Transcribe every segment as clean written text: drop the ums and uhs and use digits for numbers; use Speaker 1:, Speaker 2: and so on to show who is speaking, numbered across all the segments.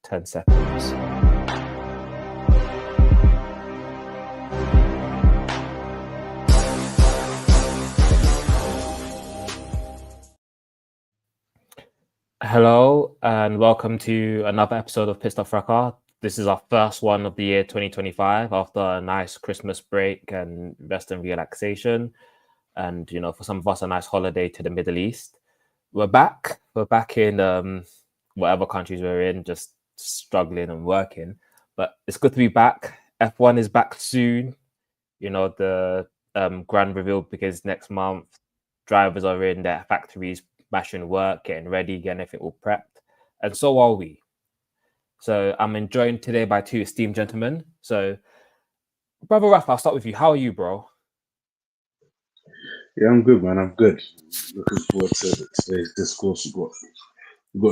Speaker 1: 10 seconds. Hello and welcome to another episode of Pitstop Fracas. This is our first one of the year 2025 after a nice Christmas break and rest and relaxation. And, you know, for some of us, a nice holiday to the Middle East. We're back. We're back in whatever countries we're in, just struggling and working. But it's good to be back. F1 is back soon. You know, the grand reveal begins next month. Drivers are in their factories, mashing work, getting ready, getting everything all prepped. And so are we. So I'm joined today by two esteemed gentlemen. So, Brother Rafa, I'll start with you. How are you, bro?
Speaker 2: Yeah, I'm good, man. I'm good. Looking forward to today's discourse. We've got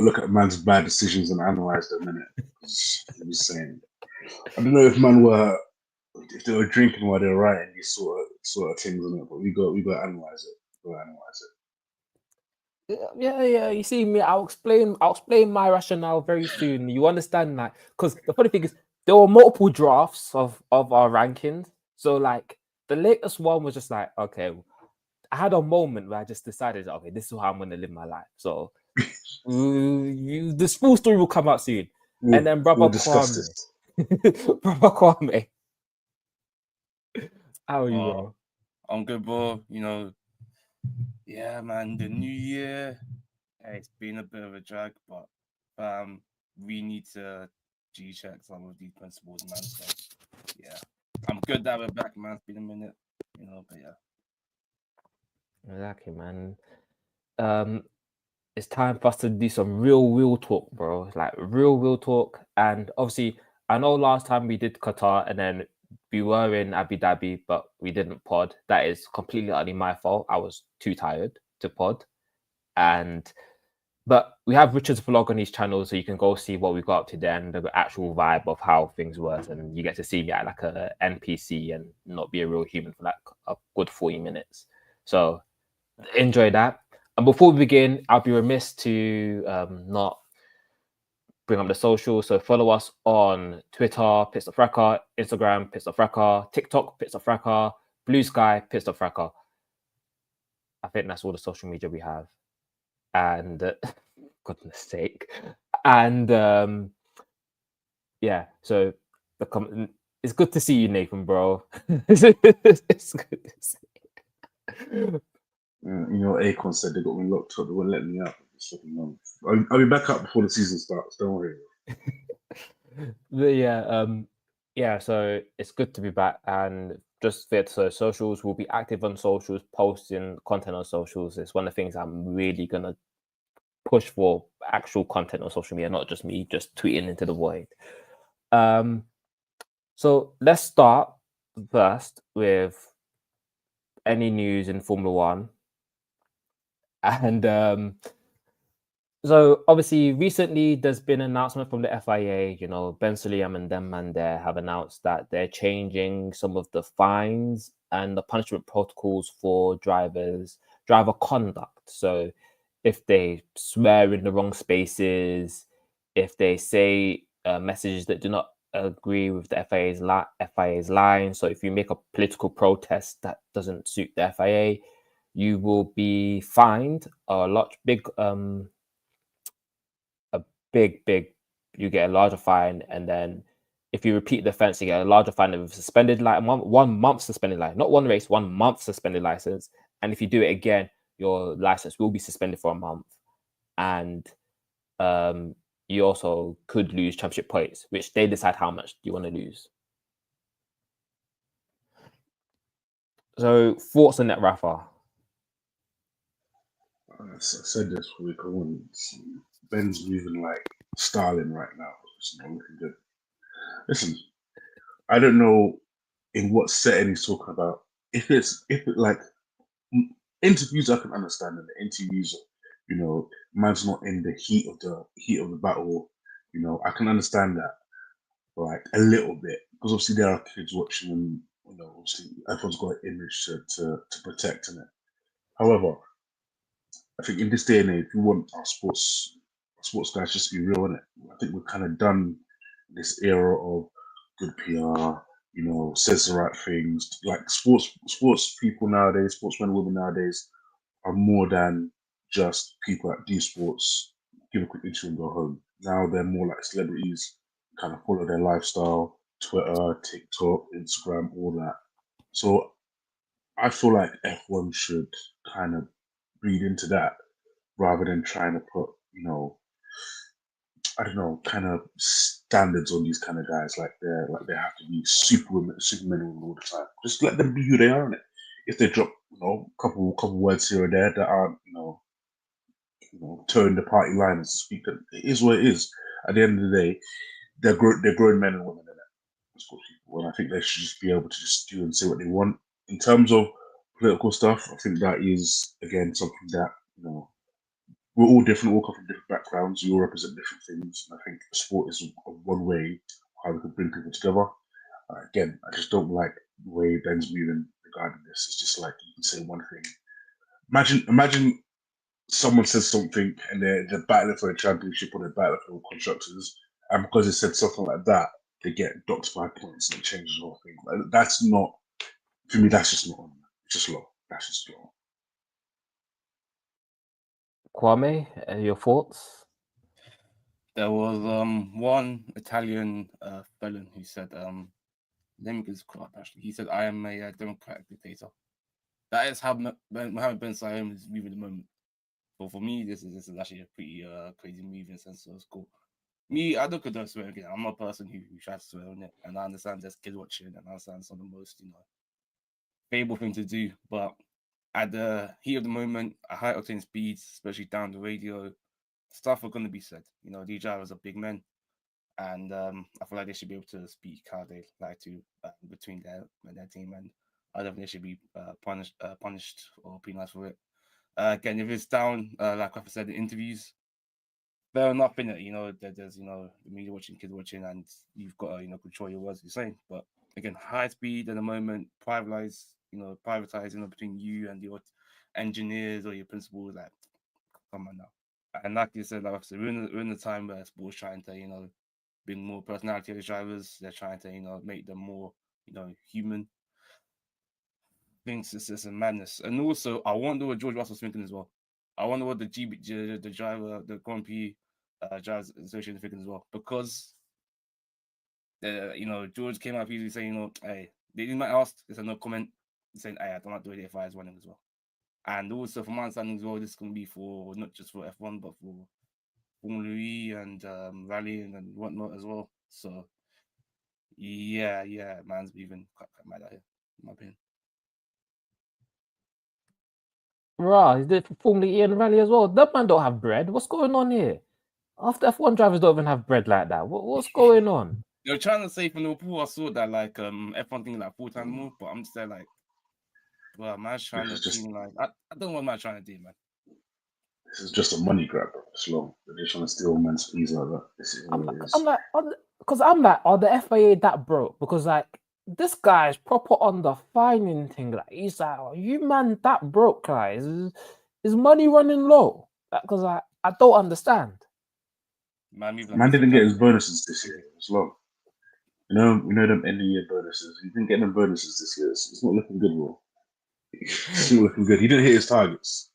Speaker 2: to look at man's bad decisions and analyze them, innit? I'm just saying. I don't know if if they were drinking while they were writing these sort of things, innit? But we got to analyze it.
Speaker 1: Yeah. You see me. I'll explain my rationale very soon. You understand that? Because the funny thing is, there were multiple drafts of our rankings. So like the latest one was just like, okay, I had a moment where I just decided, okay, this is how I'm going to live my life. So this full story will come out soon. And then
Speaker 2: We'll discuss this.
Speaker 1: Brother Kwame, how are you, bro?
Speaker 3: I'm good, bro. You know, yeah, man. The new year, it's been a bit of a drag, but we need to G-check some of these principles, man. So yeah, I'm good that we're back, man. It's been a minute, you know, but yeah.
Speaker 1: Exactly, man. It's time for us to do some real talk, bro. Like real talk. And obviously, I know last time we did Qatar and then we were in Abu Dhabi, but we didn't pod. That is completely only my fault. I was too tired to pod. But we have Richard's vlog on his channel, so you can go see what we got up to then, the actual vibe of how things were, and you get to see me at like a NPC and not be a real human for like a good 40 minutes. So enjoy that. And before we begin, I'll be remiss to not bring up the socials. So follow us on Twitter, Pitstop Fracas, Instagram, Pitstop Fracas, TikTok, Pitstop Fracas, Blue Sky, Pitstop Fracas. I think that's all the social media we have. And goodness sake. And yeah, so it's good to see you, Nathan, bro. It's good to see
Speaker 2: you. You know, Akon said they got me locked up. They won't let me out. I'll be back up before the season starts. Don't worry.
Speaker 1: Yeah. So it's good to be back, and just fit. So socials, will be active on socials, posting content on socials. It's one of the things I'm really gonna push for, actual content on social media, not just me just tweeting into the void. So let's start first with any news in Formula One. And so obviously recently there's been an announcement from the FIA, you know, Ben Sulayem and them man there have announced that they're changing some of the fines and the punishment protocols for driver conduct. So if they swear in the wrong spaces, if they say messages that do not agree with the FIA's line. So if you make a political protest that doesn't suit the FIA, you will be fined you get a larger fine, and then if you repeat the offense, you get a larger fine of suspended, like 1 month suspended license, not one race, 1 month suspended license. And if you do it again, your license will be suspended for a month. And you also could lose championship points, which they decide how much you want to lose. So thoughts on that, Rafa?
Speaker 2: I said this week. Ben's moving like Stalin right now. It's not looking good. Listen, I don't know in what setting he's talking about. If it like interviews, I can understand. In the interviews, you know, man's not in the heat of the battle. You know, I can understand that, like a little bit, because obviously there are kids watching, and you know, obviously everyone's got an image to protect in it. However, I think in this day and age, we want our sports sports guys, just be real, innit? I think we're kind of done this era of good PR, says the right things. Like sports people nowadays, sportsmen and women nowadays are more than just people that do sports, give a quick interview and go home. Now they're more like celebrities, kind of follow their lifestyle, Twitter, TikTok, Instagram, all that. So I feel like F1 should kind of read into that rather than trying to put, I don't know, kind of standards on these kind of guys. Like they have to be supermen all the time. Just let them be who they are. Innit? If they drop, couple words here or there that aren't, towing the party line and speak, it is what it is. At the end of the day, they're grown men and women in it. Sports people, and I think they should just be able to just do and say what they want. In terms of political stuff, I think that is again something that we're all different, we all come from different backgrounds, we all represent different things. And I think sport is one way how we can bring people together. Again, I just don't like the way Ben's moving regarding this. It's just like you can say one thing. Imagine someone says something and they're battling for a championship or they're battling for constructors, and because they said something like that, they get docked 5 points and it changes the whole thing. Like, that's not, for me, that's just not on. It's just low. That's just low.
Speaker 1: Kwame, your thoughts?
Speaker 3: There was one Italian felon who said, let me get this quote up actually. He said, "I am a democratic dictator." That is how Mohammed bin Salman is moving at the moment. So for me, this is actually a pretty crazy move in the sense of it's cool. Me, I don't condone swearing again. I'm a person who tries to swear on it, and I understand there's kids watching, and I understand it's not the most fable thing to do. But at the heat of the moment, at high octane speeds, especially down the radio, stuff are going to be said. These drivers are big men, and I feel like they should be able to speak how they like to between their team, and I don't think they should be punished or penalized for it. Again, if it's down, like Rafa said in interviews, fair enough in it. There's the media watching, kids watching, and you've got to control your words you're saying. But again, high speed at the moment, privatize between you and your engineers or your principals. Like, come on now. And like you said, like I said, we're in the time where sports trying to bring more personality to the drivers. They're trying to make them more human. Thinks it's a madness. And also, I wonder what George Russell's thinking as well. I wonder what the driver, the Grand Prix Drivers Association is thinking as well. Because, George came out easily saying, hey, they didn't ask, they said no comment. He's saying, hey, I don't like the way the FI is running as well. And also, from my understanding as well, this is going to be for not just for F1, but for Formula E and rallying and whatnot as well. So, yeah, man's even quite mad out here, in my opinion.
Speaker 1: Right, is there Formula E and rally as well? That man don't have bread. What's going on here? After F1 drivers don't even have bread like that. What's going on?
Speaker 3: They're trying to say from the report I saw that like F1 thing like 4 times more, but I'm just there like, well, man's trying to seem like I don't know what man's trying to do, man.
Speaker 2: This is just a money grab, bro. It's low. They're trying to steal man's fees like that. This is what it is.
Speaker 1: I'm like, are the FIA that broke? Because like this guy's proper on the fining thing. Like he's like, are you man that broke, guys? Is money running low? Because I don't understand.
Speaker 2: Man didn't get his bonuses this year. It's low. You know them end of year bonuses. He didn't get them bonuses this year. It's not looking good, bro. It's not looking good. He didn't hit his targets.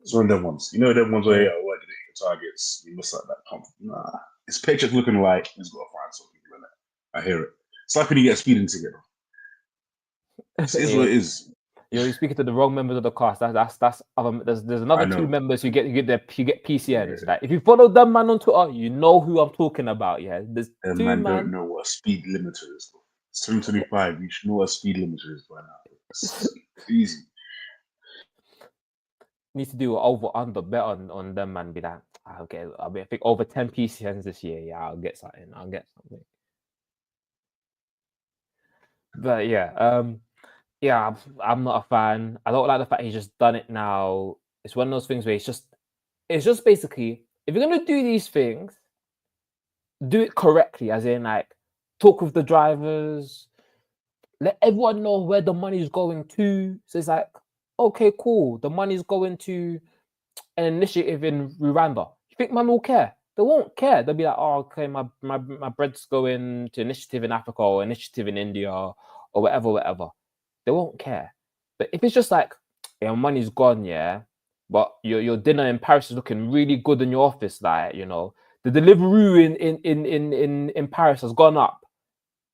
Speaker 2: It's one of them ones. Them ones where, why did he hit your targets? You must like that pump. Nah. His paycheck's looking like he's got to find something in it. I hear it. It's like when you get a speeding ticket. This is what it is.
Speaker 1: You're speaking to the wrong members of the cast. That's there's another 2 members who get PCNs. Yeah. Like if you follow them man on Twitter, you know who I'm talking about. Yeah, there's
Speaker 2: them
Speaker 1: 2
Speaker 2: man don't know what a speed limiter is. It's 2025. You should know what a speed limiter is by now. It's easy.
Speaker 1: Need to do an over-under bet on them, man. Be like, I think over 10 PCNs this year. Yeah, I'll get something. But yeah, I'm not a fan. I don't like the fact he's just done it now. It's one of those things where it's just basically, if you're gonna do these things, do it correctly, as in like talk with the drivers, let everyone know where the money's going to. So it's like, okay, cool, the money's going to an initiative in Rwanda. You think man will care? They won't care. They'll be like, oh, okay, my bread's going to initiative in Africa or initiative in India or whatever. They won't care. But if it's just like, yeah, money's gone, yeah, but your dinner in Paris is looking really good in your office, like, you know, the delivery in Paris has gone up.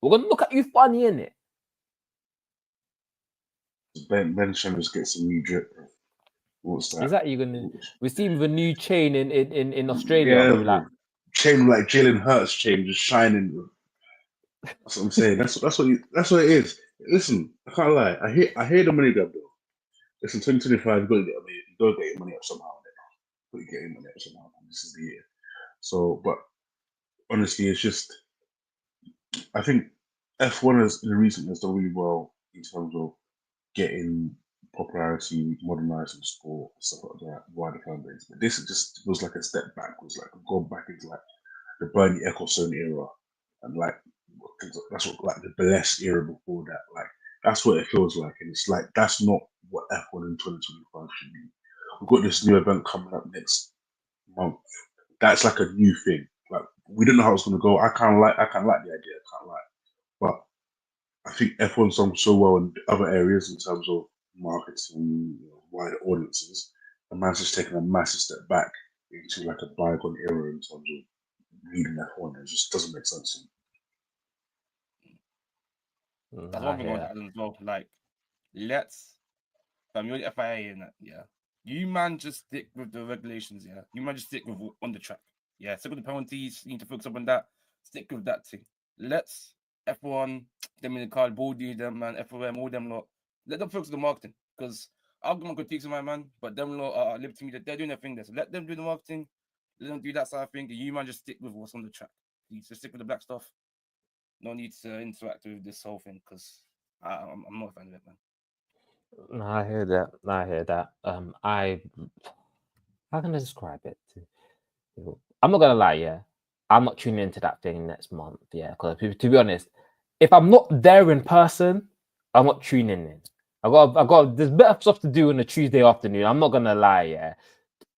Speaker 1: We're gonna look at you funny, innit?
Speaker 2: Ben Chambers gets a new drip. What's that?
Speaker 1: Exactly. You're gonna receive a new chain in Australia.
Speaker 2: Yeah,
Speaker 1: Be like,
Speaker 2: chain like Jalen Hurts chain, just shining. Bro. That's what I'm saying. That's what it is. Listen, I can't lie. I hear the money grab though. Listen, 2025, you gotta get your money up somehow. But you get your money up somehow. This is the year. So, but honestly, it's just I think F1 has in the recent years done really well in terms of getting popularity, modernizing the sport, stuff like that, wider fan base. But this just was like a step backwards, like going back into like the Bernie Ecclestone era, and like that's what like the blessed era before that. Like that's what it feels like, and it's like that's not what F1 in 2025 should be. We've got this new event coming up next month. That's like a new thing. Like we don't know how it's gonna go. I kind of like the idea. I can't lie, but I think F1's done so well in other areas in terms of marketing, wider audiences. And man's just taken a massive step back into like a bygone era in terms of leading F1. It just doesn't make sense to me.
Speaker 3: That's one thing I want to add as well. Like, you're the FIA in that, yeah. You man just stick with the regulations, yeah. You man just stick with on the track, yeah. Stick with the penalties. You need to focus up on that. Stick with that thing. Let's F1, them in the car, Baldy, them man, FOM, all them lot. Let them focus on the marketing because I'll give my critiques on my man, but them lot are Liberty Media. They're doing their thing there. So let them do the marketing. Let them do that side of thing. You man just stick with what's on the track. You just stick with the black stuff. No need to interact with this whole thing because I'm not a fan of it, man.
Speaker 1: No, I hear that. How can I describe it? I'm not gonna lie, yeah. I'm not tuning into that thing next month, yeah. Because to be honest, if I'm not there in person, I'm not tuning in. I got. There's better stuff to do on a Tuesday afternoon. I'm not gonna lie, yeah.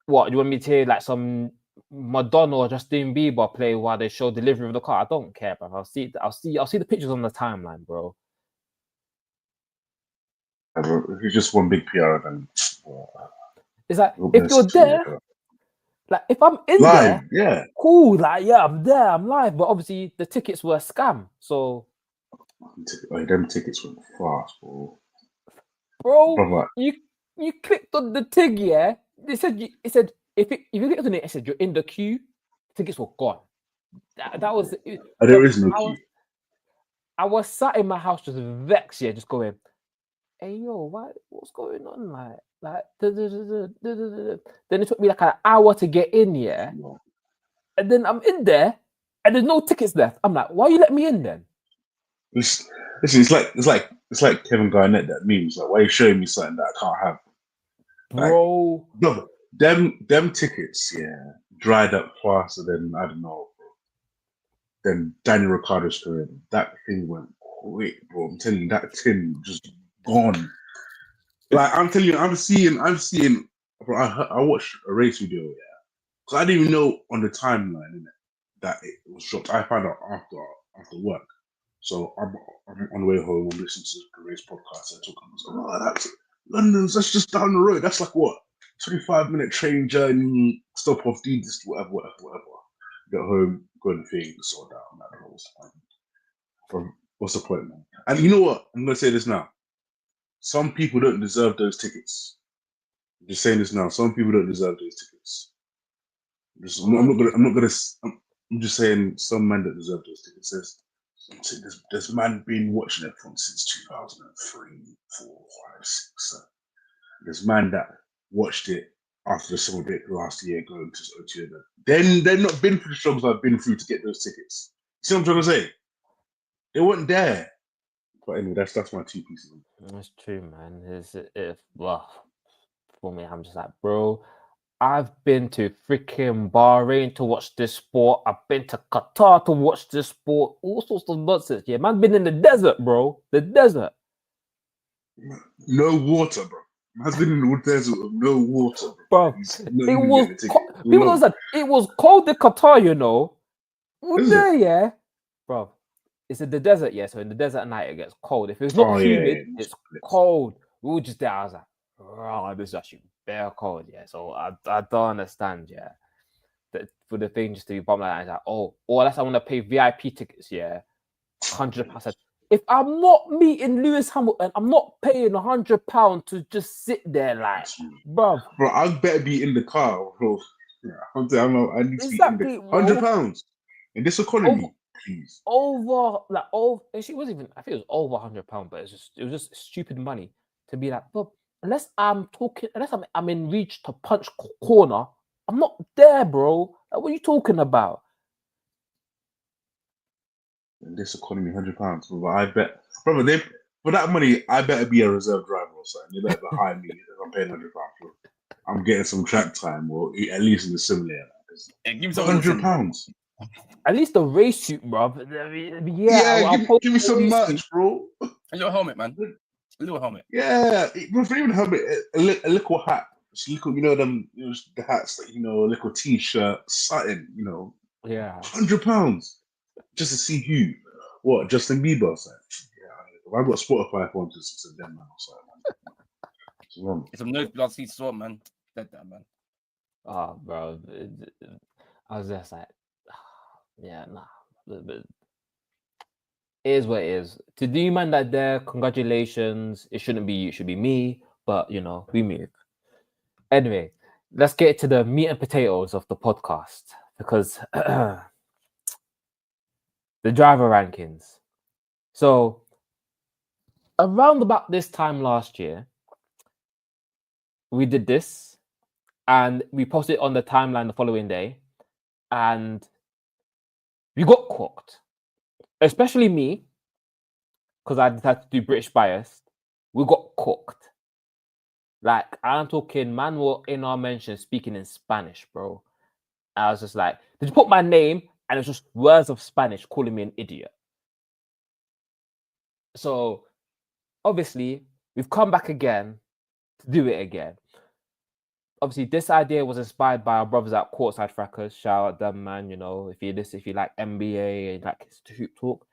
Speaker 1: What you want me to hear? Like some Madonna or Justin Bieber play while they show delivery of the car? I don't care, bro. I'll see the pictures on the timeline, bro.
Speaker 2: If it's just one big PR event,
Speaker 1: it's like if you're there, like if I'm in
Speaker 2: live,
Speaker 1: there,
Speaker 2: yeah,
Speaker 1: cool. Like yeah, I'm there, I'm live. But obviously the tickets were a scam. So
Speaker 2: them tickets went fast, bro.
Speaker 1: Bro, you clicked on the tig, yeah. It said if you clicked on it, it said you're in the queue. Tickets were gone. That was.
Speaker 2: There is no queue.
Speaker 1: I was sat in my house just vexed, yeah, just going, hey yo, what's going on? Like then it took me like an hour to get in, yeah. And then I'm in there and there's no tickets left. I'm like, why you let me in then?
Speaker 2: Listen, it's like Kevin Garnett that memes. Like, why are you showing me something that I can't have?
Speaker 1: Bro.
Speaker 2: Like, no, them tickets, yeah, dried up faster than I don't know, bro. Then Daniel Ricciardo's career. That thing went quick, bro. I'm telling you, that tin just gone. Like I'm telling you, I'm seeing. Bro, I watched a race video, yeah. Because I didn't even know on the timeline that it was dropped. I found out after work. So I'm on the way home. I'm listening to the race podcast. I was like, oh, that's London's. That's just down the road. That's like what 25-minute train journey. Stop off, do this, whatever. Get home, go and thing, sort out. I don't know what's the point. What's the point, man? And you know what? I'm gonna say this now. Some people don't deserve those tickets. I'm just saying this now. Some people don't deserve those tickets. I'm just saying some men that deserve those tickets. There's man been watching it from since 2003, 4, 5, 6, 7. There's man that watched it after the summer break last year going to O2 event. Then they've not been through the struggles I've been through to get those tickets. See what I'm trying to say? They weren't there. But anyway, that's my 2 pieces.
Speaker 1: That's true, man. Well, for me, I'm just like, bro, I've been to freaking Bahrain to watch this sport. I've been to Qatar to watch this sport. All sorts of nonsense. Yeah, man, been in the desert, bro. The desert.
Speaker 2: No water, bro. Man's been in the desert with no water,
Speaker 1: bro.
Speaker 2: He's
Speaker 1: It
Speaker 2: not even
Speaker 1: was
Speaker 2: getting a ticket.
Speaker 1: people
Speaker 2: Long.
Speaker 1: said it was cold in Qatar, you know.
Speaker 2: Is it?
Speaker 1: There, yeah, bro. It's in the desert, yeah. So in the desert at night it gets cold. If it's not
Speaker 2: Oh, yeah,
Speaker 1: humid,
Speaker 2: yeah,
Speaker 1: it's cold. We were just there. I was like, oh, this is actually very cold, yeah. So I don't understand, yeah. That for the thing just to be bumped like that, it's like, oh, or unless I want to pay VIP tickets, yeah, £100. If I'm not meeting Lewis Hamilton, I'm not paying £100 to just sit there, like, bro.
Speaker 2: Bro, I better be in the car, bro. Yeah, I need to be in
Speaker 1: Exactly,
Speaker 2: the
Speaker 1: bro.
Speaker 2: £100 in this economy, please.
Speaker 1: And she wasn't even, I think it was over £100, but it was just stupid money to be like, bro, unless I'm in reach to punch corner, I'm not there, bro. Like, what are you talking about?
Speaker 2: In this economy, £100. Bro, I bet, brother, for that money, I better be a reserve driver or something. They better hire me if I'm paying £100. Bro. I'm getting some track time, or at least in the simulator.
Speaker 3: Yeah, give me some
Speaker 2: £100.
Speaker 1: At least the race suit, bro.
Speaker 2: Yeah,
Speaker 1: I'll
Speaker 2: give me some merch, bro.
Speaker 3: A little helmet, man. A little helmet.
Speaker 2: Yeah, bro, for even helmet, a little hat. Just little, you know them, the hats, like, a little t-shirt, something,
Speaker 1: Yeah.
Speaker 2: £100 just to see who, what, Justin Bieber or something. Yeah, if I got Spotify phones, it's a them man or something. It's wrong.
Speaker 3: It's some no blood seats as well, man. Dead that, man.
Speaker 1: Oh, bro. I was just like, yeah, nah. But it is what it is. To the man that there, congratulations. It shouldn't be you, it should be me. But we move. Anyway, let's get to the meat and potatoes of the podcast because the driver rankings. So around about this time last year, we did this and we posted it on the timeline the following day, and we got cooked. Especially me, because I decided to do British bias. We got cooked. Like, I'm talking, man were in our mention speaking in Spanish, bro. I was just like, did you put my name? And it's just words of Spanish calling me an idiot. So, obviously, we've come back again to do it again. Obviously, this idea was inspired by our brothers at Courtside Fracas. Shout out them, man. If you like NBA and like Hoop Talk,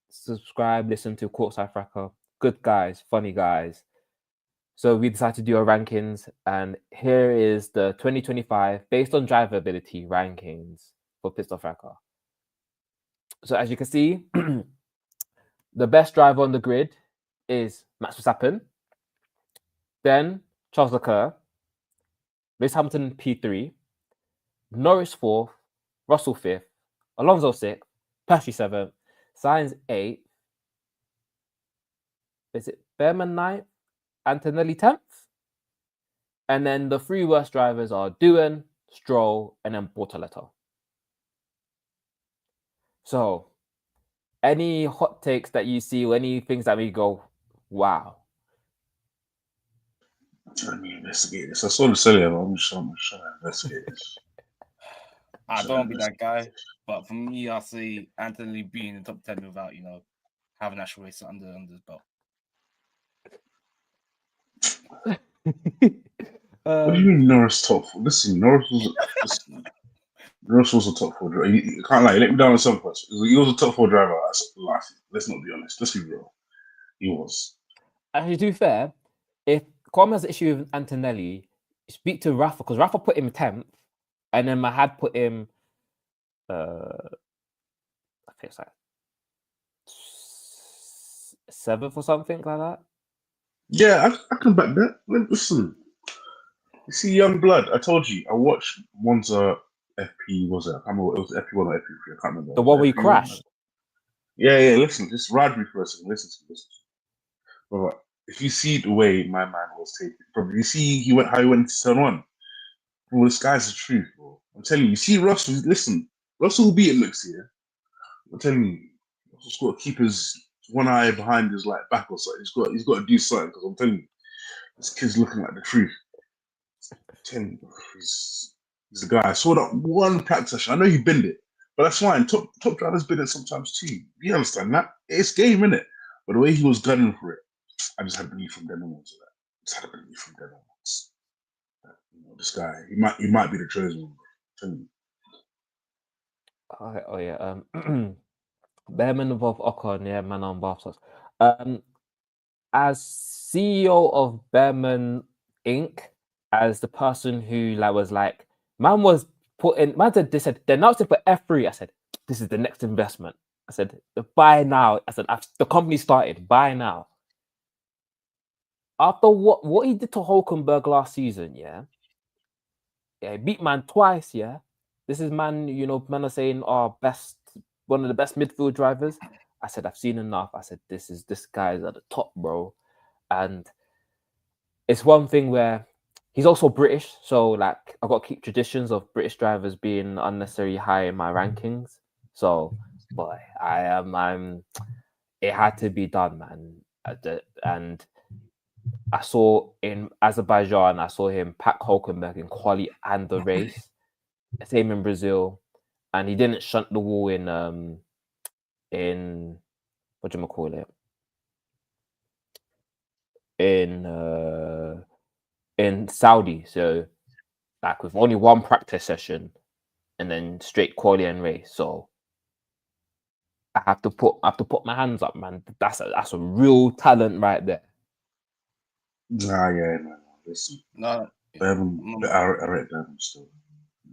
Speaker 1: subscribe, listen to Courtside Fracas. Good guys, funny guys. So we decided to do our rankings, and here is the 2025 based on drivability rankings for Pitstop Fracas. So as you can see, the best driver on the grid is Max Verstappen, then Charles Leclerc, Lewis Hamilton P3, Norris 4th, Russell 5th, Alonso 6th, Piastri 7th, Sainz 8th, is it Behrman 9th, Antonelli 10th? And then the three worst drivers are Doohan, Stroll, and then Bortoletto. So, any hot takes that you see or any things that we go, wow?
Speaker 2: I'm trying to investigate this. I saw the cellular, but I'm just trying to investigate this.
Speaker 3: I don't want to be that guy, but for me, I see Anthony being in the top 10 without, having actual race under his belt.
Speaker 2: What do you mean Norris top 4? Listen, Norris was a top 4 driver. You can't lie, he let me down on some points. He was a top 4 driver last year. Let's not be honest. Let's be real. He was.
Speaker 1: Actually, to be fair, if Kwame has an issue with Antonelli, speak to Rafa, because Rafa put him 10th, and then Mahad put him, I think it's like 7th or something like that.
Speaker 2: Yeah, I can back that. Listen, you see Young Blood, I told you, I watched Monza FP, was it? I can't remember, it was FP1 or FP3, I can't remember.
Speaker 1: The one where you crashed?
Speaker 2: Yeah, listen, just ride me for a second, listen to this. Bro, if you see the way my man was taken, bro, you see how he went to turn 1. Bro, this guy's the truth, bro. I'm telling you see Russell, listen, Russell will beat it next year. I'm telling you, Russell's got to keep his one eye behind his back or something. He's got to do something, because I'm telling you, this kid's looking like the truth. I'm telling you, he's the guy. I saw that one practice session. I know he binned it, but that's fine. Top drivers bin it sometimes too. You understand that? It's game, innit? But the way he was gunning for it, I just had belief from then on to that. I'm had a belief from then onwards. This guy, he might be the chosen one.
Speaker 1: Oh yeah. Bearman of Ocon, yeah, man on bath sauce. As CEO of Bearman Inc., as the person who was like, man was put in, man said, they said, they're now for F3. I said, this is the next investment. I said, buy now. I said, the company started, buy now. After what he did to Hulkenberg last season, yeah, he beat man twice, yeah. This is man, man are saying, one of the best midfield drivers. I said, I've seen enough. I said, this guy's at the top, bro. And it's one thing where he's also British, so like I've got to keep traditions of British drivers being unnecessarily high in my rankings. So, boy, it had to be done, man. And I saw in Azerbaijan, I saw him pack Hulkenberg in quali and the race. Same in Brazil, and he didn't shunt the wall in what do you call it? In Saudi. So like with only one practice session and then straight quali and race. So I have to put my hands up, man. That's a real talent right there.
Speaker 2: Nah, yeah, man. Listen, Bevan, I rate Bevan still,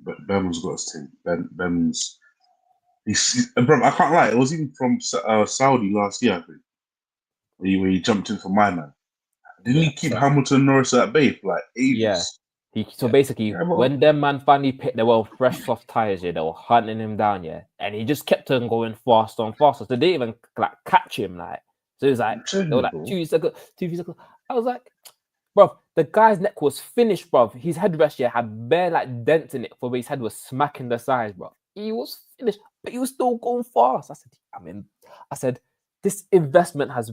Speaker 2: but Bevan's got his team. Bevan's, bro, I can't lie. It was even from Saudi last year, I think, where he jumped in for my man. Didn't he keep Hamilton and Norris at bay for like ages?
Speaker 1: Yeah. Basically, when them man finally picked, they were fresh soft tires, yeah, they were hunting him down, yeah, and he just kept on going faster and faster. So they didn't even like catch him, like. So it was like they were like 2 seconds. I was like, bro, the guy's neck was finished, bro. His headrest, yeah, had bare like dents in it for where his head was smacking the sides, bro. He was finished, but he was still going fast. I said, this investment has.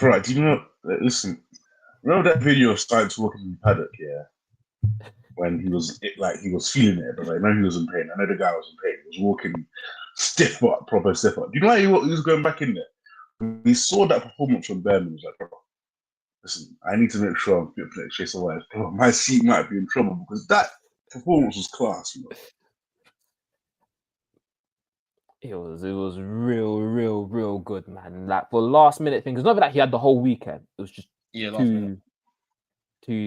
Speaker 2: Right, do you know? Listen, remember that video of starting to walk in the paddock, yeah, when he was feeling it, but I know he was in pain. I know the guy was in pain. He was walking stiff up, proper stiff up. Do you know why he was going back in there? We saw that performance from Berman. He was like, bro, listen, I need to make sure I'm fit for Chase away. My seat might be in trouble because that performance was class, you know.
Speaker 1: It was real good, man. Like for last minute thing, it's not that he had the whole weekend. It was just 2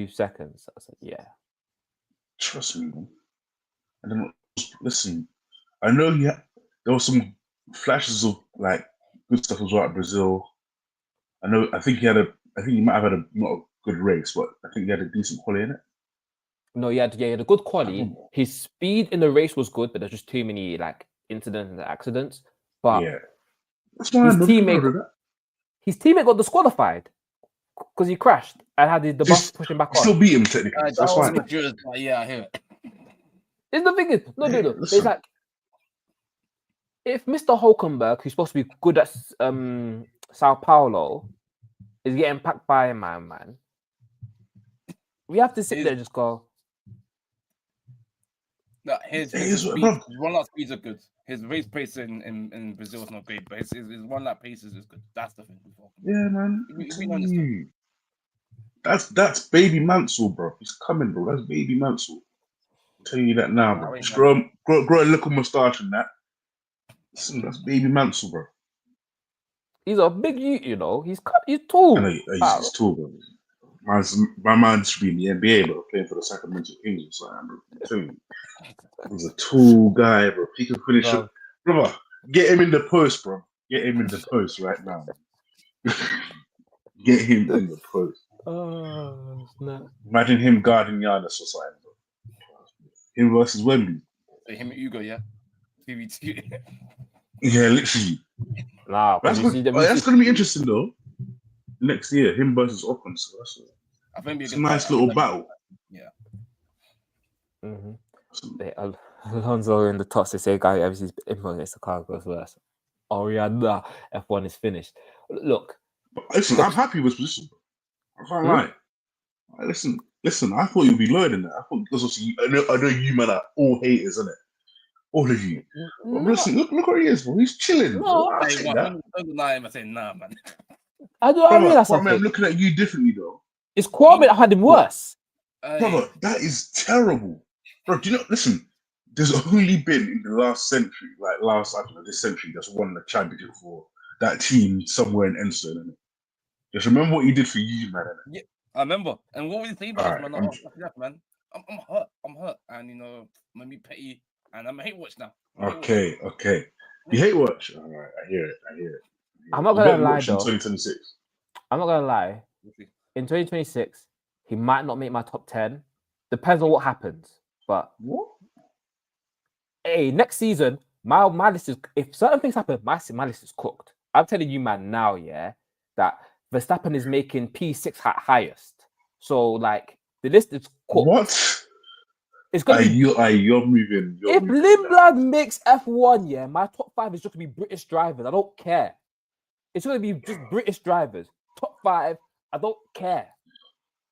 Speaker 1: seconds. I said, yeah.
Speaker 2: Trust me, man. I don't know. Listen, I know there were some flashes of like good stuff as well at Brazil. I think he might have had not a good race, but I think he had a decent quality in it.
Speaker 1: No, he had a good quality. His speed in the race was good, but there's just too many like incidents and accidents. But
Speaker 2: yeah, that's why his
Speaker 1: teammate got disqualified because he crashed and had the bus pushing back on.
Speaker 2: Still beat him technically. That's fine.
Speaker 3: Yeah, I hear it.
Speaker 1: It's the thing is, it's like if Mr. Hulkenberg, who's supposed to be good at Sao Paulo, is getting packed by a man, we have to sit there and just go.
Speaker 3: No, his one-lap speeds are good. His race pace in Brazil is not great, but his one-lap paces is good. That's the thing.
Speaker 2: Yeah, man. We understand. That's baby Mansell, bro. He's coming, bro. That's baby Mansell. I'm telling you that now, bro. Just grow a little moustache and that. Listen, that's baby Mansell, bro.
Speaker 1: He's a big you know. He's tall.
Speaker 2: I know he's tall, bro. My man should be in the NBA, bro, playing for the Sacramento Kings or something, bro. I'm telling you. He's a tall guy, bro. He can finish it. Brother, get him in the post, bro. Get him in the post right now. Get him in the post.
Speaker 1: Oh, snap.
Speaker 2: Imagine him guarding Giannis or something, bro. Him versus Wemby.
Speaker 3: Him and Hugo, yeah? PVT.
Speaker 2: Yeah, literally.
Speaker 1: Nah,
Speaker 2: that's going to be interesting, though. Next year, him versus Ocon. So that's a nice little battle.
Speaker 3: Yeah.
Speaker 1: Mm-hmm. Alonso in the toss, they say, guy, ever sees info against the car goes worse. Oh, yeah, nah, F1 is finished. Look.
Speaker 2: Listen, I'm happy with his position. I can't lie. Listen, I thought you'd be lower than that. I thought, because obviously, I know you men are all haters, isn't it? All of you. But listen, look where he is, bro. He's chilling.
Speaker 3: No, don't deny him. I say, nah, man.
Speaker 1: I realize
Speaker 2: Kwame, I'm
Speaker 1: something.
Speaker 2: looking at you differently though.
Speaker 1: It's Kwame that had him worse.
Speaker 2: Brother, that is terrible. Bro, do you know? Listen, there's only been in the last century, like this century, that's won the championship for that team somewhere in Enstone. Innit? Just remember what he did for you, man. Innit?
Speaker 3: Yeah, I remember. And what was the thing about
Speaker 2: Alright,
Speaker 3: us, man? After that, man, I'm hurt. I'm hurt. And you know, I'm gonna be petty. And I'm a hate watch now.
Speaker 2: Okay. You hate watch? Alright, I hear it.
Speaker 1: I'm not
Speaker 2: You
Speaker 1: gonna
Speaker 2: better
Speaker 1: lie
Speaker 2: watch in
Speaker 1: though.
Speaker 2: 2026.
Speaker 1: I'm not gonna lie. In 2026, he might not make my top 10. Depends on what happens. But
Speaker 2: What?
Speaker 1: hey, next season, my list is, if certain things happen, my list is cooked. I'm telling you, man, now, yeah, that Verstappen is making P6 highest. So like the list is cooked.
Speaker 2: What?
Speaker 1: It's gonna be
Speaker 2: you're moving.
Speaker 1: If Lindblad makes F1, yeah, my top 5 is just gonna be British drivers. I don't care. It's gonna be just British drivers. Top 5, I don't care.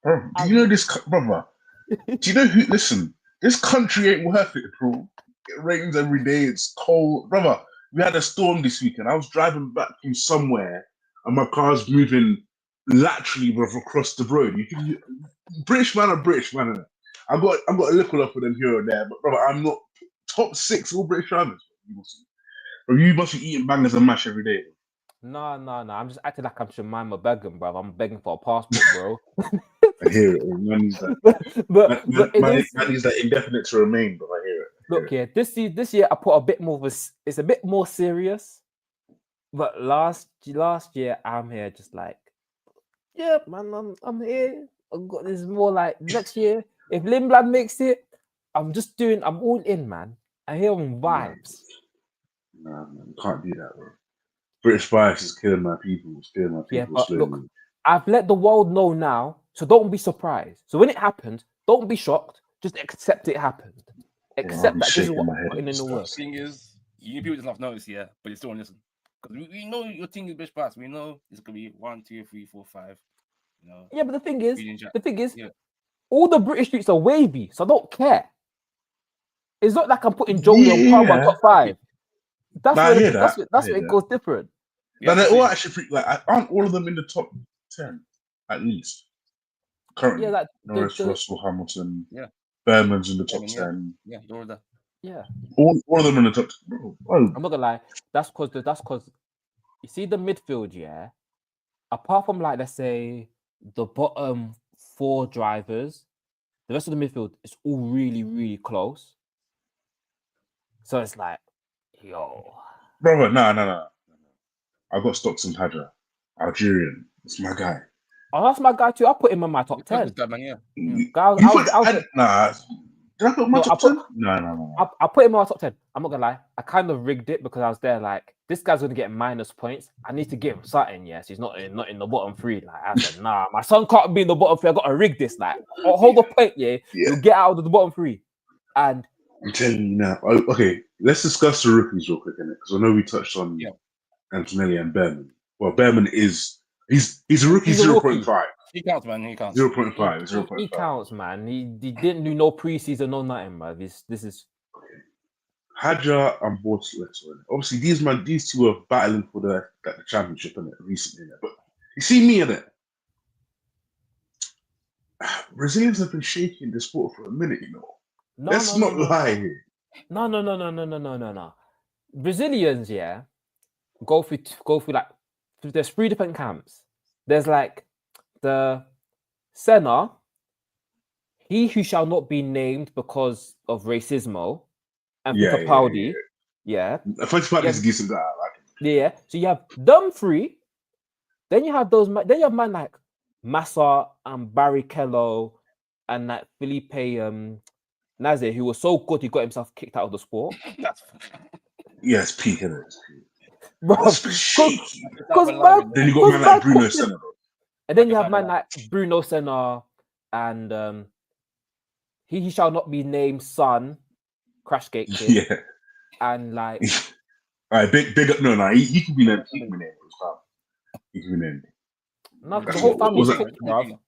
Speaker 2: Bro, do you know this, brother? Do you know who? Listen, this country ain't worth it, bro. It rains every day. It's cold, brother. We had a storm this weekend. I was driving back from somewhere, and my car's moving laterally, bro, across the road. British man are British man. Innit? I've got a little up for them here and there, but brother, I'm not top 6 all British drivers. You must be eating bangers and mash every day.
Speaker 1: No. I'm just acting like I'm Shemima begging, bro. I'm begging for a passport, bro.
Speaker 2: I hear it. Man is that, man is that indefinite to remain, but I hear it.
Speaker 1: Look, yeah, this year I put a bit more of it's a bit more serious. But last year I'm here just like, yeah, man, I'm here. I've got this more like next year. If Lindblad makes it, I'm all in, man. I hear on vibes.
Speaker 2: Nah, man, can't do that, bro. British bias is killing my people. It's killing my people.
Speaker 1: Yeah, but look, I've let the world know now, so don't be surprised. So when it happens, don't be shocked. Just accept it happened. Accept that this is what I'm putting in the work.
Speaker 3: The thing is, you people just have noticed, yeah, but you still want to listen. Because we know your team is British bias. We know it's going to be 1, 2, 3, 4, 5. You know,
Speaker 1: yeah, but the thing is,
Speaker 3: yeah.
Speaker 1: all the British streets are wavy, so I don't care. It's not like I'm putting Jolie on Palmer on top 5. That's where it goes different.
Speaker 2: But they're all actually aren't all of them in the top 10 at least currently?
Speaker 1: Yeah, like
Speaker 2: Norris, Russell, Hamilton,
Speaker 3: yeah,
Speaker 2: Berman's in the top 10.
Speaker 3: Yeah, all of that.
Speaker 1: Yeah,
Speaker 2: all of them in the top 10. Oh.
Speaker 1: I'm not gonna lie. That's because you see the midfield, yeah. Apart from like let's say the bottom 4 drivers, the rest of the midfield is all really, really close. So it's like, yo,
Speaker 2: brother, no. I got Stockton Hadra, Algerian. It's my guy.
Speaker 1: Oh, that's my guy too. I put him in my top 10.
Speaker 3: That, man, yeah.
Speaker 2: Nah. Did I put my top 10? No.
Speaker 1: I put him in my top 10. I'm not gonna lie. I kind of rigged it because I was there like, this guy's gonna get minus points. I need to give him something. Yes, he's not in the bottom 3. Like I said, nah, my son can't be in the bottom 3. I gotta rig this. Like, hold the point, yeah. You'll get out of the bottom 3. And
Speaker 2: I'm telling you now. Okay, let's discuss the rookies real quick, innit? Because I know we touched on Antonelli and Berman. Well, Berman he's a rookie 0.5.
Speaker 3: He counts, man. He counts.
Speaker 2: 0.5.
Speaker 1: He counts, man. He didn't do no preseason, no nothing, man. This is
Speaker 2: Hadja and Bortoleto. Obviously, these two are battling for the championship in it recently. But you see me in it. Brazilians have been shaking the sport for a minute, you know. Let's not lie here.
Speaker 1: No. Brazilians, yeah, go through like there's 3 different camps. There's like the Senna, he who shall not be named because of racismo, and Fittipaldi. Yeah.
Speaker 2: Fittipaldi is a decent guy. I like him.
Speaker 1: Yeah. So you have them 3. Then you have man like Massa and Barrichello and like Felipe Nazir, who was so good he got himself kicked out of the sport.
Speaker 2: Yeah, it's peak, isn't it?
Speaker 1: Because
Speaker 2: then you got man like Bruno Senna.
Speaker 1: And then you have man like Bruno Senna and he shall not be named son, Crashgate Kid.
Speaker 2: Yeah.
Speaker 1: And like
Speaker 2: all right, big up. No, he can be named. He can be named.
Speaker 1: No, the whole family's cooked, bro.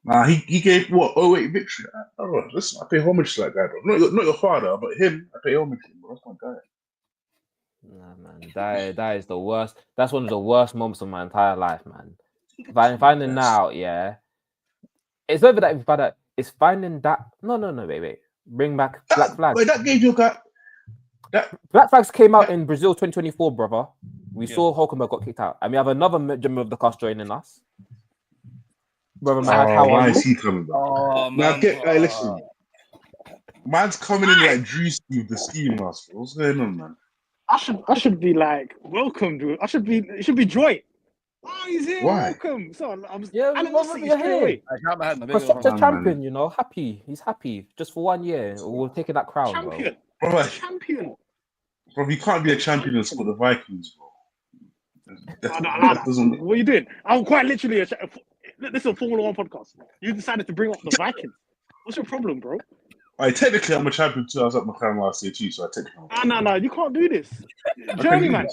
Speaker 2: Nah, he gave what? 08 victory. Listen, I pay homage to that guy, bro. Not your father, but him. I pay homage to him, bro. That's my guy.
Speaker 1: Nah, man, that is the worst. That's one of the worst moments of my entire life, man. Finding out, yeah. It's not even that if that it's finding that. No, wait. Bring back Black Flag.
Speaker 2: Wait, that gave you that.
Speaker 1: Black Flags came out in Brazil 2024, brother. We saw Hulkenberg got kicked out, and we have another member of the cast joining us. Brother Mahad, how are
Speaker 2: why
Speaker 1: you?
Speaker 2: is he coming back?
Speaker 3: Oh
Speaker 2: Now
Speaker 3: man,
Speaker 2: hey, listen. Man's coming in like juice with the ski mask. What's going on, man?
Speaker 4: I should be like welcome, dude. It should be joy. Oh, he's here.
Speaker 2: Why?
Speaker 4: Welcome. So I'm
Speaker 1: brother, you're here. For such a champion, you know, happy. He's happy just for 1 year. We're taking that crown,
Speaker 4: champion.
Speaker 2: Bro,
Speaker 4: Champion.
Speaker 2: bro, you can't be a champion and support the Vikings, bro.
Speaker 4: What are you doing? I'm quite literally this is a Formula One podcast. You decided to bring up the Vikings. What's your problem, bro?
Speaker 2: Technically, I'm a champion too. I was at McLaren last year too, so I take it.
Speaker 4: No, you can't do this. Journeyman.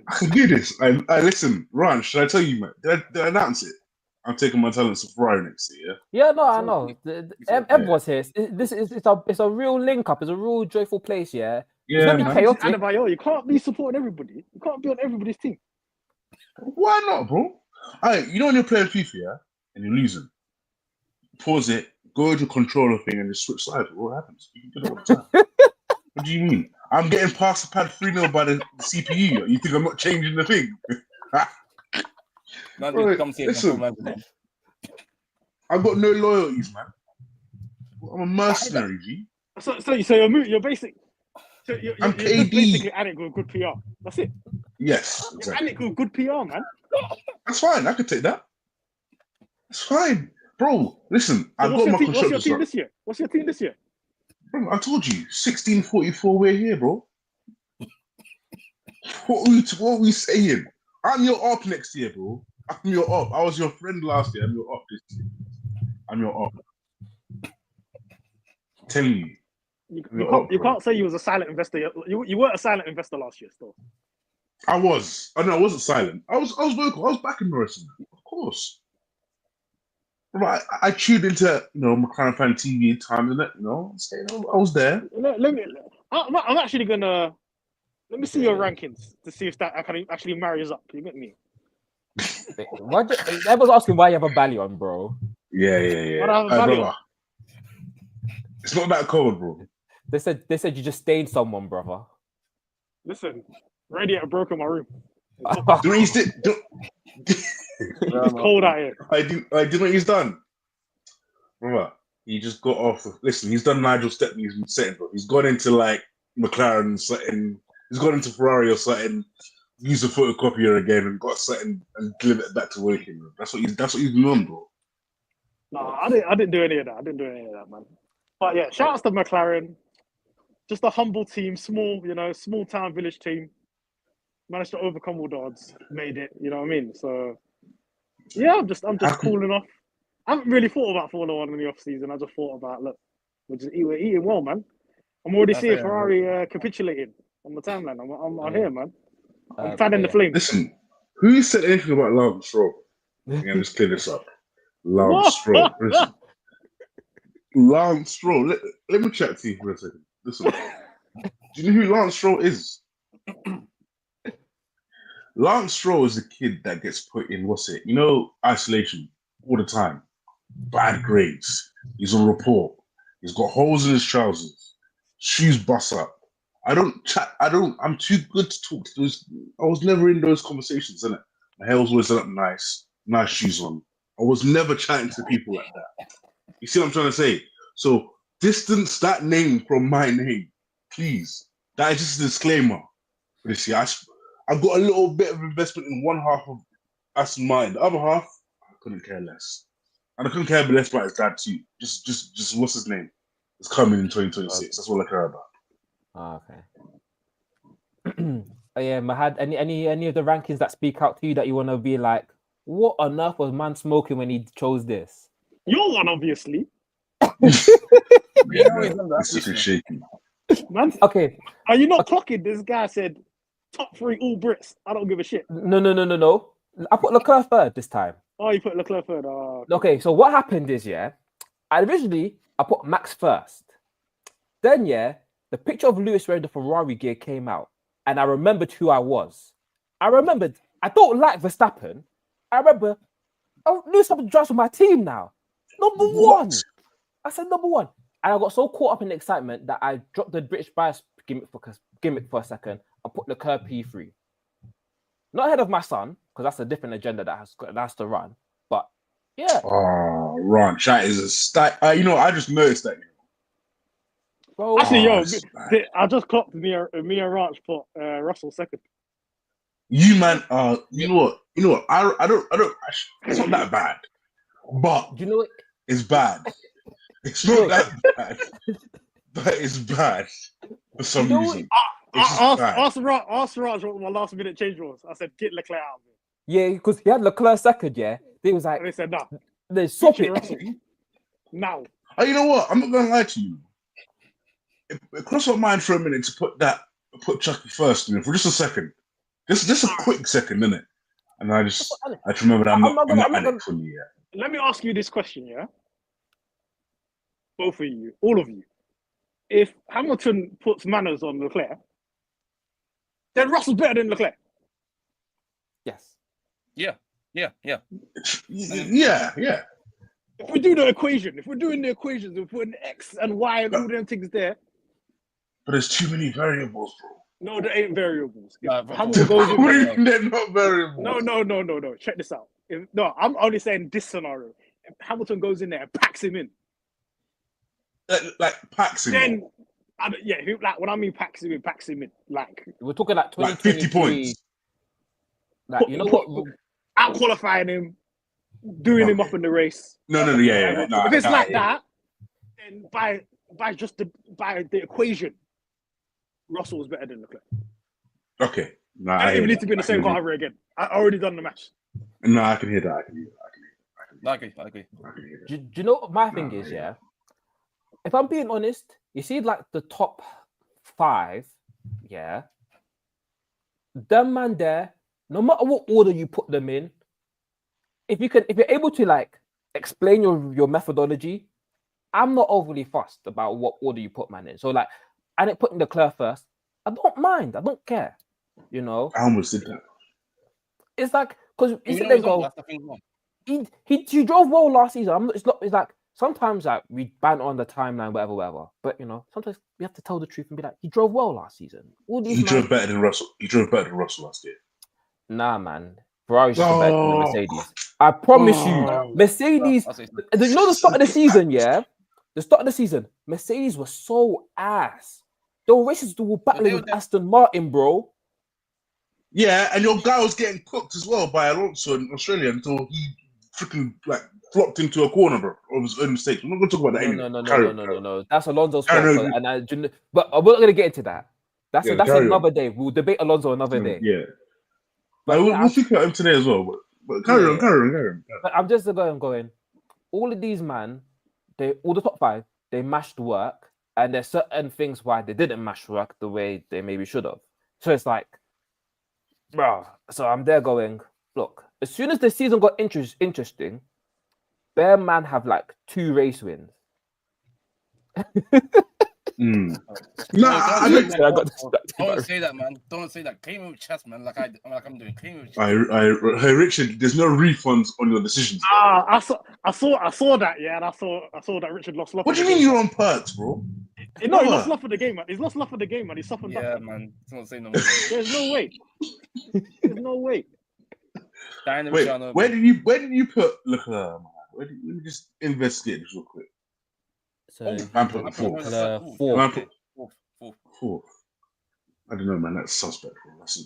Speaker 2: I can do this. I listen, Ron, should I tell you, man? Did I announce it? I'm taking my talents to Ferrari next year.
Speaker 1: Yeah, no, I know. Everyone's here. It's a real link up. It's a real joyful place. Yeah.
Speaker 2: Yeah,
Speaker 1: it's gonna be chaotic.
Speaker 4: You can't be supporting everybody. You can't be on everybody's team.
Speaker 2: Why not, bro? You know when you're playing FIFA, yeah, and you're losing, pause it, go to the controller thing, and just switch sides. What happens? You can do it all the time. What do you mean? I'm getting past the pad 3-0 by the CPU. You think I'm not changing the thing? Listen, I've got no loyalties, man. I'm a mercenary, G.
Speaker 4: So you're basic. So you're
Speaker 2: KD.
Speaker 4: basically adding with good PR. That's it.
Speaker 2: Yes, exactly.
Speaker 4: You're adding with good PR, man.
Speaker 2: That's fine. I could take that. It's fine, bro. Listen, I've got my construction.
Speaker 4: What's your team this year? What's your team this year?
Speaker 2: Bro, I told you, 1644. We're here, bro. What are we saying? I'm your op next year, bro. I'm your op. I was your friend last year. I'm your op this year. I'm your op. I'm telling you.
Speaker 4: You can't say you was a silent investor. You weren't a silent investor last year, still.
Speaker 2: I was. Oh no, I wasn't silent. I was vocal. I was backing Morrison, of course. Right, I tuned into McLaren fan TV at times, and I was there.
Speaker 4: I'm actually gonna let me see your rankings to see if that actually marries up. You get me?
Speaker 1: Everyone's asking why you have a Bally on, bro.
Speaker 2: Yeah.
Speaker 4: Brother,
Speaker 2: it's not that cold, bro.
Speaker 1: They said you just stained someone, brother.
Speaker 4: Listen, radiator broke in my room.
Speaker 2: It's
Speaker 4: cold out here.
Speaker 2: I do what he's done. Remember, he just got off. Listen, he's done Nigel Stepney's setting, bro. He's gone into like McLaren setting. He's gone into Ferrari or something. Used a photocopier again and got something and delivered it back to working. Bro. That's what he's doing, bro.
Speaker 4: No, I didn't do any of that. Man. But yeah, shout outs to McLaren. Just a humble team, small town village team. Managed to overcome all the odds, made it. You know what I mean? So yeah, I'm just cooling off. I haven't really thought about Formula One in the off season. I just thought about we're eating well, man. I'm already seeing Ferrari capitulating on the timeline. I'm here, man. I'm fanning the flame.
Speaker 2: Listen, who said anything about Lance Stroll? Yeah, let's clear this up. Lance Stroll. Listen. Lance Stroll. Let me chat to you for a second. Listen. Do you know who Lance Stroll is? Lance Stroll is the kid that gets put in, isolation all the time. Bad grades. He's on report. He's got holes in his trousers. Shoes bust up. I'm too good to talk to those. I was never in those conversations, innit? My hair was always done up nice shoes on. I was never chatting to people like that. You see what I'm trying to say? So distance that name from my name, please. That is just a disclaimer for this year. I've got a little bit of investment in one half of Aston Martin. The other half, I couldn't care less. And I couldn't care less about his dad too. Just what's his name? It's coming in 2026. That's all I care about.
Speaker 1: Oh, okay. Oh yeah, Mahad. Any of the rankings that speak out to you that you want to be like, what on earth was man smoking when he chose this?
Speaker 4: You're one, obviously.
Speaker 2: It's such a shaky.
Speaker 4: Man,
Speaker 1: okay.
Speaker 4: Are you not clocking? This guy said top 3 all Brits. I don't give a shit.
Speaker 1: No. I put Leclerc third this time.
Speaker 4: Oh, you put Leclerc third. Oh,
Speaker 1: okay, so what happened is, I put Max first. Then, the picture of Lewis wearing the Ferrari gear came out. and I remembered who I was. I don't like Verstappen. I remember I knew something drives for my team now. Number one. I said number one. And I got so caught up in the excitement that I dropped the British bias gimmick for a second and put Leclerc P3. Not ahead of my son, because that's a different agenda that has to run. But yeah.
Speaker 2: Oh, Ranch, that is a stack. You know, I just noticed that.
Speaker 1: Bro,
Speaker 4: Actually, I just clocked Mia Ranch put Russell second.
Speaker 2: You man, you know what? I don't. It's not that bad, but
Speaker 1: you know what?
Speaker 2: It's bad. It's not that bad, but it's bad for some reason.
Speaker 4: Ask Raj what my last minute change was. I said, get Leclerc out of it.
Speaker 1: Yeah, because he had Leclerc second, yeah. He was like,
Speaker 4: and they said, no.
Speaker 1: They swap it.
Speaker 4: Now.
Speaker 2: Oh, you know what? I'm not going to lie to you. It crossed my mind for a minute to put Chucky first, for just a second. Just a quick second, innit? And I just remembered I'm not at it fully yet.
Speaker 4: Let me ask you this question, yeah? Both of you, all of you. If Hamilton puts manners on Leclerc, then Russell's better than Leclerc.
Speaker 1: Yes.
Speaker 3: Yeah.
Speaker 2: Yeah.
Speaker 4: If we do the equation, if we're doing the equations, we're putting X and Y and all them things there.
Speaker 2: But there's too many variables, bro.
Speaker 4: No, there ain't variables.
Speaker 2: Hamilton goes in they're not variables.
Speaker 4: No. Check this out. I'm only saying this scenario. If Hamilton goes in there and packs him in.
Speaker 2: Like packs him in?
Speaker 4: When I mean packs him in. Like,
Speaker 1: we're talking like
Speaker 2: 50 points.
Speaker 1: Like, you know what?
Speaker 4: Out qualifying him, doing him up in the race.
Speaker 2: No.
Speaker 4: If it's like that, then by the equation, Russell was better than Leclerc.
Speaker 2: Okay. No,
Speaker 4: I don't even need to be in the same car ever again. I already done the match.
Speaker 2: No, I can hear that.
Speaker 3: I agree.
Speaker 1: Do you know what my thing is, yeah? If I'm being honest, you see like the top 5, yeah? Them man there, no matter what order you put them in, if you're able to like explain your methodology, I'm not overly fussed about what order you put man in. So like, I didn't put in Leclerc first. I don't mind. I don't care. You know.
Speaker 2: I almost did that.
Speaker 1: It's like because he drove well last season. It's like sometimes like we ban on the timeline, whatever. But sometimes we have to tell the truth and be like, he drove well last season.
Speaker 2: He drove better than Russell. He drove better than Russell last year.
Speaker 1: Nah, man. Ferrari's just better than the Mercedes. I promise you, Mercedes. The start of the season, yeah. The start of the season, Mercedes was so ass. The races were battling with Aston Martin, bro.
Speaker 2: Yeah, and your guy was getting cooked as well by Alonso in Australia until he freaking flopped into a corner, bro, of his own mistake. We're not going to talk about that anymore.
Speaker 1: No. That's Alonso's fault. But we're not going to get into that. That's another day. We'll debate Alonso another day.
Speaker 2: Yeah. But we'll speak about him today as well. But carry on.
Speaker 1: But I'm just going. All of these, man, all the top 5, they mashed work. And there's certain things why they didn't mash work the way they maybe should have. So it's like, bro. So I'm there going, look, as soon as the season got interesting, Bear Man have like 2 race wins.
Speaker 2: No,
Speaker 3: don't say that, man. Don't say that. Claim with chest, man. Like I'm doing. Claim with chest.
Speaker 2: Hey, Richard, there's no refunds on your decisions.
Speaker 4: I saw that, yeah, and I saw that Richard lost love.
Speaker 2: What do you mean you're on perks, bro?
Speaker 4: No, he lost love for the game, man. He's lost love for the game, man. He's suffered.
Speaker 3: Yeah, man. Don't say no more.
Speaker 4: There's no way. There's no way.
Speaker 2: Wait, where did you put Leclerc? Let me just investigate this real quick.
Speaker 1: So
Speaker 2: man put fourth. I don't know, man. That's suspect. Bro. Is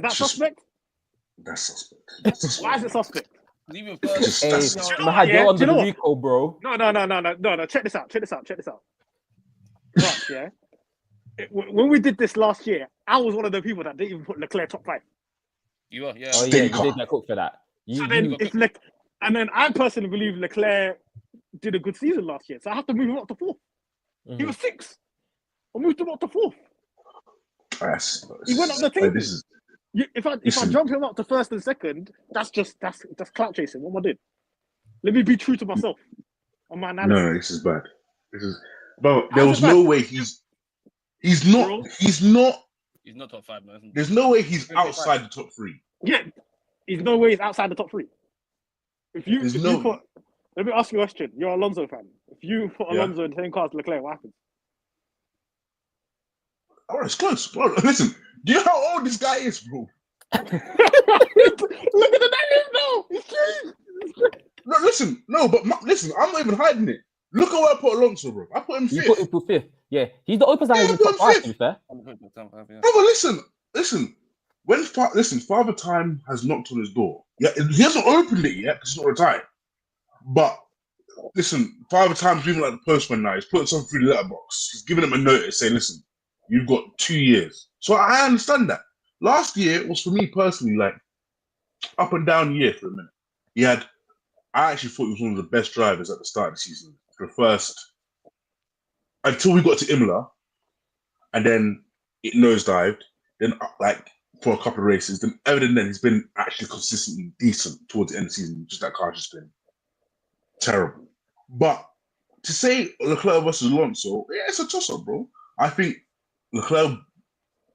Speaker 2: that
Speaker 4: suspect?
Speaker 2: That's suspect.
Speaker 4: Why is it suspect?
Speaker 3: Leave
Speaker 1: Mahad, you're on the Rico, bro.
Speaker 4: No. Check this out. Right, yeah. When we did this last year, I was one of the people that didn't even put Leclerc top 5.
Speaker 3: You are, yeah.
Speaker 1: Oh yeah, you did get cooked for that.
Speaker 4: And then I personally believe Leclerc did a good season last year, so I have to move him up to 4th. Mm-hmm. He was 6th. I moved him up to 4th. He went up the table. If I jump him up to 1st and 2nd, that's clout chasing. What am I doing? Let me be true to myself on my analysis.
Speaker 2: No, this is bad. But there was no way he's not
Speaker 3: He's not top 5, man.
Speaker 2: There's no way he's
Speaker 3: He's gonna be
Speaker 2: outside the top 3.
Speaker 4: Yeah, he's no way he's outside the top 3. If you put, let me ask you a question. You're an Alonso fan. If you put Alonso in the same car as Leclerc, what happens?
Speaker 2: Oh, it's close. Bro, listen, do you know how old this guy is, bro?
Speaker 4: Look at the name, no. He's changed.
Speaker 2: No, listen, listen, I'm not even hiding it. Look at where I put Alonso, bro. I put him 5th.
Speaker 1: You put him to 5th. Yeah, he's the opposite in the top 5, to be fair.
Speaker 2: Brother, listen. Father Time has knocked on his door. Yeah, he hasn't opened it yet because he's not retired. But listen, Father Time's moving like the postman now. He's putting something through the letterbox. He's giving him a notice saying, listen, you've got 2 years. So I understand that. Last year was for me personally like up and down year for a minute. I actually thought he was one of the best drivers at the start of the season. The first, until we got to Imola, and then it nosedived. Then, like for a couple of races, then evident then he's been actually consistently decent towards the end of the season. Just that car's just been terrible. But to say Leclerc versus Alonso, yeah, it's a toss-up, bro. I think Leclerc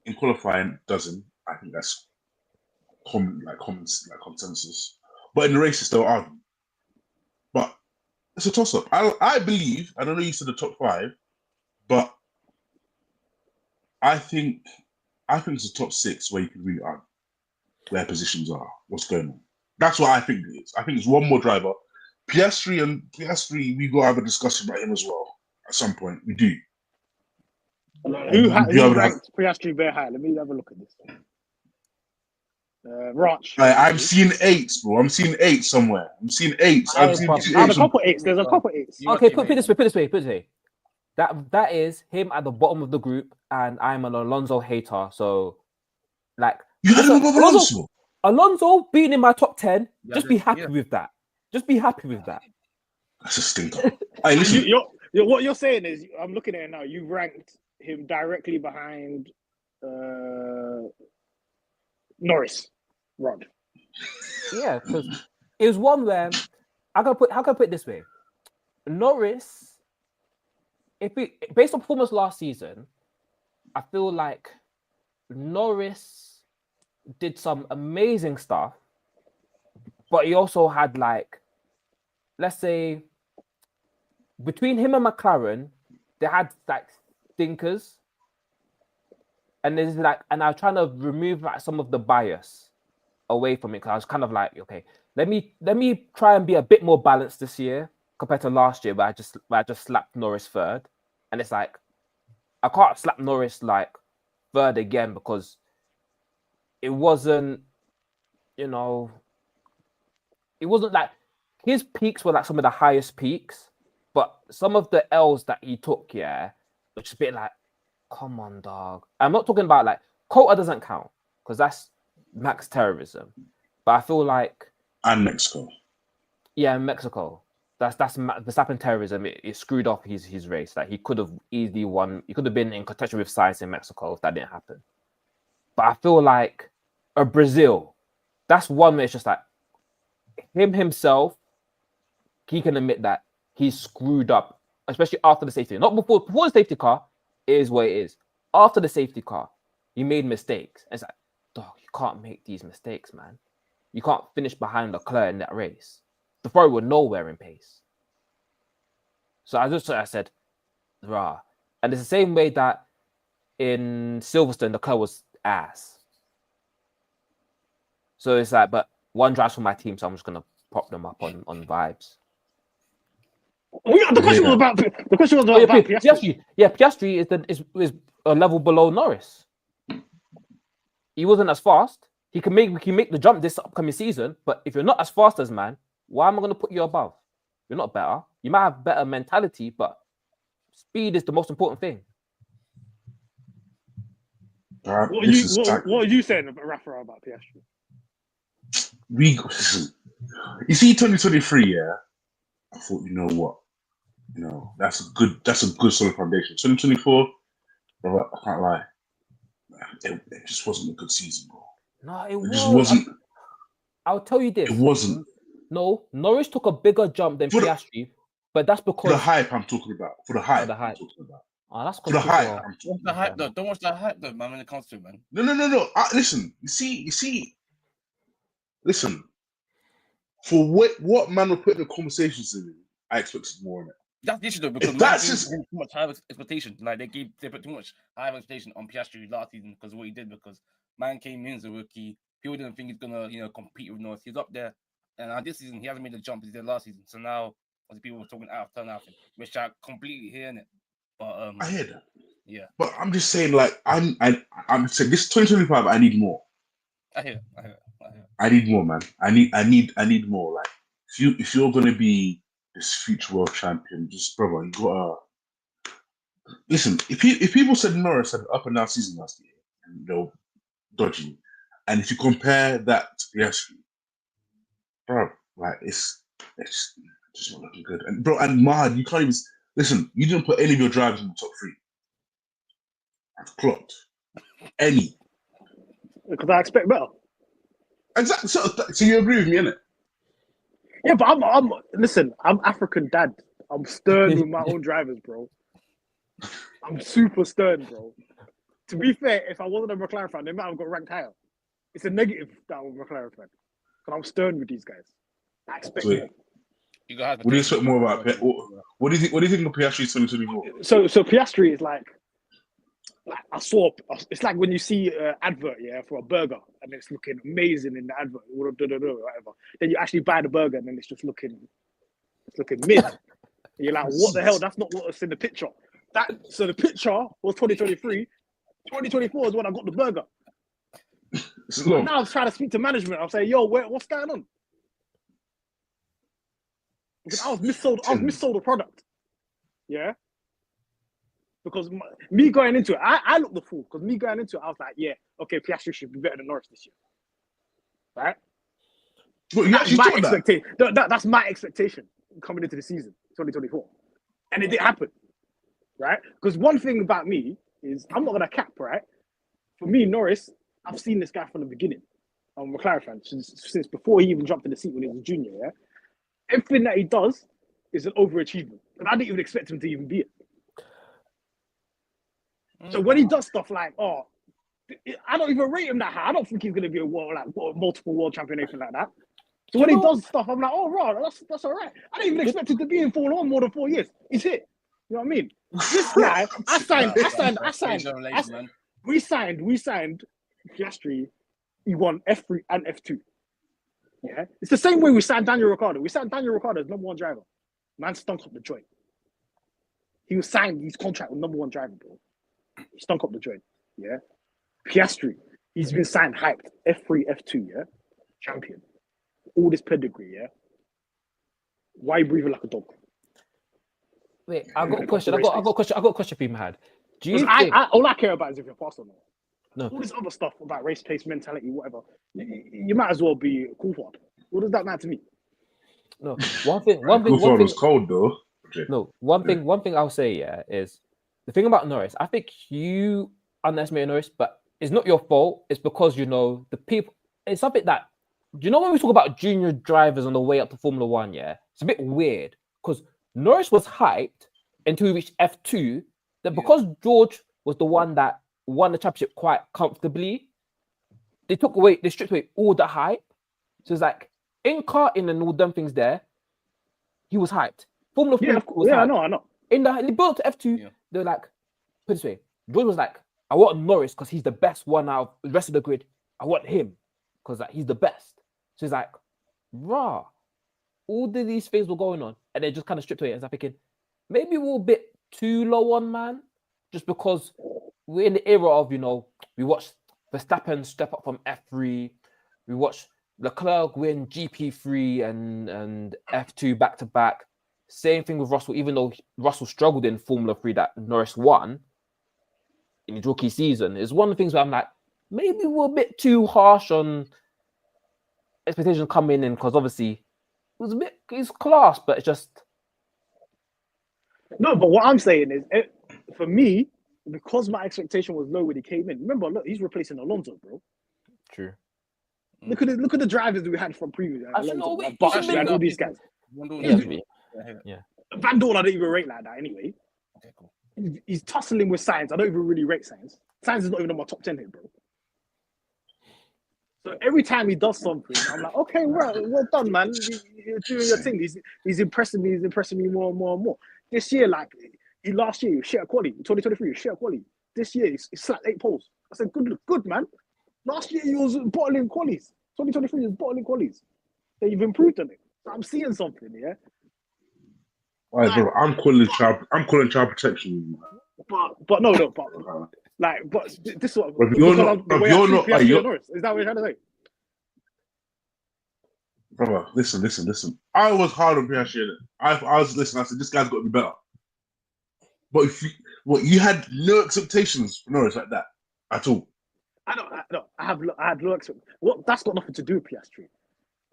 Speaker 2: in qualifying doesn't. I think that's common consensus. But in the races, they'll argue. But it's a toss-up. I believe, I don't know you said the top 5, but I think it's a top 6 where you can really argue where positions are, what's going on. That's what I think it is. I think it's one more driver. Piastri, we got to have a discussion about him as well at some point. We do.
Speaker 4: Who ranked Piastri very high? Let me have a look at this. Ranch.
Speaker 2: I'm seeing 8s, bro. I'm seeing 8 somewhere. I'm seeing 8s.
Speaker 4: There's a couple 8s. There's a couple 8s.
Speaker 1: Okay, put it this way. That is him at the bottom of the group, and I'm an Alonso hater. So, like,
Speaker 2: you had him above Alonso.
Speaker 1: Alonso being in my top 10. Just be happy with that. Just be happy with that.
Speaker 2: That's a stinker. Hey, listen.
Speaker 4: What you're saying is, I'm looking at it now. You ranked him directly behind Norris, Rod.
Speaker 1: Yeah, because it was one where how can I put it this way? Norris, based on performance last season, I feel like Norris did some amazing stuff, but he also had, like, let's say, between him and McLaren, they had like stinkers, and there's like, and I was trying to remove like some of the bias away from it because I was kind of like, okay, let me try and be a bit more balanced this year compared to last year, where I just slapped Norris 3rd, and it's like I can't slap Norris like 3rd again because it wasn't, it wasn't like his peaks were like some of the highest peaks, but some of the L's that he took, which is a bit like, come on, dog. I'm not talking about like Cota doesn't count because that's max terrorism, but I feel like
Speaker 2: and Mexico.
Speaker 1: Yeah, in Mexico. That's Verstappen terrorism. It screwed up his race. Like he could have easily won. He could have been in contention with Sainz in Mexico if that didn't happen. But I feel like Brazil, that's one where it's just like himself. He can admit that he screwed up, especially after the safety. Not before the safety car, it is what it is. After the safety car, he made mistakes. And it's like, dog, you can't make these mistakes, man. You can't finish behind Leclerc in that race. The Ferrari were nowhere in pace. So I said, rah. And it's the same way that in Silverstone, Leclerc was ass. So it's like, but one drives for my team, so I'm just gonna prop them up on vibes.
Speaker 4: The question was about Piastri.
Speaker 1: Yeah, Piastri is a level below Norris. He wasn't as fast. He can make the jump this upcoming season, but if you're not as fast as man, why am I going to put you above? You're not better. You might have better mentality, but speed is the most important thing.
Speaker 4: What are you saying, Rafa, about Piastri?
Speaker 2: You see, 2023, yeah. I thought, you know what, that's a good solid foundation. 2024, bro, I can't lie, it just wasn't a good season, bro.
Speaker 1: No, it
Speaker 2: just wasn't.
Speaker 1: I'll tell you this.
Speaker 2: It wasn't.
Speaker 1: No, Norris took a bigger jump than Piastri, but that's because
Speaker 2: for the hype I'm talking about. For the hype,
Speaker 1: the hype.
Speaker 2: I'm talking about.
Speaker 1: Oh, that's
Speaker 2: For the hype.
Speaker 3: Watch the hype though. Don't watch the hype though, man. When it comes to it, man.
Speaker 2: No. Listen, you see. Listen, for what man will put in the conversations in, I expected more in it.
Speaker 3: That's the issue though, because
Speaker 2: That's
Speaker 3: man
Speaker 2: just
Speaker 3: gave too much high expectation. Like they put too much high expectation on Piastri last season because of what he did. Because man came in as a rookie, people didn't think he's gonna compete with Norris. He's up there, and this season he hasn't made the jump he did last season. So now, as people were talking out of turn after, which I completely hear it. But
Speaker 2: I hear that.
Speaker 3: Yeah.
Speaker 2: But I'm just saying, like, I'm saying this 2025. I need more.
Speaker 3: I hear.
Speaker 2: I need more, man. I need more. Like, if you're gonna be this future world champion, just brother, you gotta listen. If people said Norris had an up and down season last year, and they're dodgy, and if you compare that to Piastri, bro, like it's just not looking good. And bro, and Mahad, you can't even listen. You didn't put any of your drivers in the top 3. I've clocked any.
Speaker 4: Because I expect better.
Speaker 2: Exactly. So you agree with me, innit?
Speaker 4: Yeah, but I'm African dad. I'm stern with my own drivers, bro. I'm super stern, bro. To be fair, if I wasn't a McLaren fan, they might have got ranked higher. It's a negative that I'm a McLaren fan. But I'm stern with these guys. I expect
Speaker 2: Sweet.
Speaker 4: more.
Speaker 2: What do you expect more about? What do you think of Piastri's 2024?
Speaker 4: So Piastri is like it's like when you see an advert, for a burger, and it's looking amazing in the advert, whatever. Then you actually buy the burger, and then it's looking mid. And you're like, what the hell? That's not what's in the picture. So the picture was 2023. 2024 is when I got the burger. So now I'm trying to speak to management. I'm saying, yo, what's going on? Because I was missold the product. Yeah. Because me going into it, I looked the fool. Because me going into it, I was like, yeah, okay, Piastri should be better than Norris this year. Right?
Speaker 2: Well,
Speaker 4: That's my expectation. That's my expectation coming into the season, 2024. And it didn't happen. Right? Because one thing about me is, I'm not going to cap, right? For me, Norris, I've seen this guy from the beginning. I'm a McLaren fan since before he even jumped in the seat when he was a junior, yeah? Everything that he does is an overachievement. And I didn't even expect him to even be it. So when he does stuff like, I don't even rate him that high. I don't think he's going to be a multiple world champion, anything like that. So when he does stuff, I'm like, oh, right, that's all right. I didn't even expect him to be in Formula 1 more than 4 years. He's here. You know what I mean? This guy, we signed Piastri. He won F3 and F2. Yeah, it's the same way we signed Daniel Ricciardo. We signed Daniel Ricciardo as number 1 driver. Man stunk up the joint. He was signed his contract with number 1 driver, bro. He stunk up the joint. Yeah, Piastri. He's been signed hyped. F3, F2. Yeah, champion. All this pedigree. Yeah. Why are you breathing like a dog?
Speaker 1: Wait, I've got a question. I've got a question for you, Mahad. Do you think...
Speaker 4: all I care about is if you're fast or not.
Speaker 1: No.
Speaker 4: All this other stuff about race pace, mentality, whatever, you might as well be cool for it. What does that matter to me?
Speaker 1: No. One thing
Speaker 2: was cold though.
Speaker 1: No, one thing I'll say, is the thing about Norris. I think you underestimate Norris, but it's not your fault. It's because the people. It's something that when we talk about junior drivers on the way up to Formula 1, it's a bit weird because Norris was hyped until he reached F2. Then because George was the one that won the championship quite comfortably, they stripped away all the hype. So it's like in karting and all them things there, he was hyped. Formula 4 was hyped.
Speaker 4: I know.
Speaker 1: In the build to F2, they're like, put it this way, George was like, I want Norris because he's the best one out of the rest of the grid. I want him because he's the best. So he's like, rah. All these things were going on, and they just kind of stripped away. And I'm thinking, maybe we're a bit too low on man, just because we're in the era of, we watched Verstappen step up from F3, we watched Leclerc win GP3 and F2 back to back. Same thing with Russell, even though Russell struggled in Formula 3 that Norris won in his rookie season. It's one of the things where I'm like, maybe we're a bit too harsh on expectations coming in, because obviously it's class, but it's just...
Speaker 4: No, but what I'm saying is, for me, because my expectation was low when he came in. Remember, look, he's replacing Alonso, bro.
Speaker 1: True.
Speaker 4: Look at the drivers we had from previous. All these guys.
Speaker 1: Yeah.
Speaker 4: Van Dorn, I didn't even rate like that anyway.
Speaker 3: Okay, cool.
Speaker 4: he's tussling with Sainz. I don't even really rate Sainz. Sainz is not even on my top 10 here, bro. So every time he does something, I'm like, okay, well done, man. You're doing your thing. He's impressing me. He's impressing me more and more and more. This year, like last year, he was shit at quality. 2023, he was shit at quality. This year, he slapped 8 poles. I said, good, man. Last year, he was bottling qualities. 2023, he was bottling qualities. So you've improved on it. So I'm seeing something, yeah.
Speaker 2: All right, bro. I'm calling child protection.
Speaker 4: But this is what.
Speaker 2: But you're not.
Speaker 4: The way I treat Piastri and Norris. Is that what you're trying to say?
Speaker 2: Brother, listen. I was hard on Piastri. I was listening. I said this guy's got to be better. But you had no expectations for Norris like that at all.
Speaker 4: I had low expectations. What? That's got nothing to do with Piastri.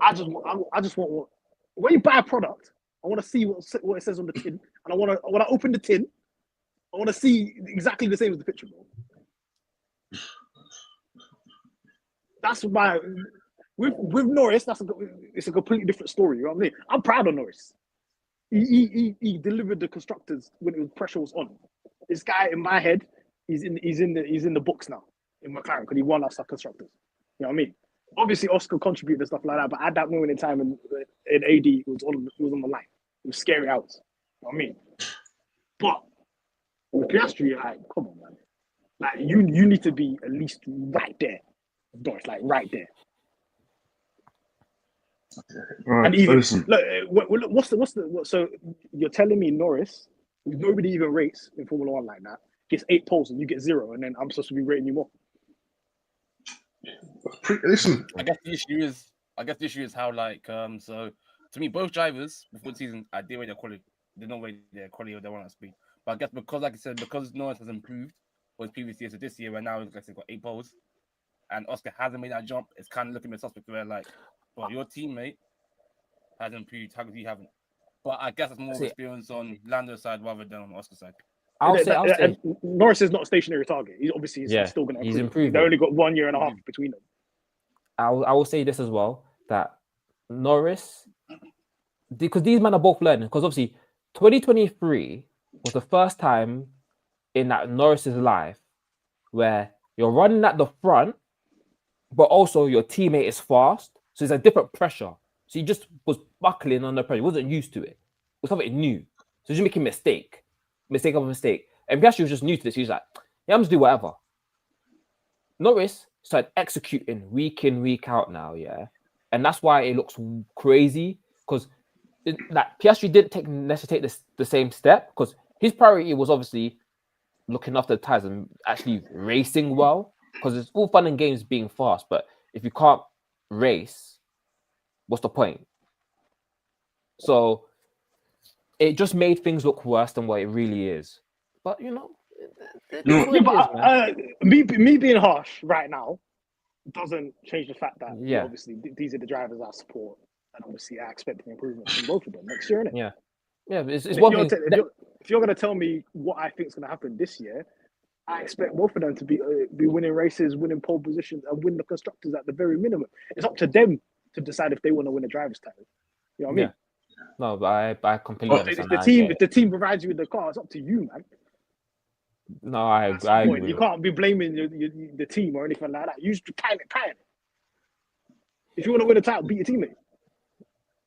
Speaker 4: I just want when you buy a product, I want to see what it says on the tin, and I want to open the tin. I want to see exactly the same as the picture, bro. That's my with Norris. It's a completely different story. You know what I mean? I'm proud of Norris. He delivered the constructors when pressure was on. This guy in my head, he's in the books now in McLaren because he won us our constructors. You know what I mean? Obviously, Oscar contributed and stuff like that, but at that moment in time, in AD, it was on the line. It was scary hours. You know what I mean? But with Piastri, like, come on, man. Like, you need to be at least right there. Norris, like, right there.
Speaker 2: Right,
Speaker 4: and even,
Speaker 2: listen.
Speaker 4: Look, so you're telling me Norris, nobody even rates in Formula 1 like that, gets 8 poles and you get 0, and then I'm supposed to be rating you more.
Speaker 2: Listen,
Speaker 3: I guess the issue is how, like, so to me, both drivers before the season, I did rate their quality. They don't rate their quality or their run at speed. But I guess because, like I said, because Norris has improved for his previous years, so this year, right now, like I said, got 8 poles, and Oscar hasn't made that jump, it's kind of looking at suspect where, like, well, your teammate has improved, how come you haven't? But I guess it's more experience on Lando's side rather than on Oscar's side.
Speaker 1: I'll say
Speaker 4: Norris is not a stationary target. He's still going to improve.
Speaker 1: He's improving.
Speaker 4: They only got 1 year and a half between them.
Speaker 1: I will say this as well, that Norris, because these men are both learning, because obviously 2023 was the first time in that Norris's life where you're running at the front, but also your teammate is fast. So it's a different pressure. So he just was buckling under pressure. He wasn't used to it. It was something new. So he's just making mistake of a mistake. And Piastri was just new to this. He was like, yeah, I'm just do whatever. Norris started executing week in, week out now, yeah. And that's why it looks crazy, because like Piastri didn't necessarily take the same step, because his priority was obviously looking after the tires and actually racing well, because it's all fun and games being fast, but if you can't race, what's the point? So it just made things look worse than what it really is. But
Speaker 4: me being harsh right now doesn't change the fact that obviously these are the drivers I support, and obviously I expect improvement from both of them next year, innit?
Speaker 1: Yeah. It's one thing.
Speaker 4: If you're going to tell me what I think is going to happen this year, I expect both of them to be winning races, winning pole positions, and win the constructors at the very minimum. It's up to them to decide if they want to win a driver's title. You know what I mean?
Speaker 1: No, but I completely understand.
Speaker 4: If the team provides you with the car, it's up to you, man.
Speaker 1: No, I agree.
Speaker 4: You can't be blaming the team or anything like that. You just kind it. If you want to win a title, beat your teammate.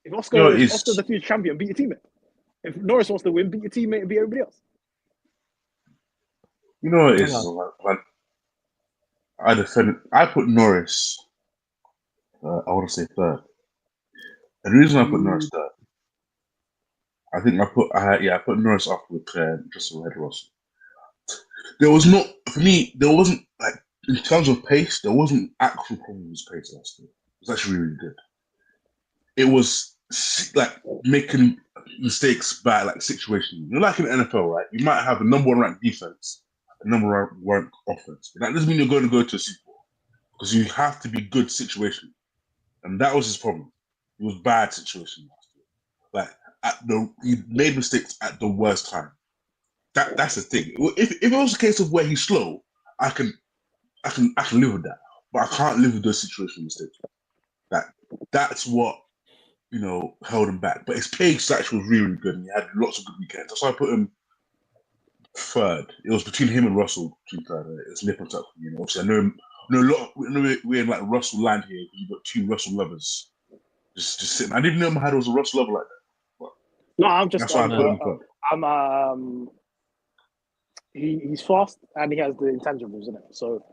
Speaker 4: If Oscar's the future champion, beat your teammate. If Norris wants to win, beat your teammate and beat everybody else.
Speaker 2: You know what it is? I put Norris. I want to say third. And the reason I put Norris third, I think I put Norris off with just ahead of Russell. There wasn't, like, in terms of pace, there wasn't actual problems with pace last year. It was actually really good. It was like making mistakes by like situation. You're like in the NFL, right? You might have a number 1 ranked defense, a number 1 ranked offense. But that doesn't mean you're going to go to a Super Bowl, because you have to be good situation. And that was his problem. It was bad situation last year. Like he made mistakes at the worst time. That's the thing. If it was a case of where he's slow, I can live with that. But I can't live with those situational mistakes. That's what held him back. But his pace actually was really, really good, and he had lots of good weekends. That's why I put him third. It was between him and Russell. Between third, it's nip and tuck. You know, obviously, I know a lot. We're in like Russell land here. You've got two Russell lovers. Just sitting. I didn't even know Mahad was a Russell lover like that. But
Speaker 4: No, I'm just.
Speaker 2: that's why I put him third.
Speaker 4: He's fast and he has the intangibles in it. So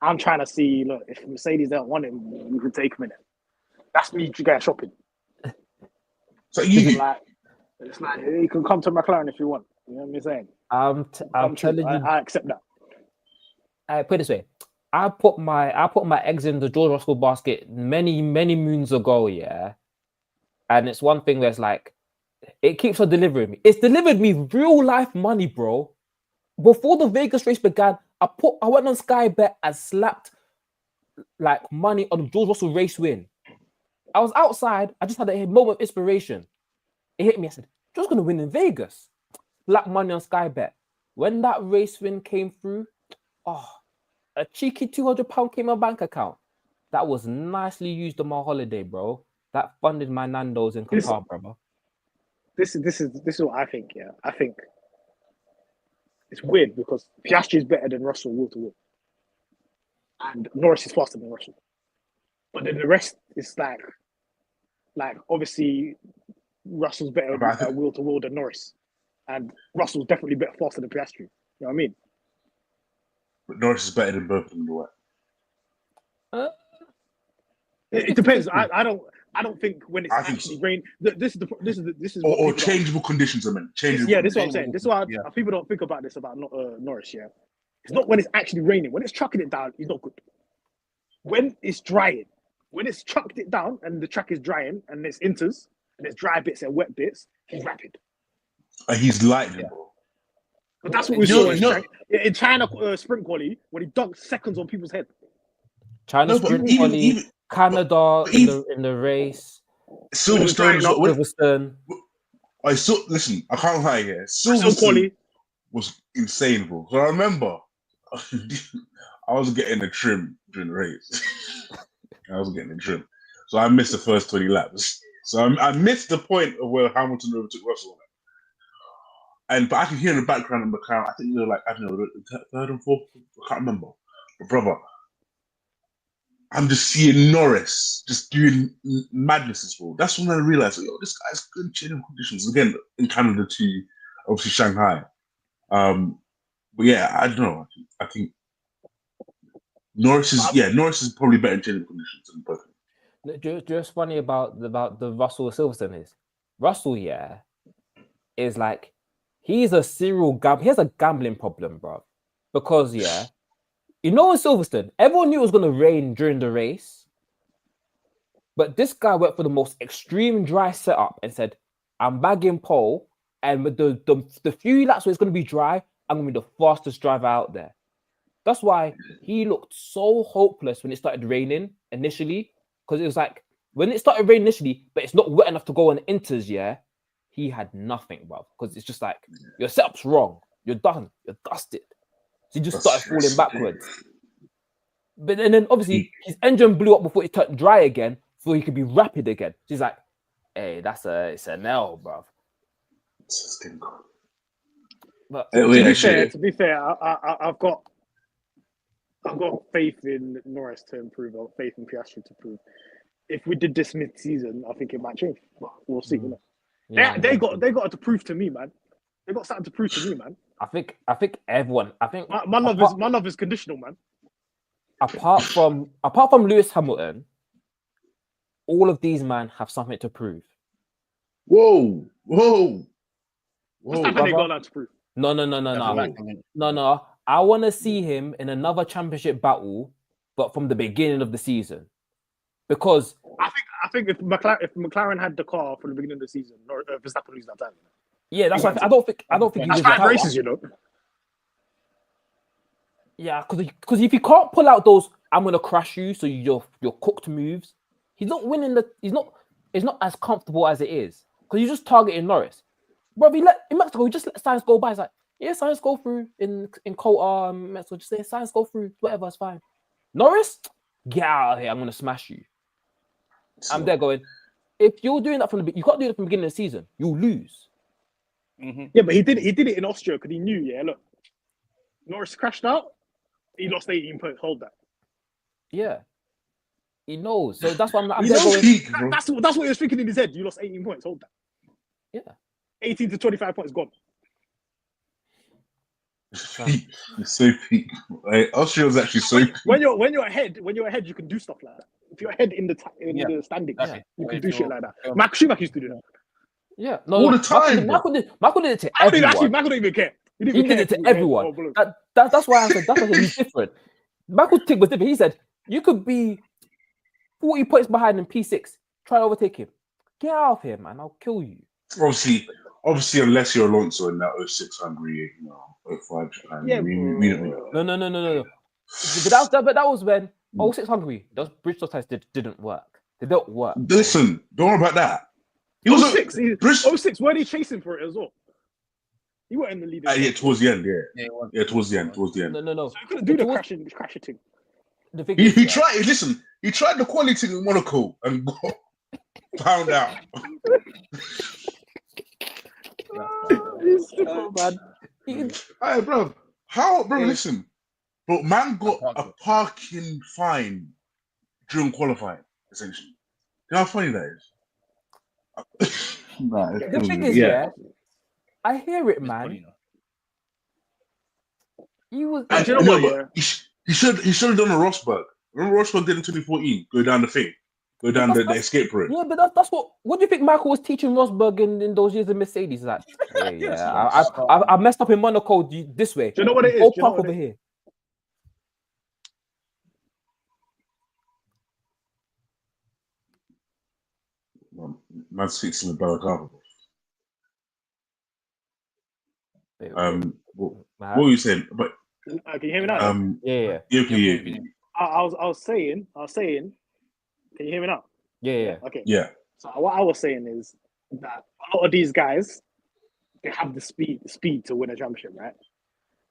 Speaker 4: I'm trying to see. Look, if Mercedes don't want him, we can take him in it. That's me going shopping.
Speaker 2: So you.
Speaker 4: It's like you can come to McLaren if you want. You know what I'm saying?
Speaker 1: I'm telling you,
Speaker 4: I accept that.
Speaker 1: I put it this way. I put my eggs in the George Russell basket many moons ago, yeah. And it's one thing that's like, it keeps on delivering me. It's delivered me real life money, bro. Before the Vegas race began, I went on Sky Bet and slapped like money on the George Russell race win. I was outside. I just had a moment of inspiration. It hit me. I said, "Just gonna win in Vegas." Black money on Sky Bet. When that race win came through, a cheeky £200 came in my bank account. That was nicely used on my holiday, bro. That funded my Nando's in Qatar, brother.
Speaker 4: This is what I think. Yeah, I think it's weird because Piastri is better than Russell wheel to wheel, and Norris is faster than Russell. But then the rest is like obviously Russell's better wheel to wheel than Norris, and Russell's definitely better faster than Piastri. You know what I mean?
Speaker 2: But Norris is better than both of them, the way.
Speaker 4: It depends. I don't think when it's actually rain. This is
Speaker 2: or changeable conditions. I mean, changeable.
Speaker 4: Yeah, this is what I'm saying. This is why people don't think about this about Norris. Yeah, it's not when it's actually raining. When it's chucking it down, he's not good. When it's drying, when it's chucked it down and the track is drying and there's inters and there's dry bits and wet bits, he's rapid.
Speaker 2: He's lightning, bro.
Speaker 4: But that's what we saw in China sprint quali when he dunked seconds on people's head.
Speaker 1: China sprint quali, Canada in the race,
Speaker 2: Silverstone. I saw. Listen, I can't lie here. Silverstone was insane, bro. So I remember I was getting a trim during the race. So I missed the first 20 laps. So I missed the point of where Hamilton overtook Russell. But I can hear in the background of McLaren, I think they're like, I don't know, third and fourth, I can't remember. But brother, I'm just seeing Norris just doing madnesses, bro. That's when I realized, this guy's good in chilling conditions. Again, in Canada too, obviously Shanghai. But yeah, I don't know. I think Norris is probably better in chilling conditions than both.
Speaker 1: Just funny about the Russell Silverstone is Russell, is like, he's a serial gambler. He has a gambling problem, bro. Because, in Silverstone, everyone knew it was going to rain during the race. But this guy went for the most extreme dry setup and said, I'm bagging pole. And with the few laps where it's going to be dry, I'm going to be the fastest driver out there. That's why he looked so hopeless when it started raining initially. Because it was like, when it started raining initially, but it's not wet enough to go on inters, he had nothing, bro, because it's just like, your setup's wrong. You're done. You're dusted. So he just started falling backwards. But then obviously, his engine blew up before it turned dry again, so he could be rapid again. So he's like, hey, it's an L, bro. But
Speaker 4: to be fair, I've got faith in Norris to improve, or faith in Piastri to improve. If we did this mid-season, I think it might change. But we'll see. They got to prove to me, man. They got something to prove to me, man.
Speaker 1: I think everyone.
Speaker 4: My love is conditional, man.
Speaker 1: Apart from Lewis Hamilton, all of these men have something to prove.
Speaker 2: Whoa.
Speaker 4: What's that they got that to prove?
Speaker 1: No. I want to see him in another championship battle, but from the beginning of the season, because
Speaker 4: I think if McLaren had the car from the beginning of the season, Verstappen lose that time.
Speaker 1: Yeah, that's why I don't think
Speaker 4: that's 5 races,
Speaker 1: Yeah, because if you can't pull out those, I'm gonna crash you, so you're cooked moves. He's not winning it's not as comfortable as it is because you're just targeting Norris. Bro, in Mexico, he just let Sainz go by. It's like, yeah, Sainz go through in Qatar, Mexico. Just say Sainz go through, whatever, it's fine. Norris, get out of here. I'm gonna smash you. I'm there going, if you're doing that you can't do it from the beginning of the season, you'll lose.
Speaker 4: Yeah, but he did it in Austria because he knew. Yeah, look, Norris crashed out. He lost 18 points. Hold that.
Speaker 1: Yeah. He knows. So that's why I'm
Speaker 2: He's
Speaker 1: there going.
Speaker 2: peak, bro.
Speaker 4: That's what he was thinking in his head. You lost 18 points. Hold that.
Speaker 1: Yeah.
Speaker 4: 18 to 25 points gone.
Speaker 2: Peak. It's so peak. Like, Austria was actually so peak.
Speaker 4: When you're ahead, you can do stuff like that. If you're ahead in the standings,
Speaker 3: Exactly.
Speaker 4: you can
Speaker 3: If
Speaker 4: do shit
Speaker 3: you're-
Speaker 4: like that. Michael Schumacher used to do that.
Speaker 1: Yeah.
Speaker 2: All the time,
Speaker 1: Michael did it to
Speaker 4: Actually,
Speaker 1: everyone.
Speaker 4: Michael don't even care. He didn't
Speaker 1: He
Speaker 4: even
Speaker 1: did
Speaker 4: care
Speaker 1: it
Speaker 4: if
Speaker 1: to
Speaker 4: he was red
Speaker 1: everyone.
Speaker 4: or blue.
Speaker 1: That's why I said he's different. Michael Tick was different. He said you could be 40 points behind in P6. Try to overtake him. Get out of here, man. I'll kill you.
Speaker 2: Obviously, unless you're Alonso in that 06 Hungary, 05 Japan.
Speaker 4: Yeah,
Speaker 2: we don't know.
Speaker 1: No. But that was when 06 Hungary. Those bridge stop tests didn't work. They don't work.
Speaker 2: Listen, don't worry about that. He
Speaker 4: Oh
Speaker 2: was
Speaker 4: 06,
Speaker 2: Bristol.
Speaker 4: 06, weren't he chasing for it as well? He weren't in the lead.
Speaker 2: Yeah, towards the end,
Speaker 3: Yeah,
Speaker 2: towards the end.
Speaker 1: No.
Speaker 4: So he couldn't do the crasher thing.
Speaker 1: The thing
Speaker 2: He
Speaker 1: is,
Speaker 2: tried. Listen, he tried the quality thing in Monaco and got found out.
Speaker 4: He's stupid, man.
Speaker 2: Hey, bro, listen, bro, man got a parking fine during qualifying, essentially. You know how funny that is?
Speaker 1: The thing is, I hear it, man. He was.
Speaker 4: You know what? Yeah.
Speaker 2: He should have done a Rosberg. Remember Rosberg did in 2014? Go down the thing, go down the escape road.
Speaker 1: Yeah, but that's what. What do you think Michael was teaching Rosberg in those years of Mercedes? Like, I messed up in Monaco this way.
Speaker 4: Do you know what it is?
Speaker 1: Go park over here.
Speaker 2: Man's fixing the Balaclava. What were you saying? But
Speaker 4: can you hear me now?
Speaker 1: Yeah.
Speaker 4: I was saying. Can you hear me now?
Speaker 1: Yeah.
Speaker 4: Okay.
Speaker 2: Yeah.
Speaker 4: So what I was saying is that a lot of these guys, they have the speed to win a championship, right?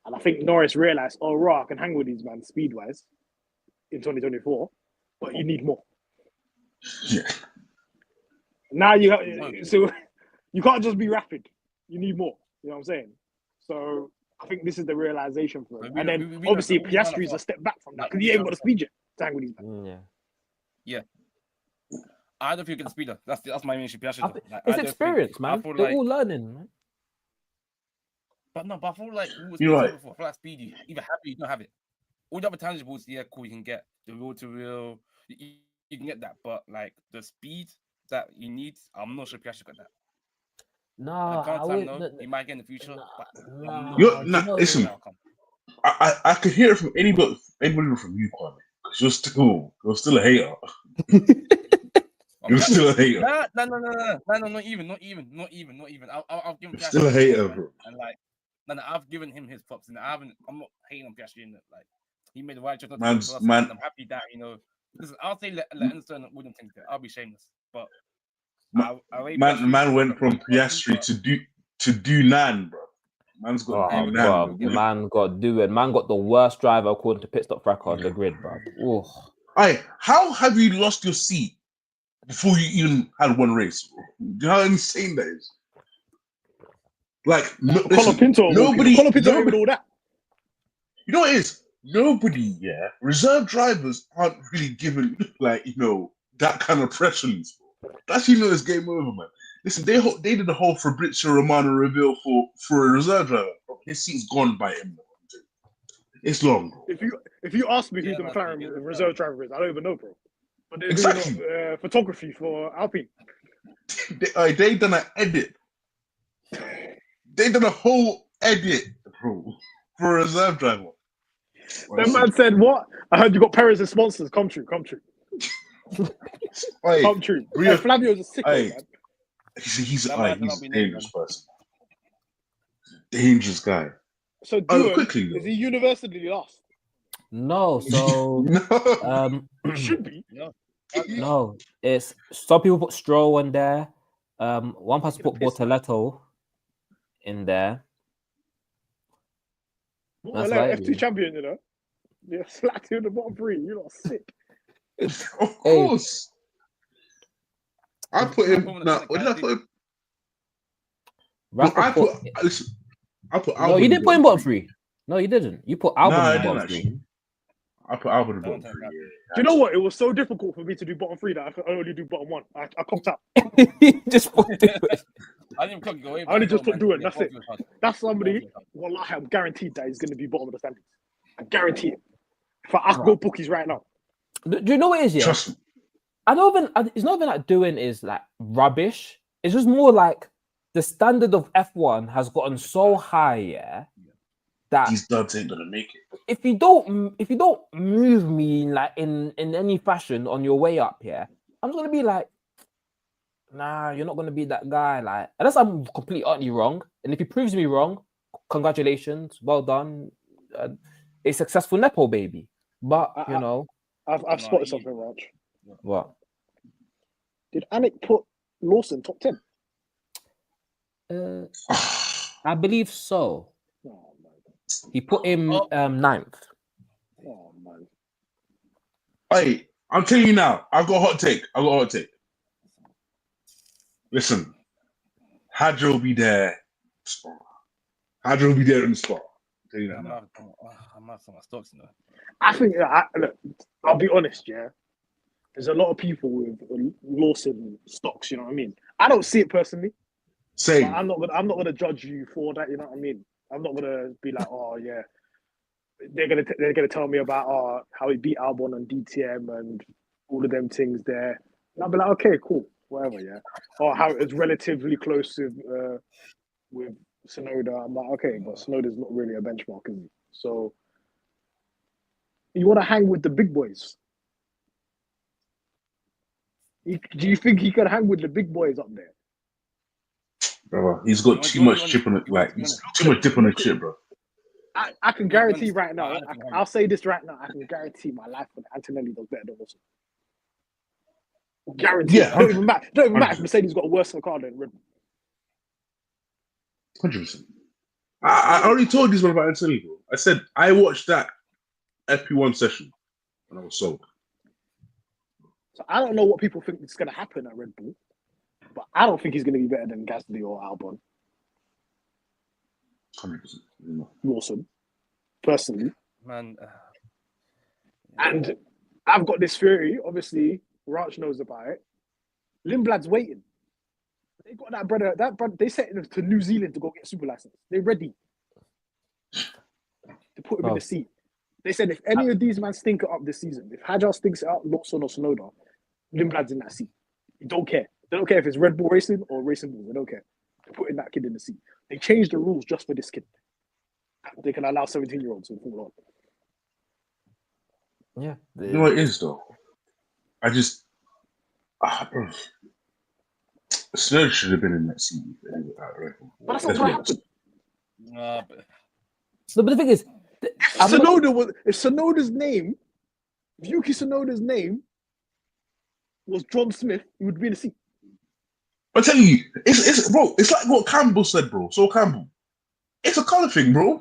Speaker 4: And I think Norris realized, I can hang with these man speed wise in 2024, but you need more.
Speaker 2: Yeah.
Speaker 4: Now so you can't just be rapid. You need more. You know what I'm saying? So I think this is the realization for him. And then obviously Piastri's a step back from that because he ain't got the speed yet to hang with these men.
Speaker 3: Yeah. I don't think he can speed up. That's my main issue.
Speaker 1: It's experience, man. They're all learning, man.
Speaker 3: But I feel like
Speaker 2: you're right.
Speaker 3: Before. I feel like speedy. Either have it, you don't have it. All the other tangibles, cool. You can get the real to real. You can get that, but like the speed that you need, I'm not sure Piastri got that.
Speaker 1: No,
Speaker 3: he might get in the future.
Speaker 2: Listen, I could hear it from anybody from you, Kwame, because you're still a hater. You're still a hater.
Speaker 3: No, not even. I'll give him Piastri.
Speaker 2: Still a hater, bro.
Speaker 3: And I've given him his props, and I'm not hating on Piastri in it. Like he made the right choice.
Speaker 2: Man,
Speaker 3: I'm happy that Listen, I'll say let Enstone wouldn't think that. I'll be shameless, but
Speaker 2: man went from Piastri to do Nan, bro. Man's got
Speaker 1: Man got do it. Man got the worst driver according to Pitstop Fracas on the grid, bro.
Speaker 2: Hey, how have you lost your seat before you even had one race? Bro? Do you know how insane that is? Like, nobody even all that. You know what it is? Nobody, reserve drivers aren't really given that kind of press release. That's it's game over, man. Listen, they did the whole Fabrizio Romano reveal for a reserve driver. His seat's gone by him. It's long, bro.
Speaker 4: If you ask me who the McLaren reserve driver is, I don't even know, bro. But they're doing photography for Alpine.
Speaker 2: They done an edit. They done a whole edit, bro, for a reserve driver.
Speaker 4: That man said, "What? I heard you got Perez as sponsors. Come true." Come true. Flavio's a sicko, man.
Speaker 2: He's a dangerous person. Dangerous guy.
Speaker 4: So, quickly, is he universally lost?
Speaker 1: No, so
Speaker 4: should be.
Speaker 1: No, it's some people put Stroll in there. One person put Bortoletto in there.
Speaker 4: F2 champion, Yeah, slapped you in the bottom three. You're not sick.
Speaker 2: Of course. I put him. What did I put him?
Speaker 1: Rafa
Speaker 2: I
Speaker 1: put.
Speaker 2: listen. I put Albon.
Speaker 1: No, you
Speaker 2: in
Speaker 1: didn't put him bottom three. No, you didn't. You put Albon
Speaker 2: No, I
Speaker 1: in
Speaker 2: didn't
Speaker 1: bottom
Speaker 2: actually.
Speaker 1: three.
Speaker 2: I put Albon in
Speaker 3: Don't
Speaker 2: bottom
Speaker 3: take
Speaker 2: three.
Speaker 3: that.
Speaker 2: Yeah.
Speaker 4: Do you know what? It was so difficult for me to do bottom three that I could only do bottom one. I cocked out.
Speaker 1: Just put it.
Speaker 3: I didn't clock you away.
Speaker 4: I only just put do it. That's it. That's
Speaker 3: Both
Speaker 4: somebody.
Speaker 3: of us.
Speaker 4: Wallahi, I'm guaranteed that he's going to be bottom of the standings. I guarantee it. For I go bookies right now.
Speaker 1: Do you know what it is? Yeah,
Speaker 2: Trust me.
Speaker 1: I don't even. It's not even like doing is like rubbish. It's just more like the standard of F1 has gotten so high, yeah, that
Speaker 2: These duds ain't gonna make it.
Speaker 1: if you don't move me like in any fashion on your way up here, I'm just gonna be like, nah, you're not gonna be that guy. Like, unless I'm completely utterly wrong, and if he proves me wrong, congratulations, well done, a successful nepo baby. But you know
Speaker 4: I've spotted something, Raj.
Speaker 1: what?
Speaker 4: Did Anik put Lawson top 10?
Speaker 1: I believe so.
Speaker 4: Oh man.
Speaker 1: He put him ninth.
Speaker 4: Oh man.
Speaker 2: Hey, I'm telling you now. I've got a hot take. Listen, Hadra will be there. Hadra will be there in the spot. I'll tell you that now.
Speaker 3: I'm out of my stocks now.
Speaker 4: I think look, I'll be honest, yeah. There's a lot of people with Lawson stocks, you know what I mean? I don't see it personally.
Speaker 2: Same.
Speaker 4: I'm not gonna judge you for that, you know what I mean? I'm not gonna be like, oh yeah. They're gonna tell me about how he beat Albon on DTM and all of them things there. And I'll be like, okay, cool, whatever, yeah. Or how it's relatively close with Tsunoda. I'm like, okay, but Tsunoda's not really a benchmark, is he? So you want to hang with the big boys. Do you think he could hang with the big boys up there?
Speaker 2: Bro, he's got too much chip on it. Like, he's too much dip on the chip, bro.
Speaker 4: I can guarantee right now, I'll say this right now, I can guarantee my life that Antonelli does better than Wilson. Guarantee.
Speaker 2: Yeah,
Speaker 4: Don't even matter if Mercedes got a worse car than Red Bull.
Speaker 2: 100%. I already told you this one about Antonelli, bro. I said I watched that FP1 session and I was sold.
Speaker 4: So I don't know what people think is going to happen at Red Bull, but I don't think he's going to be better than Gasly or Albon.
Speaker 2: 100%.
Speaker 4: Lawson, personally.
Speaker 3: Man.
Speaker 4: And I've got this theory, obviously, Raj knows about it. Lindblad's waiting. They got that brother, they sent him to New Zealand to go get a super license. They're ready to put him in the seat. They said if any of these men stink it up this season, if Hajar stinks it up, Lawson or Tsunoda, Lindblad's in that seat. They don't care. They don't care if it's Red Bull Racing or Racing Bulls. They don't care. They're putting that kid in the seat. They changed the rules just for this kid. They can allow 17-year-olds to fall on.
Speaker 1: Yeah.
Speaker 2: You know what it is, though? I just... bro. Tsunoda should have been in that seat.
Speaker 4: But that's not what happened.
Speaker 3: But
Speaker 1: the thing is,
Speaker 4: if Tsunoda's name, if Yuki Tsunoda's name was John Smith, he would be in the seat.
Speaker 2: I'm telling you, it's bro, it's like what Campbell said, bro. So Campbell, it's a colour thing, bro.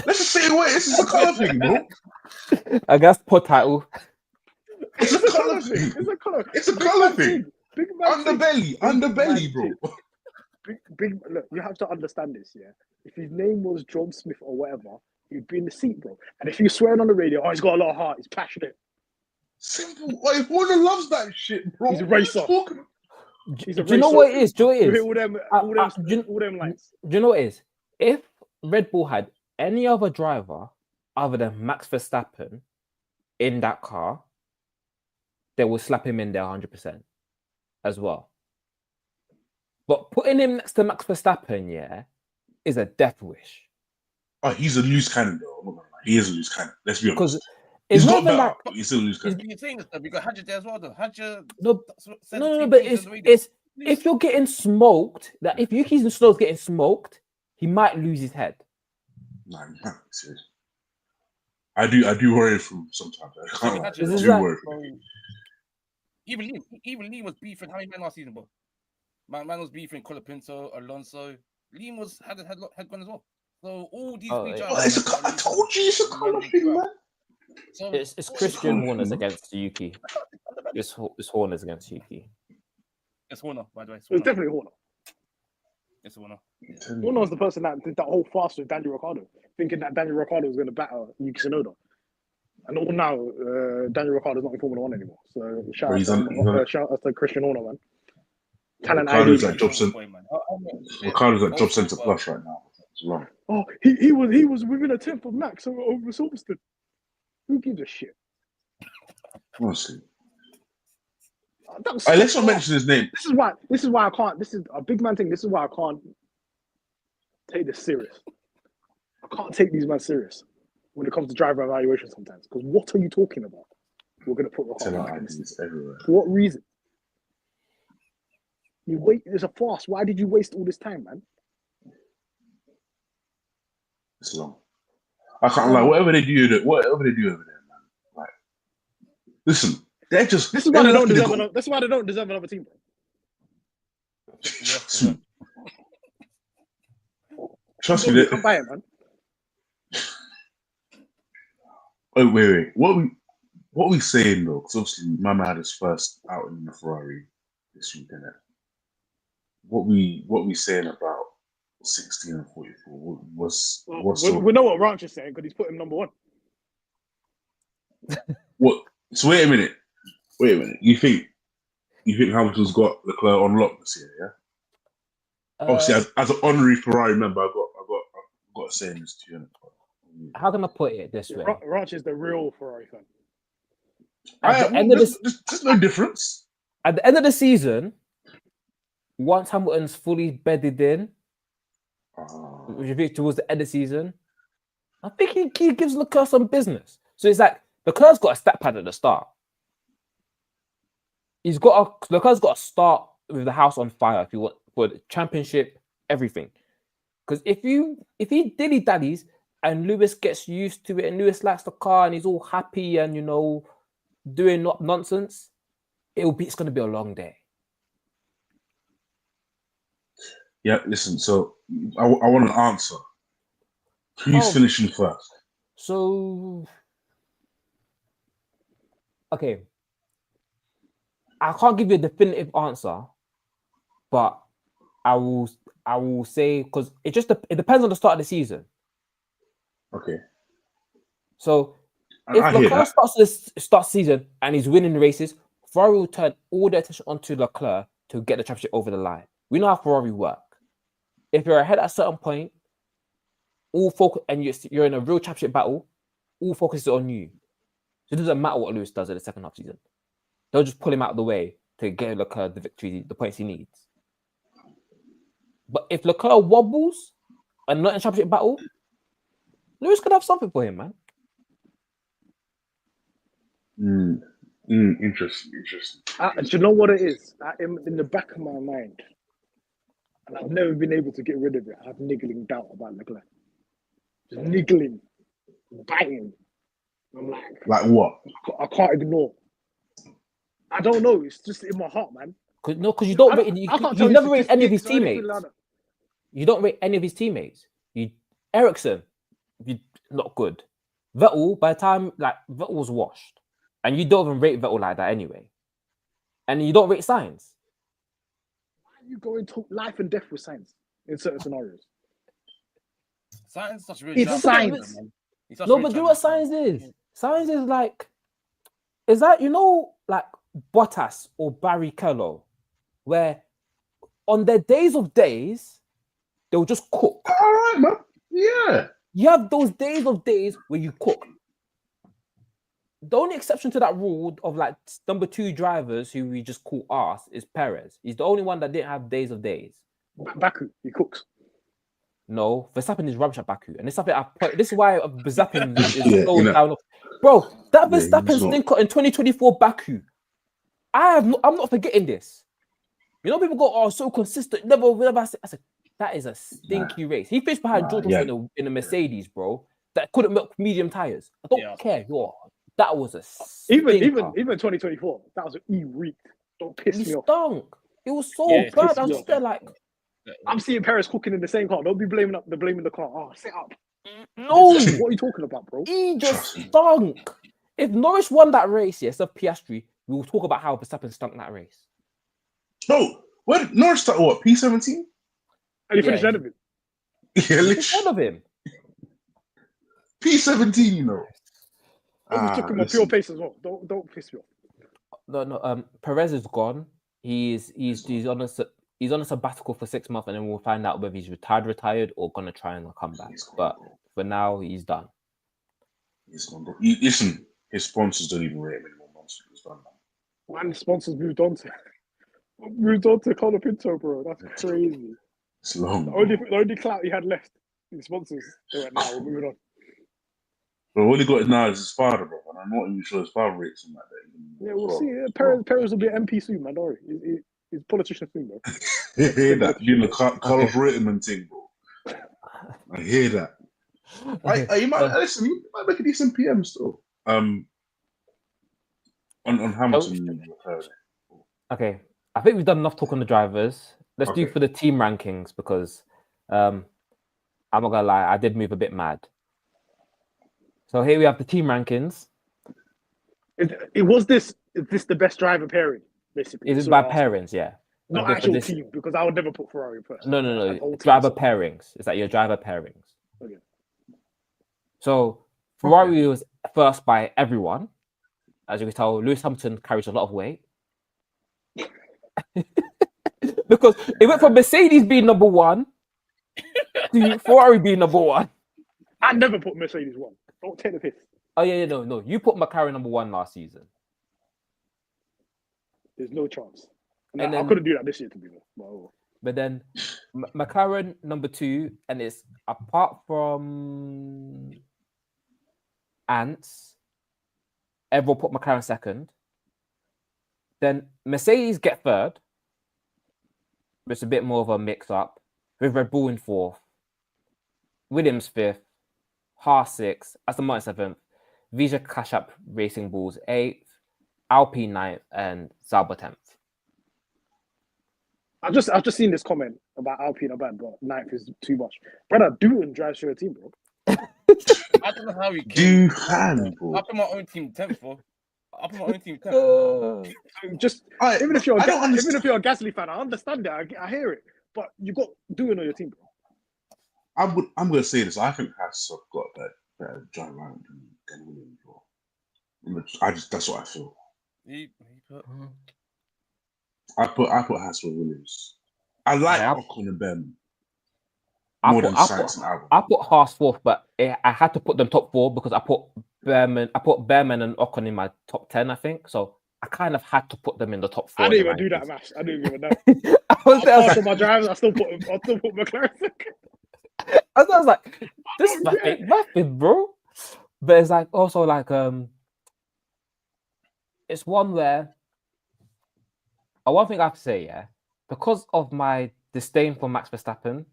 Speaker 2: Let's just say it away. It's a colour thing, bro.
Speaker 1: I guess pod title.
Speaker 2: It's a colour thing. It's a colour thing. Underbelly, bro.
Speaker 4: Big. Look, you have to understand this, yeah. If his name was John Smith or whatever, he'd be in the seat, bro. And if you're swearing on the radio, oh, he's got a lot of heart, he's passionate.
Speaker 2: Simple. Like, Warner loves that shit, bro.
Speaker 4: He's a racer.
Speaker 1: Do you know what it is? Do you know
Speaker 4: all them lights.
Speaker 1: Do you know what it is? If Red Bull had any other driver other than Max Verstappen in that car, they will slap him in there 100% as well. But putting him next to Max Verstappen, yeah, is a death wish.
Speaker 2: Oh, he's a loose cannon, though. He is a loose cannon. Let's be honest.
Speaker 1: It's
Speaker 2: he's
Speaker 1: not
Speaker 2: got
Speaker 1: even
Speaker 2: better,
Speaker 1: like
Speaker 2: but he's still a loose cannon.
Speaker 3: you're saying this, we got Hadja there as well, though. Hadja.
Speaker 1: No, but it's if you're getting smoked, that if Yuki Tsunoda's getting smoked, he might lose his head.
Speaker 2: Nah, you can't be serious. I do worry for him sometimes. I can't lie. I do worry for him.
Speaker 3: Even Liam was beefing how many men last season, bro. Man was beefing Colapinto, Alonso. Liam had gone as well. So all these
Speaker 2: I told you it's a colour thing, man.
Speaker 3: So
Speaker 1: it's Christian Horner's against Yuki. It's Horner's against Yuki.
Speaker 3: It's Horner, by the way.
Speaker 4: It's definitely Horner.
Speaker 3: It's a winner.
Speaker 4: Uno was the person that did that whole fast with Daniel Ricciardo, thinking that Daniel Ricciardo was going to batter Yuki Tsunoda. And all now, Daniel Ricciardo's not in Formula 1 anymore. So shout out to Christian Horner, man. Talent
Speaker 2: Ricardo's
Speaker 4: ID.
Speaker 2: at Job Centre. Ricardo's at Job Centre Plus right now. It's long.
Speaker 4: Oh, he was within a tenth of Max over Silverstone. Who gives a shit?
Speaker 2: Honestly.
Speaker 4: Let's
Speaker 2: not mention his name.
Speaker 4: This is why I can't. This is a big man thing. This is why I can't take this serious. I can't take these men serious when it comes to driver evaluation sometimes. Because what are you talking about? We're going to put Ricardo on the list.
Speaker 2: Everywhere.
Speaker 4: For what reason? You wait. There's a fast. Why did you waste all this time, man?
Speaker 2: It's long. I can't lie. Whatever they do over there, man. Like, listen, they're just.
Speaker 4: This is why they don't deserve. That's why they don't deserve another team, bro.
Speaker 2: Trust me.
Speaker 4: Come by it, man.
Speaker 2: Oh wait. What we saying though? Because obviously, my man had his first out in the Ferrari this week, innit? What we saying about 16 and 44 was
Speaker 4: we know what Ranch is saying because he's put him number one.
Speaker 2: What? So wait a minute. You think Hamilton's got Leclerc on lock this year? Yeah. Obviously, as an honorary Ferrari member, I got to say this to you.
Speaker 1: How can I put it this way?
Speaker 4: Ranch is the real Ferrari fan.
Speaker 2: There's no difference.
Speaker 1: At the end of the season, once Hamilton's fully bedded in, towards the end of the season, I think he gives Leclerc some business. So it's like Leclerc's got a stat pad at the start. Leclerc's got to start with the house on fire if you want for the championship, everything. Because if he dilly dallies and Lewis gets used to it and Lewis likes the car and he's all happy and doing nonsense, it's going to be a long day.
Speaker 2: Yeah, listen. So I want an answer. Who's finishing first?
Speaker 1: So, okay, I can't give you a definitive answer, but I will say because it depends on the start of the season.
Speaker 2: Okay.
Speaker 1: So if Leclerc starts season and he's winning races, Ferrari will turn all their attention onto Leclerc to get the championship over the line. We know how Ferrari work. If you're ahead at a certain point, all focus and you're in a real championship battle, all focus is on you. So it doesn't matter what Lewis does in the second half season. They'll just pull him out of the way to get Leclerc the victory, the points he needs. But if Leclerc wobbles and not in championship battle, Lewis could have something for him, man.
Speaker 2: Interesting.
Speaker 4: Do you know what it is? In the back of my mind, and I've never been able to get rid of it. I have niggling doubt about Leclerc. Just niggling, biting. I'm like
Speaker 2: what?
Speaker 4: I can't ignore. I don't know. It's just in my heart, man.
Speaker 1: Because you don't rate. You never rate any of his teammates. You don't rate any of his teammates. Ericsson, not good. Vettel, by the time Vettel was washed, and you don't even rate Vettel like that anyway. And you don't rate Sainz. Why
Speaker 4: are you going to life and death with Sainz in certain scenarios?
Speaker 3: Sainz is such a really
Speaker 4: Sainz.
Speaker 1: No, but you know what Sainz is? Sainz is like Bottas or Barrichello, where on their days of days, they'll just cook.
Speaker 2: All right, man. Yeah.
Speaker 1: You have those days of days where you cook. The only exception to that rule of number 2 drivers who we just call arse is Perez. He's the only one that didn't have days of days.
Speaker 4: Baku, he cooks.
Speaker 1: No, Verstappen is rubbish at Baku, and this is why Verstappen is slowing down. Bro, that Verstappen stinker in 2024 Baku. I'm not forgetting this. People go, so consistent. Never. I said that is a stinky race. He finished behind George Russell in a Mercedes, bro. That couldn't milk medium tires. I don't care. That was a stinker.
Speaker 4: Even 2024. That was he reeked. Don't piss me off.
Speaker 1: Stunk. It was so bad. I was just there
Speaker 4: I'm seeing Perez cooking in the same car. Don't be blaming the car. Oh, sit up.
Speaker 1: No.
Speaker 4: What are you talking about, bro?
Speaker 1: He just stunk. If Norris won that race, of Piastri, we will talk about how Verstappen stunk that race.
Speaker 2: No, where did Norris start? What, P17?
Speaker 4: And he finished
Speaker 1: Yeah.
Speaker 4: ahead of him.
Speaker 2: Yeah,
Speaker 1: One of him.
Speaker 2: P17, you know.
Speaker 4: Almost took him on pure pace as well. Don't piss me off.
Speaker 1: No. Perez is gone. He's on a sabbatical for 6 months, and then we'll find out whether he's retired, or gonna try and come back.
Speaker 2: He's gone,
Speaker 1: But
Speaker 2: bro.
Speaker 1: for now, he's done.
Speaker 2: He's gone, bro. Listen, his sponsors don't even rate him anymore. Once he's done, man.
Speaker 4: Man, sponsors moved on to Conor Pinto, bro. That's crazy.
Speaker 2: It's long.
Speaker 4: The only clout he had left, the sponsors. They went, nah, we're moving on.
Speaker 2: Bro, all he got now is his father, bro. And I'm not even sure his father rates him like that.
Speaker 4: Yeah, we'll see. Yeah, Perez will be an MP soon, man. Don't worry. He's a politician soon, bro.
Speaker 2: I hear that. Doing the Carlos Reutemann thing, bro. I hear that. You might listen. You might make a decent PM still. On Hamilton.
Speaker 1: Okay, I think we've done enough talk on the drivers. Let's do
Speaker 2: Okay.
Speaker 1: for the team rankings, because I'm not gonna lie, I did move a bit mad. So here we have the team rankings.
Speaker 4: Is this the best driver pairing, basically?
Speaker 1: Is it by pairings? Yeah.
Speaker 4: Not
Speaker 1: Okay, for
Speaker 4: actual
Speaker 1: this-
Speaker 4: team, because I would never put Ferrari first.
Speaker 1: No.
Speaker 4: An old team,
Speaker 1: Driver
Speaker 4: so-
Speaker 1: pairings. Is that your driver pairings?
Speaker 4: Okay.
Speaker 1: So Ferrari was first by everyone. As you can tell, Lewis Hamilton carries a lot of weight. Because it went from Mercedes being number one to Ferrari being number one.
Speaker 4: I never put Mercedes one. Don't take the piss.
Speaker 1: Oh yeah, no. You put McLaren number one last season.
Speaker 4: There's no chance.
Speaker 1: And
Speaker 4: I
Speaker 1: then-
Speaker 4: couldn't do that this year, to be honest.
Speaker 1: But then McLaren number two, and it's apart from Ants, everyone put McLaren second. Then Mercedes get third. It's a bit more of a mix up, with Red Bull in fourth, Williams fifth, Haas sixth, Aston Martin seventh, Vija Cash App Racing Bulls eighth, Alpine ninth, and Sauber 10th.
Speaker 4: I've just seen this comment about Alpine are bad, but ninth is too much. Brother, Doohan drives your team, bro.
Speaker 3: I don't know how he came.
Speaker 2: bro.
Speaker 3: I put my own team 10th, bro. I put my own team 10th.
Speaker 4: Just
Speaker 2: I
Speaker 4: even if you're
Speaker 2: don't
Speaker 4: even
Speaker 2: understand.
Speaker 4: if you're a Gasly fan, I understand it. I hear it, but you got Doohan on your team, bro.
Speaker 2: I'm gonna say this. I think Haas have got a better drive around than Williams, bro. That's what I feel.
Speaker 3: He put...
Speaker 2: I put Haas with Williams. I like
Speaker 1: Yeah.
Speaker 2: Ocon and Ben
Speaker 1: I
Speaker 2: more
Speaker 1: put-
Speaker 2: than
Speaker 1: I
Speaker 2: Sainz
Speaker 1: put-
Speaker 2: and Albon.
Speaker 1: I put Haas fourth, but I had to put them top four because I put Behrman and Ocon in my top 10, I think. So I kind of had to put them in the top four.
Speaker 4: I
Speaker 1: in
Speaker 4: didn't
Speaker 1: the
Speaker 4: even do that
Speaker 1: rankings.
Speaker 4: match. I didn't even know.
Speaker 1: I was
Speaker 4: Apart from my drivers, I still put McLaren second.
Speaker 1: I was like, this is
Speaker 4: don't care.
Speaker 1: nothing, bro. But it's like also like it's one where one thing I have to say, yeah, because of my disdain for Max Verstappen,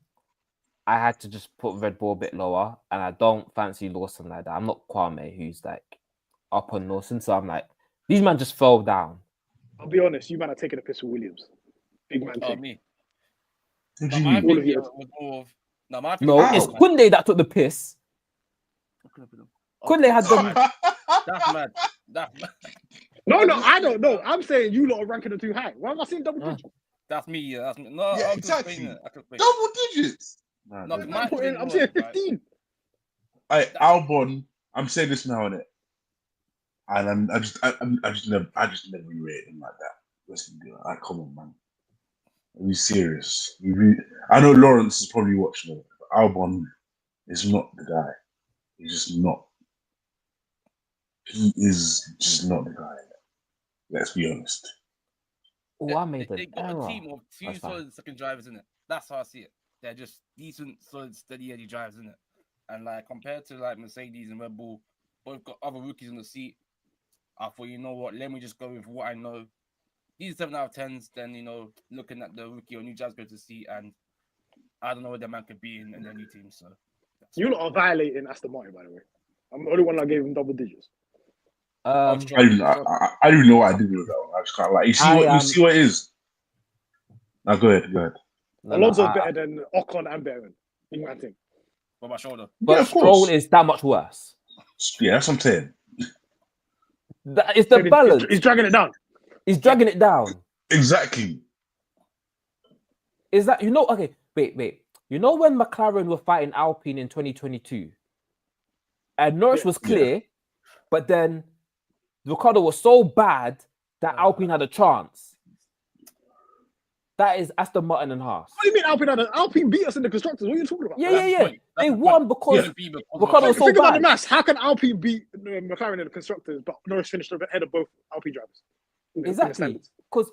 Speaker 1: I had to just put Red Bull a bit lower, and I don't fancy Lawson like that. I'm not Kwame, who's like up on Lawson, so I'm like, these men just fell down.
Speaker 4: I'll be honest, you man are taking a piss with Williams. Big man
Speaker 3: Oh,
Speaker 4: thing.
Speaker 3: me.
Speaker 2: What
Speaker 3: No,
Speaker 2: do you
Speaker 3: my
Speaker 2: mean?
Speaker 4: All of
Speaker 3: opinion
Speaker 4: you.
Speaker 3: was more of... No, my
Speaker 1: No,
Speaker 3: opinion
Speaker 1: it's
Speaker 3: was-
Speaker 1: Kunle that took the piss. Kunle had them.
Speaker 3: That's mad. That's mad.
Speaker 4: No, I don't know. I'm saying you lot are ranking them too high. Why am I seeing double digits?
Speaker 3: That's me, yeah. That's me. No,
Speaker 2: Yeah,
Speaker 3: I could
Speaker 2: exactly.
Speaker 3: explain it. I could explain it.
Speaker 2: Double digits.
Speaker 3: No,
Speaker 2: No,
Speaker 3: my opinion
Speaker 4: I'm
Speaker 3: was,
Speaker 4: saying
Speaker 3: right,
Speaker 4: 15.
Speaker 2: Albon. I'm saying this now, innit? And I just never rated him like that. Listen, like, come on, man. Are you serious? I know Lawrence is probably watching it, but Albon is not the guy. He's just not. He is just not the guy. Let's be honest.
Speaker 1: Oh, I made
Speaker 3: They
Speaker 1: an
Speaker 3: got
Speaker 1: error.
Speaker 3: a team of two
Speaker 1: That's fine.
Speaker 3: solid second drivers in it. That's how I see it. They're just decent, solid, steady Eddie drivers in it. And like compared to like Mercedes and Red Bull, both got other rookies in the seat. I thought, you know what, let me just go with what I know. These 7 out of 10s, then looking at the rookie or new jazz go to see, and I don't know what that man could be in their new team. So
Speaker 4: You lot are violating Aston Martin, by the way. I'm the only one that gave him double digits.
Speaker 2: I don't know what I did with that one. I just can't like. You see what it is. Now go ahead.
Speaker 4: Alonso's better than Ocon and Behrman. Big man thing.
Speaker 3: on my shoulder.
Speaker 1: But
Speaker 2: Yeah, of
Speaker 1: Stroll
Speaker 2: course.
Speaker 1: is that much worse.
Speaker 2: Yeah, that's what I'm saying.
Speaker 1: That is the balance.
Speaker 4: He's dragging it down.
Speaker 1: He's dragging it down.
Speaker 2: Exactly.
Speaker 1: Is that okay? Wait. You know when McLaren were fighting Alpine in 2022, and Norris was clear, but then Ricciardo was so bad that Alpine had a chance. That is Aston Martin and Haas.
Speaker 4: What do you mean Alpine beat us in the constructors? What are you talking about?
Speaker 1: Yeah. They won because Ricciardo was so
Speaker 4: Think about
Speaker 1: bad.
Speaker 4: the maths. How can Alpine beat McLaren in the constructors, but Norris finished ahead of both Alpine drivers?
Speaker 1: Exactly. Because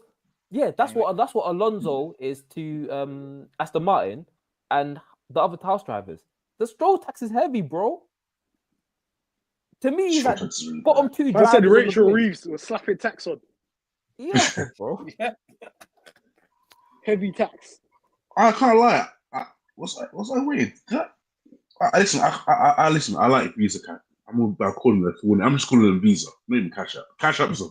Speaker 1: that's what Alonso is to Aston Martin and the other Haas drivers. The Stroll tax is heavy, bro. To me, he's like bottom two
Speaker 4: I
Speaker 1: drivers.
Speaker 4: said Rachel Reeves was slapping tax on.
Speaker 1: Yeah, bro.
Speaker 4: Heavy tax.
Speaker 2: I can't lie. What's that weird? Listen. I listen. I like Visa Cash. I'm calling it. I'm just calling them Visa. Not even Cash App. Cash App is.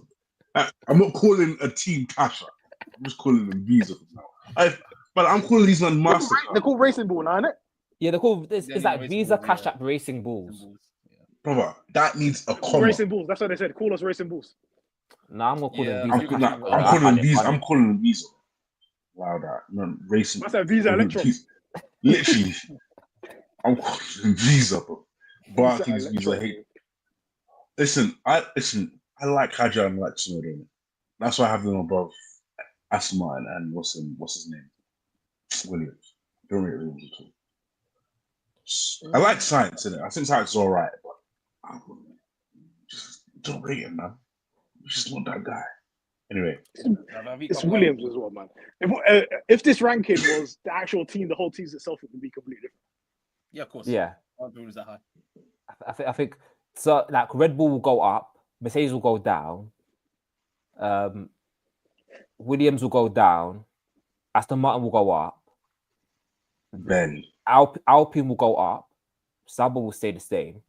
Speaker 2: I'm not calling a team Cash App. I'm just calling them Visa now. But I'm calling these men Mastercard.
Speaker 4: They're called Racing Ball now, isn't it?
Speaker 1: Yeah, they're called. It's like Visa Cash App Racing Balls.
Speaker 2: Brother, that needs a comma.
Speaker 4: Racing Bulls. That's what they said. Call us Racing Bulls.
Speaker 1: Nah, I'm gonna call them
Speaker 2: I'm
Speaker 1: Visa.
Speaker 2: calling them Visa. I'm calling them Visa. Wow, that no racing.
Speaker 4: That's a Visa Electron.
Speaker 2: Literally, I'm calling them Visa, bro. But I think it's Visa hate. Listen, I like Hadja and like Tsunoda. That's why I have them above Aston Martin and what's his name? Williams. Don't rate Williams at all. I like Science in it. I think Science is alright, but I just don't rate him, man. He's just not that guy. Anyway,
Speaker 4: it's Williams as well, man. If this ranking was the actual team, the whole team itself, it would be completely different.
Speaker 3: Yeah, of course.
Speaker 1: Yeah.
Speaker 3: That high.
Speaker 1: I think so. Like Red Bull will go up, Mercedes will go down, Williams will go down, Aston Martin will go up,
Speaker 2: Ben.
Speaker 1: Alpine will go up, Sauber will stay the same.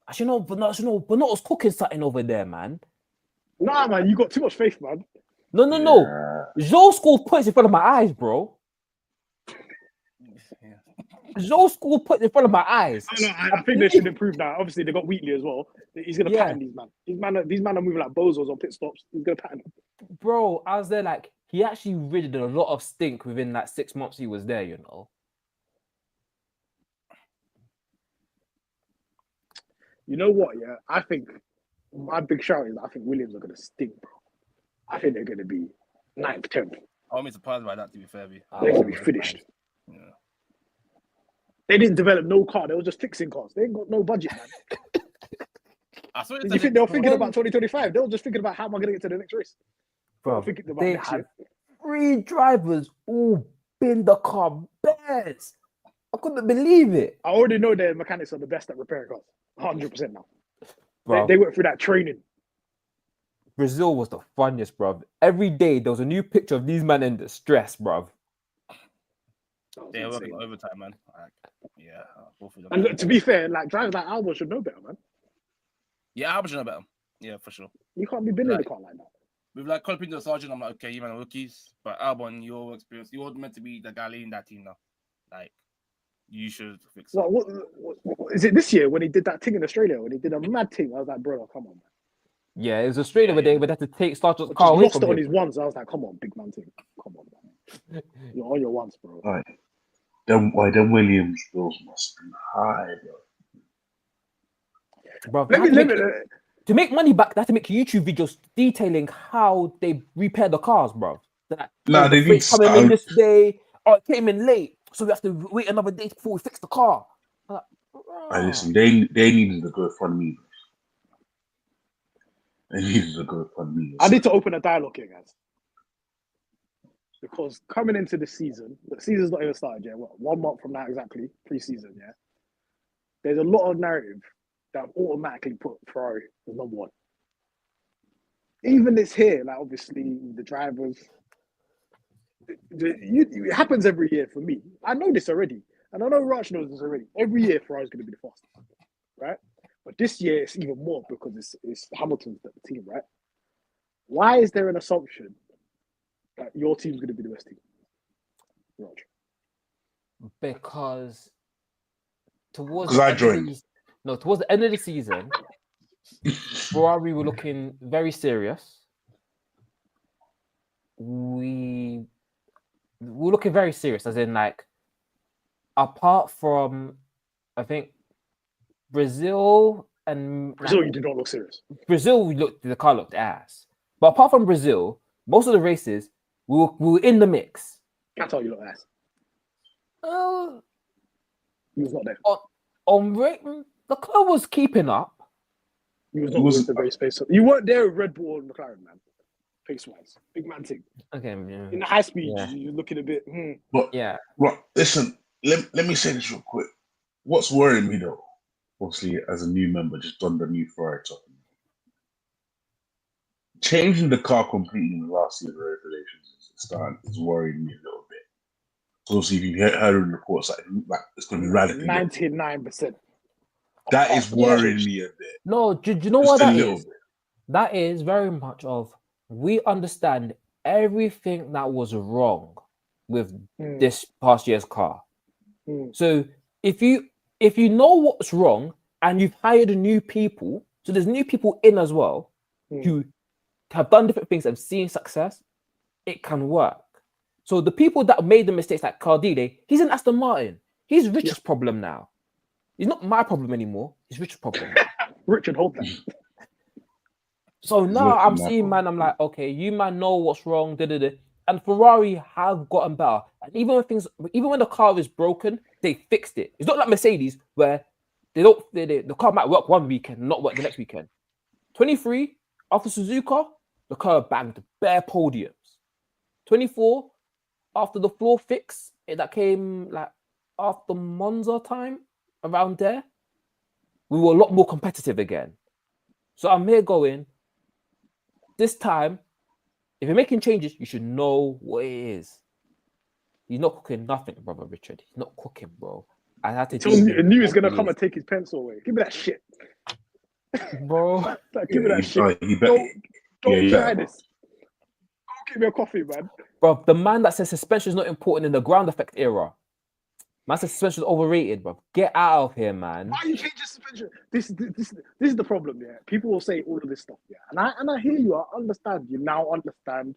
Speaker 1: Actually, no, Bernardo's cooking something over there, man.
Speaker 4: Nah, man, you got too much faith, man.
Speaker 1: No. Joe scored points in front of my eyes, bro. Joe scored points in front of my eyes.
Speaker 4: I think they should improve now. Obviously, they got Wheatley as well. He's going to pattern these man. These men are moving like bozos on pit stops. He's going to pattern them.
Speaker 1: Bro, I was there like, he actually ridded a lot of stink within that 6 months he was there, you know.
Speaker 4: You know what, yeah? I think my big shout is I think Williams are going to stink, bro. I think they're going to be 9th, 10th.
Speaker 3: I'm surprised by that, to be fair.
Speaker 4: They're going to be finished.
Speaker 3: Yeah.
Speaker 4: They didn't develop no car. They were just fixing cars. They ain't got no budget, man. You think they were thinking about 2025? They were just thinking about how am I going to get to the next race?
Speaker 1: Bro, they had 3 drivers all bin the car best. I couldn't believe it.
Speaker 4: I already know their mechanics are the best at repairing cars. 100% now.
Speaker 1: Bro,
Speaker 4: they went through that training.
Speaker 1: Brazil was the funniest, bro. Every day there was a new picture of these men in distress, bro.
Speaker 3: They're working overtime, man. Yeah. Both of them.
Speaker 4: And look, to be fair, like drivers like Albon should know better, man.
Speaker 3: Yeah, Albon should know better. Yeah, for sure.
Speaker 4: You can't be binning the car like that.
Speaker 3: With like Colpin and Sargent, I'm like, okay, you man are rookies, but Albon, your experience, you're meant to be the guy leading that team now. Like, you should fix it.
Speaker 4: What is it this year when he did that thing in Australia? When he did a mad thing, I was like, bro, come on, man.
Speaker 1: Yeah, it was Australia where they would have to take Sargent's car
Speaker 4: Just
Speaker 1: away
Speaker 4: lost
Speaker 1: from
Speaker 4: it on
Speaker 1: him.
Speaker 4: his ones. I was like, come on, big man team. Come on, man. You're on your ones, bro.
Speaker 2: Right. Them Williams bills must be high, bro.
Speaker 1: Bro, to make money back, they have to make YouTube videos detailing how they repair the cars, bro. Like,
Speaker 2: They need to
Speaker 1: coming in this day. Oh, it came in late, so we have to wait another day before we fix the car. Like,
Speaker 2: listen, they needed to go fund me. They needed to go fund me.
Speaker 4: I need to open a dialogue here, guys. Because coming into the season's not even started yet. What, 1 month from now exactly, pre-season, yeah? There's a lot of narrative that automatically put Ferrari as number 1. Even this here, like obviously the drivers, it happens every year for me. I know this already. And I know Raj knows this already. Every year Ferrari's going to be the fastest, right? But this year it's even more because it's Hamilton's the team, right? Why is there an assumption that your team's going to be the best team, Raj?
Speaker 1: Because towards
Speaker 2: I joined.
Speaker 1: Towards the end of the season, Ferrari were looking very serious. We were looking very serious, as in like apart from, I think, Brazil and
Speaker 4: Brazil, you did not look serious.
Speaker 1: Brazil, the car looked ass. But apart from Brazil, most of the races we were in the mix.
Speaker 4: Qatar, you look ass.
Speaker 1: Uh,
Speaker 4: He was not there.
Speaker 1: the car was keeping up.
Speaker 4: He was not with the race pace. You weren't there with Red Bull and McLaren, man. Pace wise, big man thing.
Speaker 1: Okay, yeah.
Speaker 4: In the high speed,
Speaker 1: Yeah.
Speaker 4: you're looking a bit.
Speaker 2: But
Speaker 1: Yeah.
Speaker 2: right, listen, let me say this real quick. What's worrying me though, obviously as a new member, just done the new Ferrari top. Changing the car completely in the last year of the regulations is worrying me a little bit. So obviously, if you heard in reports like it's going to be radical.
Speaker 4: 99%.
Speaker 2: That is worrying me a bit.
Speaker 1: No, do you know
Speaker 2: Just
Speaker 1: what
Speaker 2: a
Speaker 1: that
Speaker 2: little
Speaker 1: is?
Speaker 2: bit.
Speaker 1: That is very much of we understand everything that was wrong with this past year's car. So if you know what's wrong and you've hired new people, so there's new people in as well who have done different things and seen success, it can work. So the people that made the mistakes, like Cardile, he's in Aston Martin. He's Richard's problem now. He's not my problem anymore. It's Richard's problem.
Speaker 4: Richard, hold that.
Speaker 1: So now I'm seeing, man, I'm like, okay, you man know what's wrong, and Ferrari have gotten better. And even when the car is broken, they fixed it. It's not like Mercedes where the car might work one weekend, not work the next weekend. 23 after Suzuka, the car banged bare podiums. 24 after the floor fix that came like after Monza time around there, we were a lot more competitive again. So I'm here going. This time, if you're making changes, you should know what it is. He's not cooking nothing, brother Richard. He's not cooking, bro. I had to.
Speaker 4: I knew he was gonna come and take his pencil away. Give me that shit,
Speaker 1: bro.
Speaker 4: Like, give me that shit. Don't try this. Go get me a coffee, man.
Speaker 1: Bro, the man that says suspension is not important in the ground effect era. Man says suspension is overrated, bro. Get out of here, man.
Speaker 4: Why are you changing suspension? This is the problem, yeah. People will say all of this stuff, yeah. And I hear you, I understand. You now understand.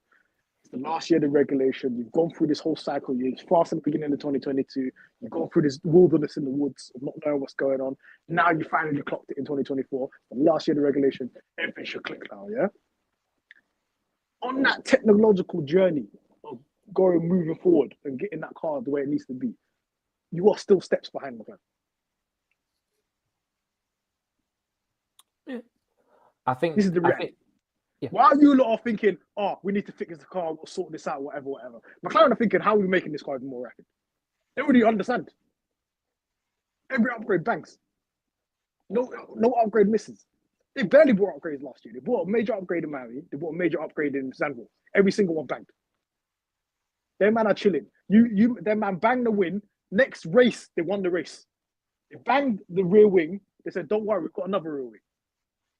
Speaker 4: It's the last year of the regulation. You've gone through this whole cycle. You're fast in the beginning of 2022. You've gone through this wilderness in the woods of not knowing what's going on. Now you finally clocked it in 2024. The last year of the regulation, everything should click now, yeah? On that technological journey of moving forward and getting that car the way it needs to be, you are still steps behind McLaren.
Speaker 1: Yeah. I think
Speaker 4: this is the reality.
Speaker 1: Yeah.
Speaker 4: Why are you lot are thinking, we need to fix the car, we'll sort this out, whatever. McLaren are thinking, how are we making this car even more rapid? They already understand. Every upgrade banks. No upgrade misses. They barely bought upgrades last year. They bought a major upgrade in Miami. They bought a major upgrade in Zandvoort. Every single one banked. Their man are chilling. Their man banged the win. Next race, they won the race. They banged the rear wing. They said, don't worry, we've got another rear wing.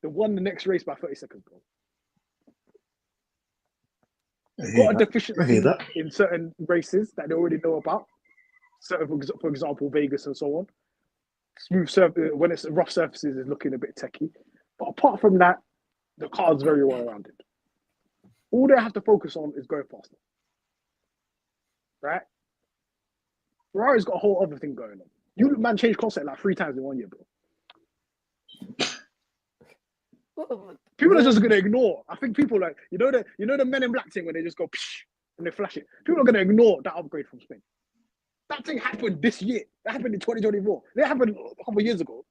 Speaker 4: They won the next race by 30 seconds, bro. They've got a deficiency in certain races that they already know about. Certain, for example, Vegas and so on. Smooth surface, when it's rough surfaces, is looking a bit techie. But apart from that, the car's very well rounded. All they have to focus on is going faster. Right? Ferrari's got a whole other thing going on. You man changed concept like 3 times in 1 year, bro. People are just gonna ignore. I think people like you know the Men in Black thing when they just go psh, and they flash it. People are gonna ignore that upgrade from Spain. That thing happened this year. That happened in 2024. That happened a couple of years ago.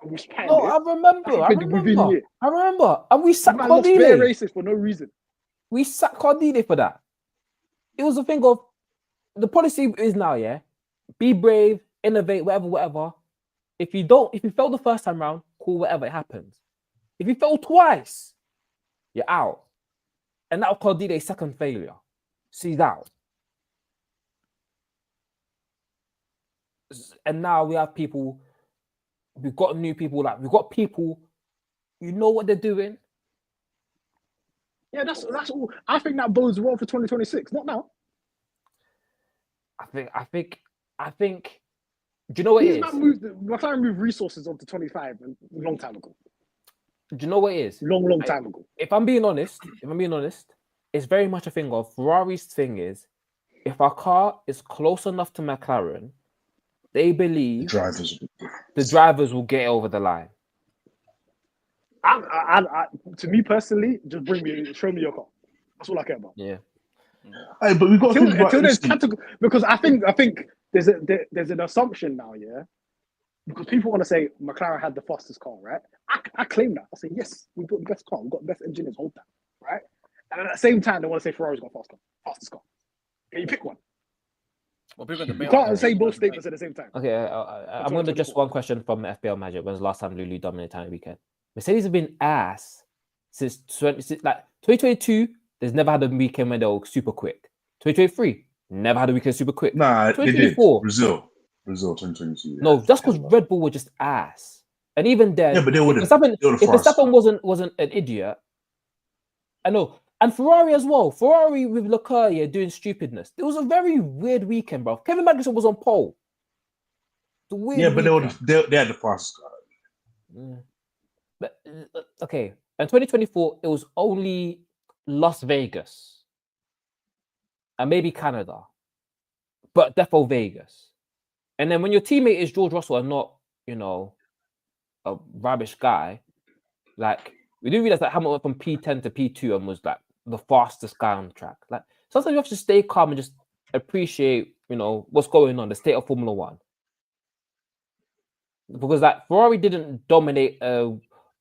Speaker 4: And we
Speaker 1: no, I remember. And we sacked
Speaker 4: Cardile. Lost bare races for no reason.
Speaker 1: We sacked Cardile for that. It was a thing of the policy is now, yeah. Be brave, innovate, whatever. If you fail the first time round, cool, whatever, it happens. If you fail twice, you're out. And that will call D-Day second failure. She's out. And now we've got new people, we've got people, you know what they're doing.
Speaker 4: Yeah, that's all. I think that bodes well for 2026, not now.
Speaker 1: I think, do you know what it is?
Speaker 4: McLaren moved resources onto 25 a long time ago.
Speaker 1: Do you know what it is?
Speaker 4: Long time ago.
Speaker 1: If I'm being honest, it's very much a thing of Ferrari's thing is if our car is close enough to McLaren, they
Speaker 2: The
Speaker 1: believe
Speaker 2: drivers.
Speaker 1: the drivers will get over the line.
Speaker 4: To me personally, just show me your car. That's all I care about.
Speaker 1: Yeah.
Speaker 2: Hey, but we got to think about
Speaker 4: Until there's
Speaker 2: this.
Speaker 4: category, because I think there's an assumption now, yeah. Because people want to say McLaren had the fastest car, right? I claim that. I say yes, we've got the best car, we've got the best engineers, hold that, right? And at the same time, they want to say Ferrari's got fastest car. Can you pick one?
Speaker 3: Well, people
Speaker 4: You
Speaker 3: debate
Speaker 4: can't say both statements at the same time.
Speaker 1: Okay, I'm going to just one question from FBL Magic. When was the last time Lulu dominated time weekend? Mercedes have been ass since 2022. There's never had a weekend when they were super quick. 2023, never had a weekend super quick.
Speaker 2: Nah, they did.
Speaker 1: 2024,
Speaker 2: Brazil 2022. Yeah.
Speaker 1: no, that's because Red Bull were just ass. And even then,
Speaker 2: Yeah, but they were
Speaker 1: if
Speaker 2: the
Speaker 1: Verstappen
Speaker 2: fastest.
Speaker 1: wasn't an idiot, I know. And Ferrari as well. Ferrari with Leclerc doing stupidness. It was a very weird weekend, bro. Kevin Magnussen was on pole.
Speaker 2: Yeah, but they had the fastest car.
Speaker 1: Mm. But okay, in 2024, it was only Las Vegas and maybe Canada, but defo Vegas. And then when your teammate is George Russell and not, a rubbish guy, like we didn't realize that Hamilton went from P10 to P2 and was like the fastest guy on the track. Like sometimes you have to stay calm and just appreciate, what's going on, the state of Formula One. Because like Ferrari didn't dominate a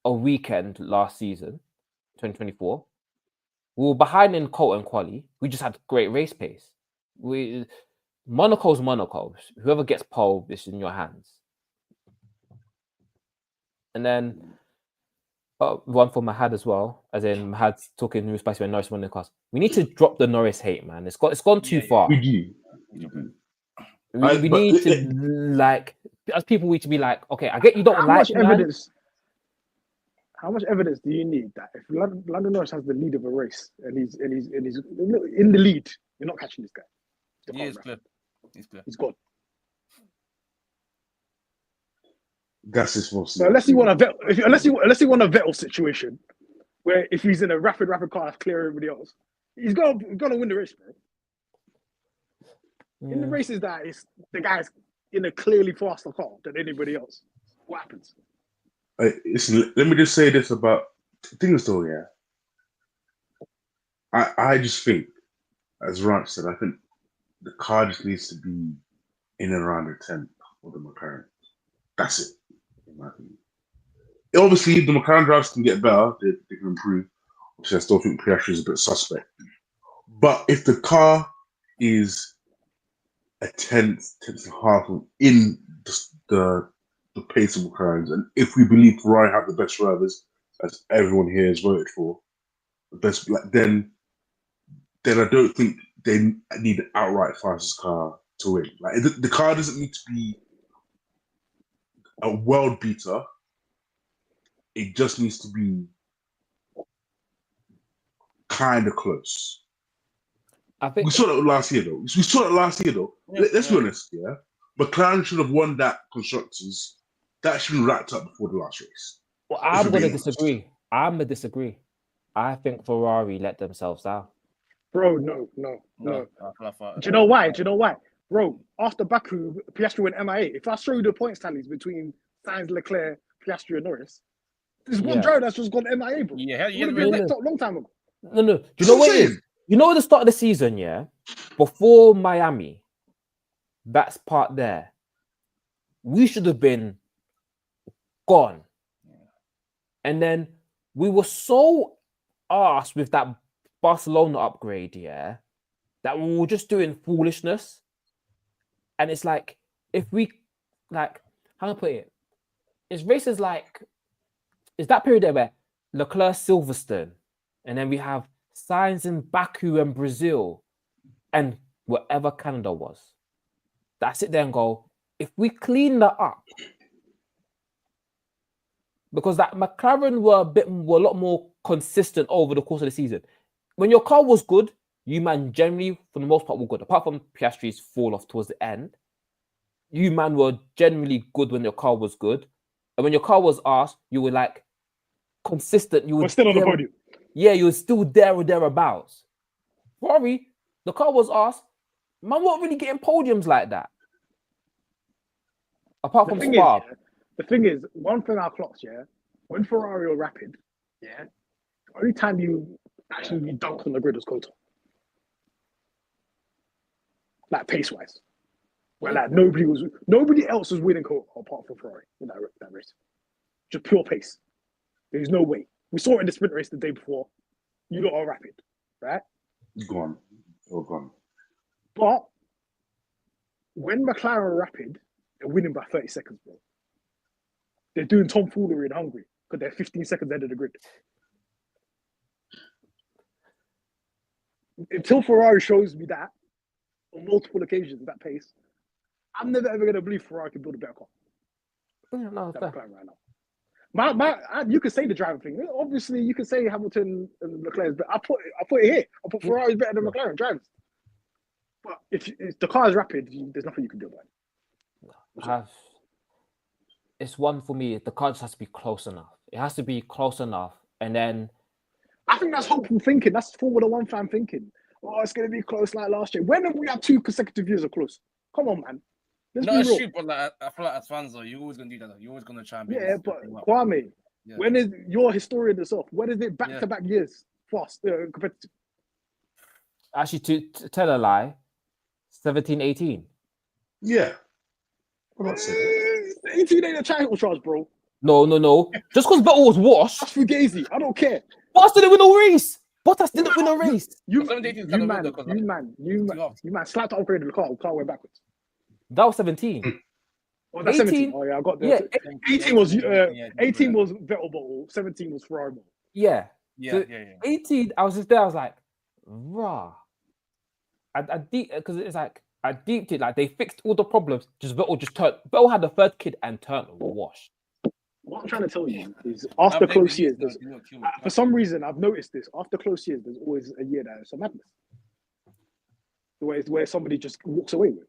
Speaker 1: weekend last season, 2024. We were behind in Colt and Quali. We just had great race pace. Monaco's Monaco. Whoever gets pole, it's in your hands. And then one for Mahad as well, as in Mahad's talking new spicy when Norris won the class. We need to drop the Norris hate, man. It's gone too far.
Speaker 2: We do.
Speaker 1: We need to like, as people, we need to be like, okay, I get you don't like
Speaker 4: evidence. How much evidence do you need that if Lando Norris has the lead of a race and he's in the lead, you're not catching this guy?
Speaker 3: He's clear.
Speaker 4: He's gone.
Speaker 2: That's his most.
Speaker 4: So unless you want a Vettel situation, where if he's in a rapid car that's clear everybody else, he's gonna win the race, bro. Yeah. In the races that the guy's in a clearly faster car than anybody else, what happens?
Speaker 2: Listen, let me just say this about things though, yeah. I just think, as Rance said, I think the car just needs to be in and around the 10th for the McLaren. That's it, in my opinion. Obviously, the McLaren drivers can get better, they can improve. Obviously, I still think Piastri is a bit suspect. But if the car is a 10th and a half in the pace of McLaren, and if we believe Ferrari have the best drivers, as everyone here has voted for, the best, then I don't think they need an outright fastest car to win. Like the car doesn't need to be a world beater. It just needs to be kind of close.
Speaker 1: I think
Speaker 2: we saw that last year, though. Let's be honest, yeah. McLaren should have won that constructors. That should be wrapped up before the last race.
Speaker 1: Well, I'm going to disagree. I'm going to disagree. I think Ferrari let themselves down.
Speaker 4: Bro, no. Do you know why? Bro, after Baku, Piastri went MIA. If I show you the points tallies between Sainz, Leclerc, Piastri, and Norris, there's one driver that's just gone MIA, bro.
Speaker 3: Yeah,
Speaker 4: it would have been a long time ago.
Speaker 1: No. Do you know what it is? You know at the start of the season, yeah? Before Miami, that's part there. We should have been gone. And then we were so arsed with that Barcelona upgrade, yeah, that we were just doing foolishness. And it's like, if we, like, how do I put it? It's races like, it's that period there where Leclerc, Silverstone, and then we have Sainz in Baku and Brazil, and whatever Canada was. That's it there and go, if we clean that up, because that McLaren were a lot more consistent over the course of the season. When your car was good, you man generally, for the most part, were good. Apart from Piastri's fall off towards the end, you man were generally good when your car was good. And when your car was arse, you were like consistent. You were
Speaker 4: still on the podium.
Speaker 1: Yeah, you were still there or thereabouts. Ferrari, the car was arse. Man, weren't really getting podiums like that. Apart
Speaker 4: The
Speaker 1: from
Speaker 4: thing
Speaker 1: Spa,
Speaker 4: the thing is, one thing I clocked, when Ferrari were rapid, the only time you actually dunked on the grid was Coulter. Like pace wise. Where like nobody else was winning apart from Ferrari in that race. Just pure pace. There's no way. We saw it in the sprint race the day before. You lot are rapid, right?
Speaker 2: Go on. Oh, go on.
Speaker 4: But when McLaren are rapid, they're winning by 30 seconds, bro. They're doing tomfoolery in Hungary because they're 15 seconds ahead of the grid. Until Ferrari shows me that on multiple occasions, that pace, I'm never ever going to believe Ferrari can build a better car.
Speaker 1: Yeah, no,
Speaker 4: Than
Speaker 1: fair.
Speaker 4: McLaren right now. You could say the driving thing. Obviously, you could say Hamilton and Leclerc, but I put it here. I put Ferrari better than McLaren drivers. But if the car is rapid, there's nothing you can do about it.
Speaker 1: It's one for me. The car just has to be close enough. It has to be close enough, and then
Speaker 4: I think that's hopeful thinking. That's Formula One fan thinking. Oh, it's going to be close like last year. When have we had 2 consecutive years of close? Come on, man. Let's
Speaker 3: No,
Speaker 4: be real.
Speaker 3: shoot, but like, I feel like as fans, though, you're always gonna do that. Though. You're always gonna try and be.
Speaker 4: Yeah, but Kwame, when is your historian yourself? When is it back-to-back years fast competitive?
Speaker 1: actually, to tell a lie, 17, 18.
Speaker 2: Yeah. What about saying?
Speaker 4: 18 ain't a title charge, bro.
Speaker 1: No. Just because Vettel was washed,
Speaker 4: That's Fugazi. I don't care.
Speaker 1: Bottas didn't win a race. Bottas didn't win a race.
Speaker 4: You
Speaker 3: 17 is
Speaker 4: man,
Speaker 3: kind of
Speaker 4: you man, slapped the upgrade of the car. The car went backwards.
Speaker 1: That was 17.
Speaker 4: Oh, that's 17. Oh yeah, I got the.
Speaker 1: Yeah,
Speaker 4: 18 was 18 was Vettel bottle. 17 was Ferrari bottle.
Speaker 1: yeah.
Speaker 3: Yeah.
Speaker 1: 18, I was just there. I was like, rah. I deep because it's like I deeped it. Like they fixed all the problems. Vettel had the third kid and turned washed.
Speaker 4: What I'm trying to tell you is after close years, for some reason I've noticed this. After close years, there's always a year that is some madness. Where somebody just walks away with.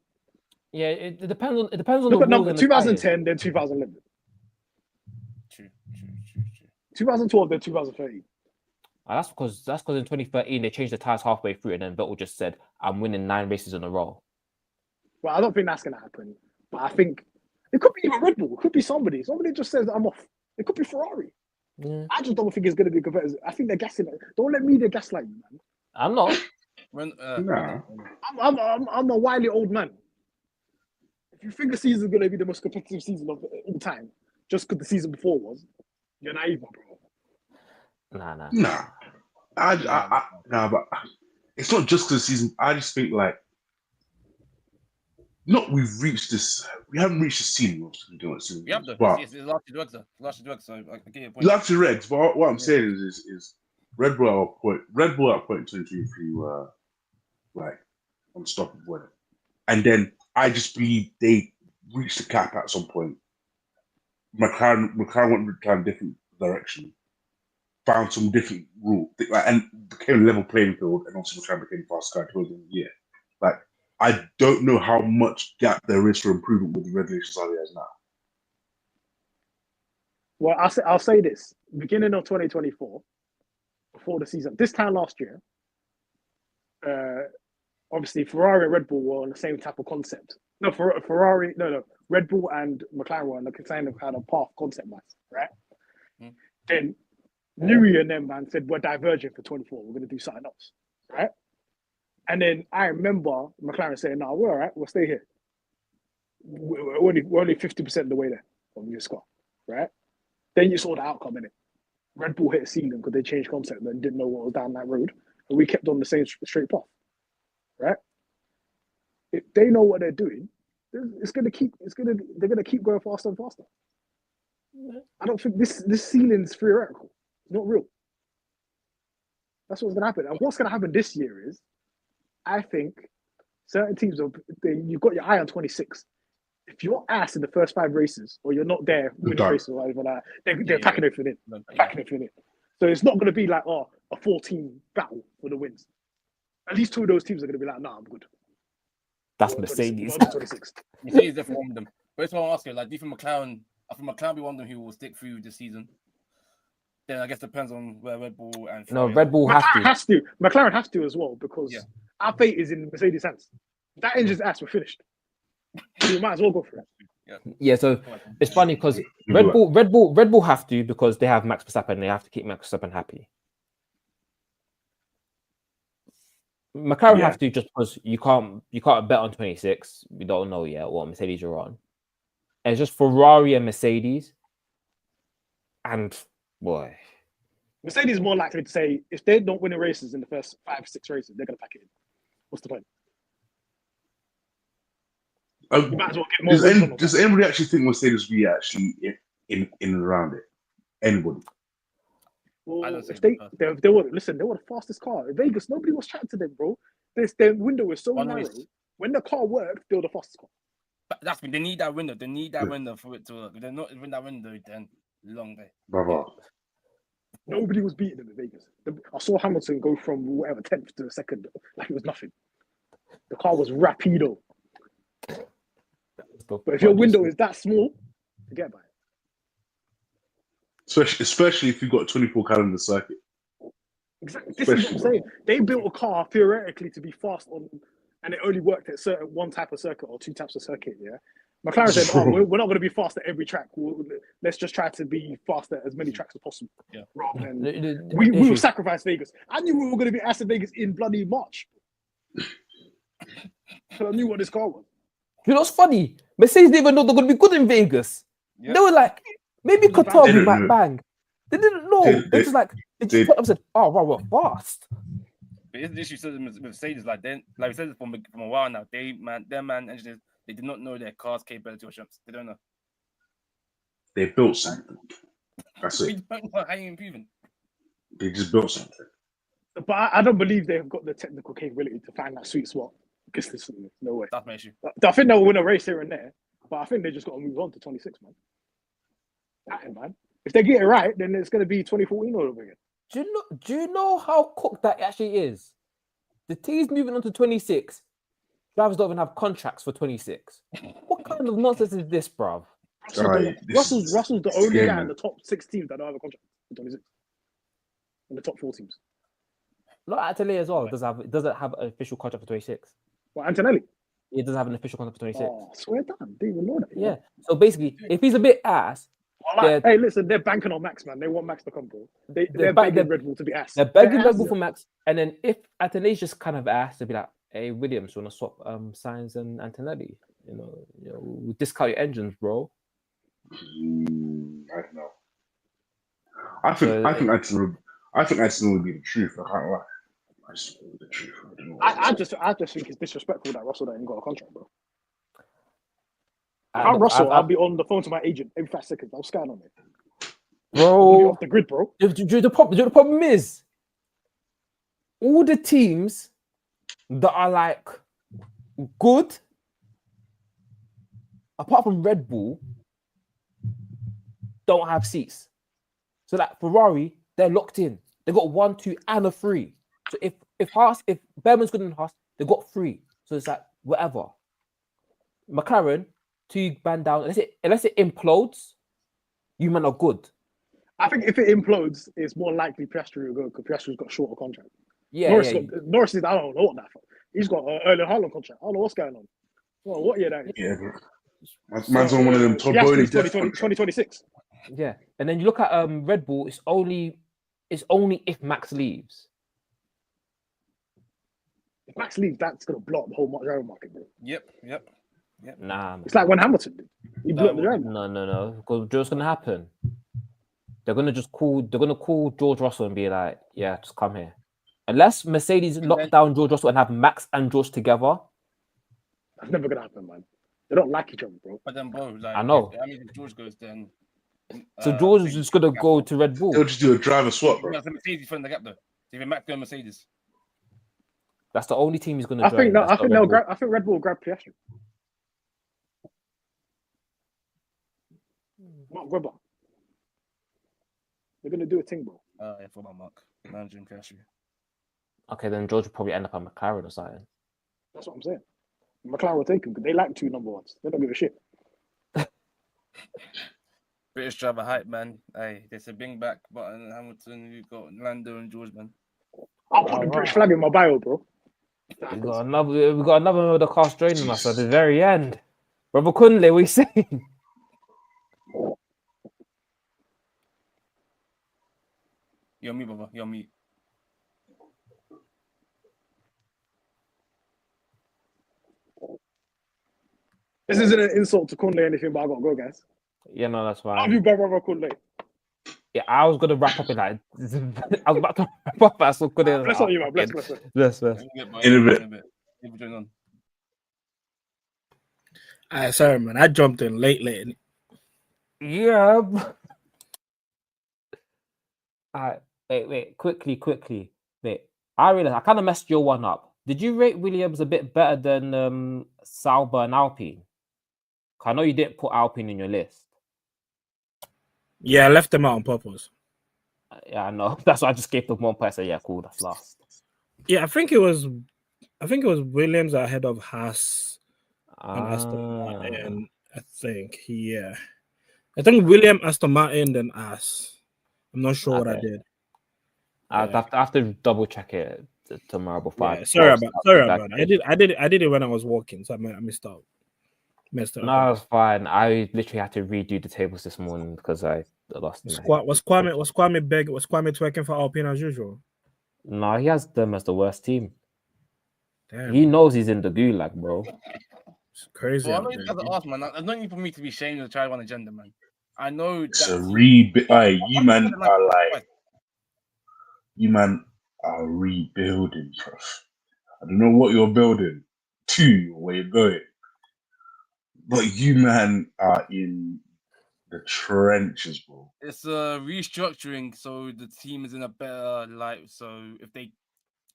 Speaker 1: Yeah, it depends on
Speaker 4: Look
Speaker 1: the
Speaker 4: at number
Speaker 1: rules and the
Speaker 4: 2010, then 2011.
Speaker 3: True.
Speaker 4: 2012, then 2013.
Speaker 1: That's because in 2013 they changed the tires halfway through, and then Vettel just said, "I'm winning 9 races in a row."
Speaker 4: Well, I don't think that's going to happen. But I think it could be even Red Bull. It could be somebody. Somebody just says, "I'm off." It could be Ferrari.
Speaker 1: Yeah.
Speaker 4: I just don't think it's going to be competitive. I think they're gassing it. Don't let media gaslight you, man.
Speaker 1: I'm not.
Speaker 2: Nah.
Speaker 4: I'm a wily old man. If you think the season is going to be the most competitive season of all time, just because the season before was, you're naive, bro.
Speaker 1: Nah.
Speaker 2: Nah, but it's not just because the season. I just think like, we've reached this. We haven't reached the ceiling.
Speaker 3: We have to.
Speaker 2: But
Speaker 3: It's last year's work, sir. Last year's work, so I get your point.
Speaker 2: last year Reds. But what I'm saying is Red Bull at a point 2023 were like unstoppable, and then I just believe they reached the cap at some point. McLaren went to a different direction, found some different rule, and became a level playing field, and also McLaren became fast car towards the end of the year. Like, I don't know how much gap there is for improvement with the regulations as it is now.
Speaker 4: Well, I'll say this: beginning of 2024, before the season, this time last year, obviously Ferrari and Red Bull were on the same type of concept. No, Red Bull and McLaren were on the same kind of path concept-wise, right?
Speaker 3: Mm.
Speaker 4: Then Newey and them, man, said we're diverging for 24. We're going to do something else, right? And then I remember McLaren saying, "No, we're all right. We'll stay here. We're only 50% of the way there from this car, right?" Then you saw the outcome in it. Red Bull hit a ceiling because they changed concept and didn't know what was down that road, and we kept on the same straight path, right? If they know what they're doing, they're gonna keep going faster and faster. I don't think this ceiling's theoretical. It's not real. That's what's gonna happen. And what's gonna happen this year is, I think certain teams you've got your eye on 26. If you're ass in the first 5 races, or you're not there winning races or whatever, like they're packing everything in. Packing everything in. So it's not gonna be like a 14 battle for the wins. At least 2 of those teams are gonna be like, "Nah, I'm good."
Speaker 1: That's Mercedes.
Speaker 4: 26.
Speaker 3: Mercedes definitely one of them. But it's what I'm asking. Like, do you think McLaren? I think McLaren be one of them who will stick through this season. Then I guess depends on where Red Bull and
Speaker 1: No, Red Bull has to.
Speaker 4: McLaren has to as well, because our fate is in Mercedes' hands. If that engine's ass, we're finished. So you might as well go for it.
Speaker 1: Yeah, so it's funny because Red Bull have to because they have Max Verstappen. They have to keep Max Verstappen happy. McLaren have to just because you can't bet on 26. We don't know yet what Mercedes are on. And it's just Ferrari and Mercedes. And boy,
Speaker 4: Mercedes is more likely to say if they don't win the races in the first 5-6 races, they're gonna pack it in. What's the point? You might as well get more wins on them.
Speaker 2: Does anybody actually think Mercedes will be actually in and around it? Anybody?
Speaker 4: Well, if they were listen, they were the fastest car in Vegas. Nobody was chatting to them, bro. Their window was so narrow. When the car worked, they were the fastest car.
Speaker 3: But that's when they need that window. They need that window for it to work. If they're not in that window, then long day.
Speaker 2: Brother.
Speaker 4: Nobody was beating them in Vegas. I saw Hamilton go from whatever 10th to 2nd, like it was nothing. The car was rapido. But if your window is that small, forget about it.
Speaker 2: Especially if you've got a 24 calendar circuit.
Speaker 4: Exactly. This is what I'm saying. They built a car theoretically to be fast on, and it only worked at certain one type of circuit or two types of circuit. Yeah. McLaren said, we're not going to be fast at every track. Let's just try to be fast at as many tracks as possible.
Speaker 3: Yeah.
Speaker 4: Rather than we will sacrifice Vegas. I knew we were going to be asked in Vegas in bloody March. So I knew what this car was.
Speaker 1: You know what's funny? Mercedes didn't even know they're going to be good in Vegas. Yep. They were like, maybe Qatar we might bang. They didn't know. They just like, they just put up and said, oh, wow, we're fast.
Speaker 3: But it's the issue with Mercedes, like we said from a while now, their engineers, they did not know their car's capability or shifts. They don't know.
Speaker 2: They built something. That's it.
Speaker 3: We don't know how you're improving.
Speaker 2: They just built something.
Speaker 4: But I don't believe they've got the technical capability to find that sweet spot. Because no way.
Speaker 3: That's my issue.
Speaker 4: I think they'll win a race here and there, but I think they just got to move on to 26, man. Man. If they get it right, then it's going to be 2014 all over again.
Speaker 1: Do you know how cooked that actually is? The team's moving on to 26. Drivers don't even have contracts for 26. What kind of nonsense is this, bruv?
Speaker 4: Russell's the only guy in the top 6 teams that don't have a contract for 26. In the top 4 teams.
Speaker 1: Not Antonelli as well. Doesn't have an official contract for 26.
Speaker 4: Well, Antonelli?
Speaker 1: He doesn't have an official contract for 26.
Speaker 4: Oh, swear down. Didn't even know that.
Speaker 1: Yeah. So basically, if he's a bit ass,
Speaker 4: hey, listen, they're banking on Max, man. They want Max to come, bro. They're begging Red Bull to be ass.
Speaker 1: They're begging Red Bull for Max, and then if Antonelli's just kind of ass, they'll be like, "Hey, Williams, you want to swap Sainz and Antonelli? You know, we discount your engines, bro."
Speaker 2: I don't know. I think Antonelli would be the truth. I can't lie. The truth.
Speaker 4: I just think it's disrespectful that Russell don't even got a contract, bro. I'll be on the phone to my agent every 5 seconds. I'll scan on it.
Speaker 1: Bro,
Speaker 4: off the grid, bro.
Speaker 1: The problem is, all the teams that are like good, apart from Red Bull, don't have seats. So like Ferrari, they're locked in. They got 1, 2, and a 3. So if Behrman's good in Haas, they got 3. So it's like whatever. McLaren, 2 band down. Unless it implodes, you men are good.
Speaker 4: I think if it implodes, it's more likely Piastri will go because Piastri's got a shorter contract.
Speaker 1: Yeah,
Speaker 4: Norris is, I don't know what that for. He's got an early Harlan contract. I don't know what's going on. Well, what year that is?
Speaker 2: Yeah, man's on one of them top
Speaker 4: 2026.
Speaker 1: Yeah, and then you look at Red Bull. It's only if Max leaves.
Speaker 4: If Max leaves, that's gonna blow up the whole driver market, bro.
Speaker 3: Yep.
Speaker 1: Nah,
Speaker 4: it's like when Hamilton did. He blew up the driver.
Speaker 1: No. Because what's gonna happen? They're gonna call George Russell and be like, "Yeah, just come here." Unless Mercedes lock down George Russell and have Max and George together,
Speaker 4: that's never gonna happen, man. They don't like each other, bro.
Speaker 3: But then, bro, like,
Speaker 1: I know.
Speaker 3: If George goes, then
Speaker 1: so George is just gonna go to Red Bull.
Speaker 2: They'll just do a driver swap, bro.
Speaker 3: That's a Mercedes filling the gap, though. So if Max go Mercedes,
Speaker 1: that's the only team he's gonna join.
Speaker 4: I think Red Bull will grab Piastri. Mark Webber. They're gonna do a thing, bro.
Speaker 3: Yeah, for about Mark. Managing Piastri.
Speaker 1: Okay, then George will probably end up at McLaren or something.
Speaker 4: That's what I'm saying. McLaren will take him because they like 2 number 1s. They don't give a shit.
Speaker 3: British driver hype, man. Hey, there's a bring back button. Hamilton, you've got Lando and George, man.
Speaker 4: I'll put the British flag in my bio, bro.
Speaker 1: We got another member of the cast joining us at the very end. Brother Kunle, what you saying?
Speaker 3: You're me, brother. You're me.
Speaker 4: This isn't an insult to Kunle or anything, but I gotta go, guys.
Speaker 1: Yeah, no, that's
Speaker 4: Love you,
Speaker 1: fine.
Speaker 4: brother Kunle.
Speaker 1: Yeah, I was gonna wrap up in like I was about to wrap up, but I still couldn't.
Speaker 4: Bless on you, man. Bless.
Speaker 1: Bless.
Speaker 3: In a bit, bro.
Speaker 2: In a bit.
Speaker 3: In a bit. Keep it going on.
Speaker 5: Sorry, man. I jumped in late.
Speaker 1: Yeah. Alright, wait, quickly. Wait, I realized I kind of messed your one up. Did you rate Williams a bit better than Sauber and Alpine? I know you didn't put Alpine in your list.
Speaker 5: Yeah, I left them out on purpose.
Speaker 1: Yeah, I know. That's why I just gave them one point. So yeah, cool. That's last.
Speaker 5: Yeah, I think it was Williams ahead of Haas and Aston Martin. I think, yeah. I think William, Aston Martin, then Haas. I'm not sure what I did.
Speaker 1: I have to double check it tomorrow before.
Speaker 5: Yeah, sorry about it. I did it when I was walking, so I missed out. Messed up.
Speaker 1: No, it's fine. I literally had to redo the tables this morning because I lost.
Speaker 5: Was Kwame twerking for Alpine as usual?
Speaker 1: No, he has them as the worst team.
Speaker 5: Damn.
Speaker 1: He knows he's in the gulag, bro.
Speaker 5: It's crazy.
Speaker 3: Well, I know you guys ask, man. There's no need for me to be ashamed of the Try One agenda, man. I know
Speaker 2: It's
Speaker 3: that.
Speaker 2: a rebuild. You man are rebuilding, bro. I don't know what you're building to, where you're going, but you man are in the trenches, bro.
Speaker 3: It's a restructuring, so the team is in a better light. So if they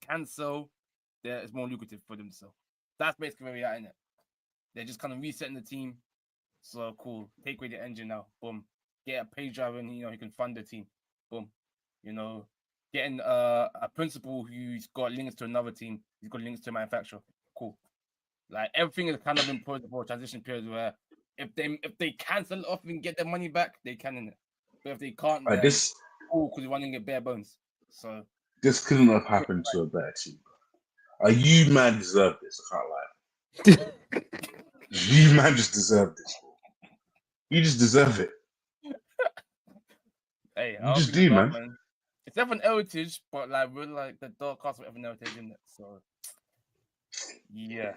Speaker 3: cancel, it's more lucrative for them to sell. That's basically where we are in it. They're just kind of resetting the team. So cool. Take away the engine now. Boom. Get a pay driver and he can fund the team. Boom. Getting a principal who's got links to another team. He's got links to a manufacturer. Cool. Like everything is kind of in for a transition period where if they cancel it off and get their money back, they can in it. But if they can't, then cool, because we're running at bare bones. So
Speaker 2: this couldn't have happened to a better team. You man deserve this. I can't lie. You man just deserve this, bro. You just deserve it.
Speaker 3: Hey,
Speaker 2: you just do, man.
Speaker 3: It's F1 heritage, but like we're like the dark cast of F1 heritage, isn't it? So yeah,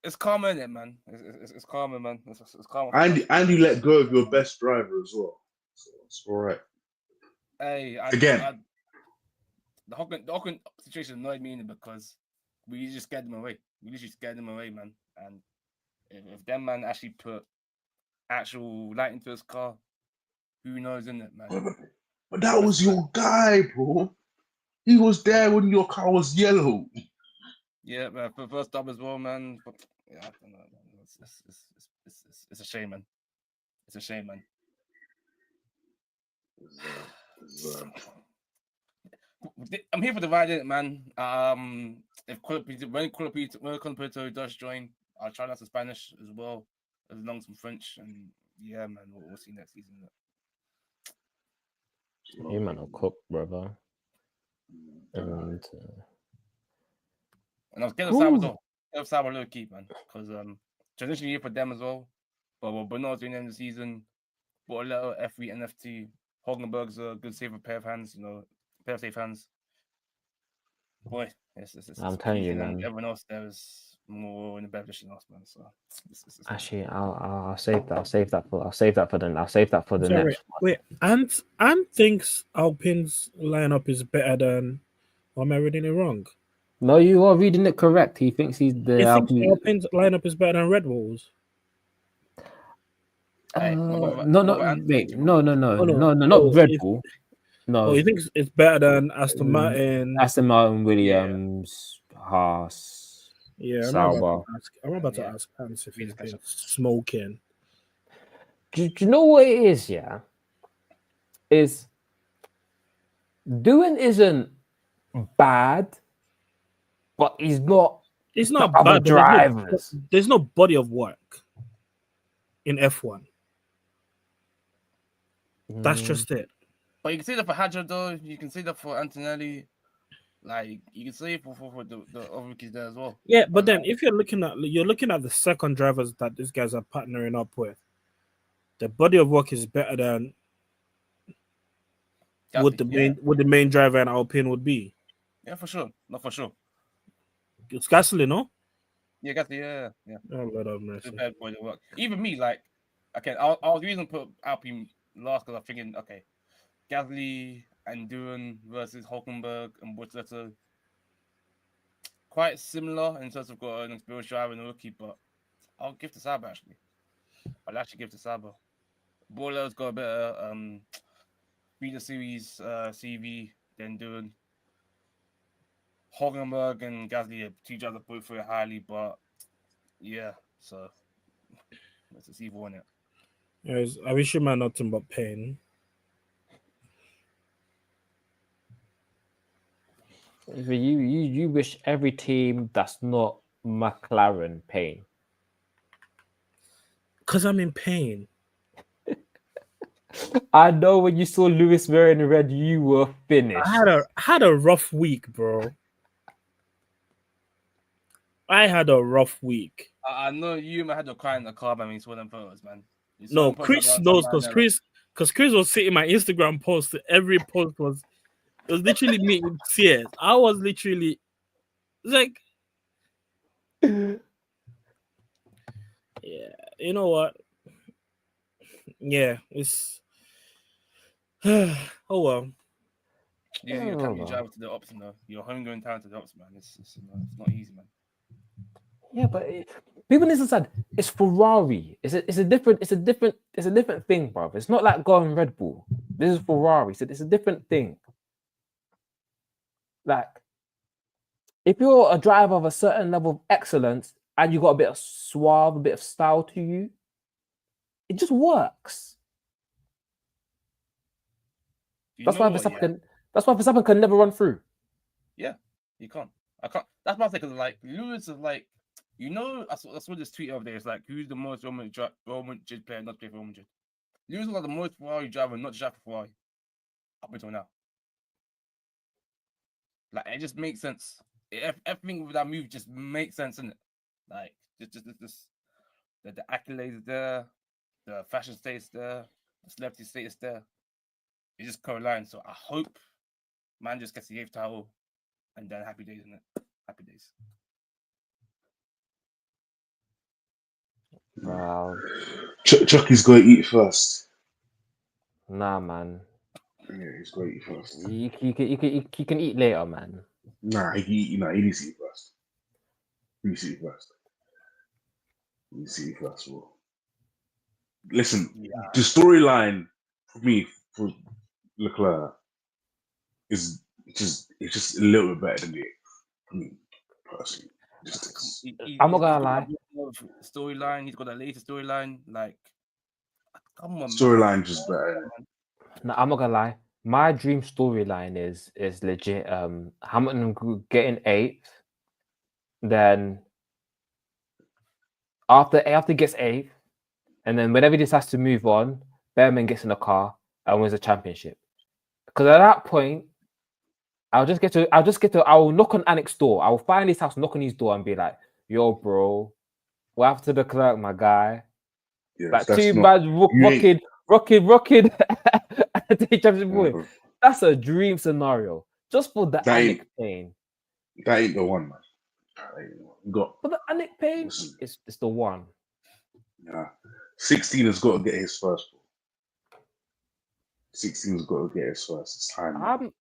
Speaker 3: it's karma in it, man. It's karma, man. It's karma.
Speaker 2: And you let go of your best driver as well. So it's all right.
Speaker 3: Hey, the Hawken situation annoyed me because we just scared them away. We literally scared them away, man. And if them man actually put actual light into his car, who knows, isn't it, man?
Speaker 2: But that was your guy, bro. He was there when your car was yellow.
Speaker 3: Yeah, man. For first up as well, man. But, yeah, I don't know. It's a shame, man. It's a shame, man. I'm here for the ride, man. If when Colapito does join, I'll try out some Spanish as well, as long as some French, and yeah, man, we'll see next season.
Speaker 1: You man will cook, brother. And
Speaker 3: I was getting Sauber low key, man, because transition year for them as well. But what Bernard's doing in the season, bought a little F3 NFT. Hogenberg's a good safe pair of hands, pair of safe hands. Boy,
Speaker 1: I'm telling you, man.
Speaker 3: Everyone else there is more in a better position than us, man. So
Speaker 1: actually, I'll save that. I'll save that for the next one.
Speaker 5: Wait, Ant thinks Alpine's lineup is better than. Or am I reading it wrong?
Speaker 1: No, you are reading it correct. He thinks
Speaker 5: Alpine's lineup is better than Red Bull's.
Speaker 1: No, not Red Bull. No,
Speaker 5: he thinks it's better than Aston Martin,
Speaker 1: Williams, Haas.
Speaker 5: Yeah,
Speaker 1: Sauber.
Speaker 5: I'm about to ask Hans if he's been smoking.
Speaker 1: Do you know what it is? Yeah, is doing isn't bad, but he's not.
Speaker 5: It's not
Speaker 1: bad.
Speaker 5: Drivers. There's no body of work in F1. That's just it.
Speaker 3: But you can say that for Hadjo, though. You can say that for Antonelli. Like you can say for the other rookies there as well.
Speaker 5: Yeah, but then if you're looking at the second drivers that these guys are partnering up with, the body of work is better than what the main driver and Alpine would be.
Speaker 3: Yeah, for sure. Not for sure.
Speaker 5: It's Gasly, no?
Speaker 3: Yeah, Gasly, yeah.
Speaker 5: Oh, Lord have mercy.
Speaker 3: Bad boy to work. Even me, like, okay, I was reason put Alpine last because I'm thinking, okay, Gasly and Duran versus Hulkenberg and Bortoleto, quite similar in terms of got an experienced driver and a rookie, but I'll give to Sauber actually. I'll actually give to Sauber. Bortoletto's got a better feeder series CV than Duran. Hulkenberg and Gasly are two drivers that both very highly, but yeah, so let's just either one it.
Speaker 5: Yes, I wish you man nothing but pain.
Speaker 1: You wish every team that's not McLaren pain.
Speaker 5: Because I'm in pain.
Speaker 1: I know when you saw Lewis wearing red, you were finished.
Speaker 5: I had a rough week, bro. I had a rough week.
Speaker 3: I know you might have to cry in the car, man. When you saw them photos, man.
Speaker 5: No, Chris knows because Chris was seeing my Instagram post. Every post was literally me in tears. I was literally like, yeah, you know what? Yeah, it's oh well.
Speaker 3: Using your company driver to the option, though. Your homegrown talent to the option, man. It's not easy, man.
Speaker 1: Yeah, but people need to understand it's Ferrari. It's a different thing, bro. It's not like going Red Bull. This is Ferrari. So it's a different thing. Like, if you're a driver of a certain level of excellence and you got a bit of suave, a bit of style to you, it just works. That's why Verstappen can never run through.
Speaker 3: Yeah, you can't. I can't. That's my thing. Because like Lewis is like, you know, I saw this tweet over there. It's like, who's the most Roman Madrid player not to play for Roman Madrid? Lewis was like the most Ferrari driver not to drive for Ferrari up until now. Like it just makes sense. Everything with that move just makes sense, isn't it? Like just the accolades there, the fashion status there, the celebrity status there. It just co-aligns. So I hope man just gets the 8th title and then happy days, isn't it? Happy days.
Speaker 1: Wow.
Speaker 2: Chucky's going to eat first.
Speaker 1: Nah, man.
Speaker 2: Yeah, he's going to eat first.
Speaker 1: You can eat later, man.
Speaker 2: Nah, he needs to eat first. He needs to eat first. He needs to eat first, bro. Listen, the storyline for me for Leclerc is just a little bit better than it for me personally.
Speaker 1: I'm not gonna lie.
Speaker 3: Storyline, he's got a latest storyline. Like, come on,
Speaker 2: storyline just better.
Speaker 1: No, I'm not gonna lie. My dream storyline is legit. Hamilton getting 8th, then after he gets 8th, and then whenever he decides to move on, Behrman gets in the car and wins the championship. Because at that point, I will knock on Annick's door. I will find his house, knock on his door, and be like, "Yo, bro, what happened to the clerk, my guy?"
Speaker 2: Yes,
Speaker 1: like 2 bad rocking. Boy. That's a dream scenario. Just for the Annick pain.
Speaker 2: That ain't the one, man.
Speaker 1: For the Annick pain, it's the one.
Speaker 2: Yeah. 16 has got to get his first. 16 has got to get his first. It's time.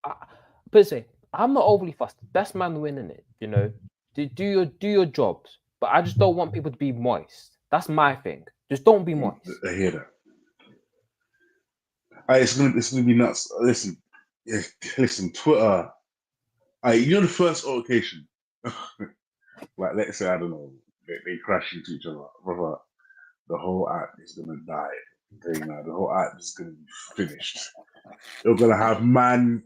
Speaker 1: I'm not overly fussed. Best man winning it, you know. Do your jobs. But I just don't want people to be moist. That's my thing. Just don't be moist.
Speaker 2: I hear that. It's gonna be nuts. Listen, Twitter. You know the first altercation, like let's say I don't know, they crash into each other, brother. The whole app is gonna die. The whole app is gonna be finished. You're gonna have man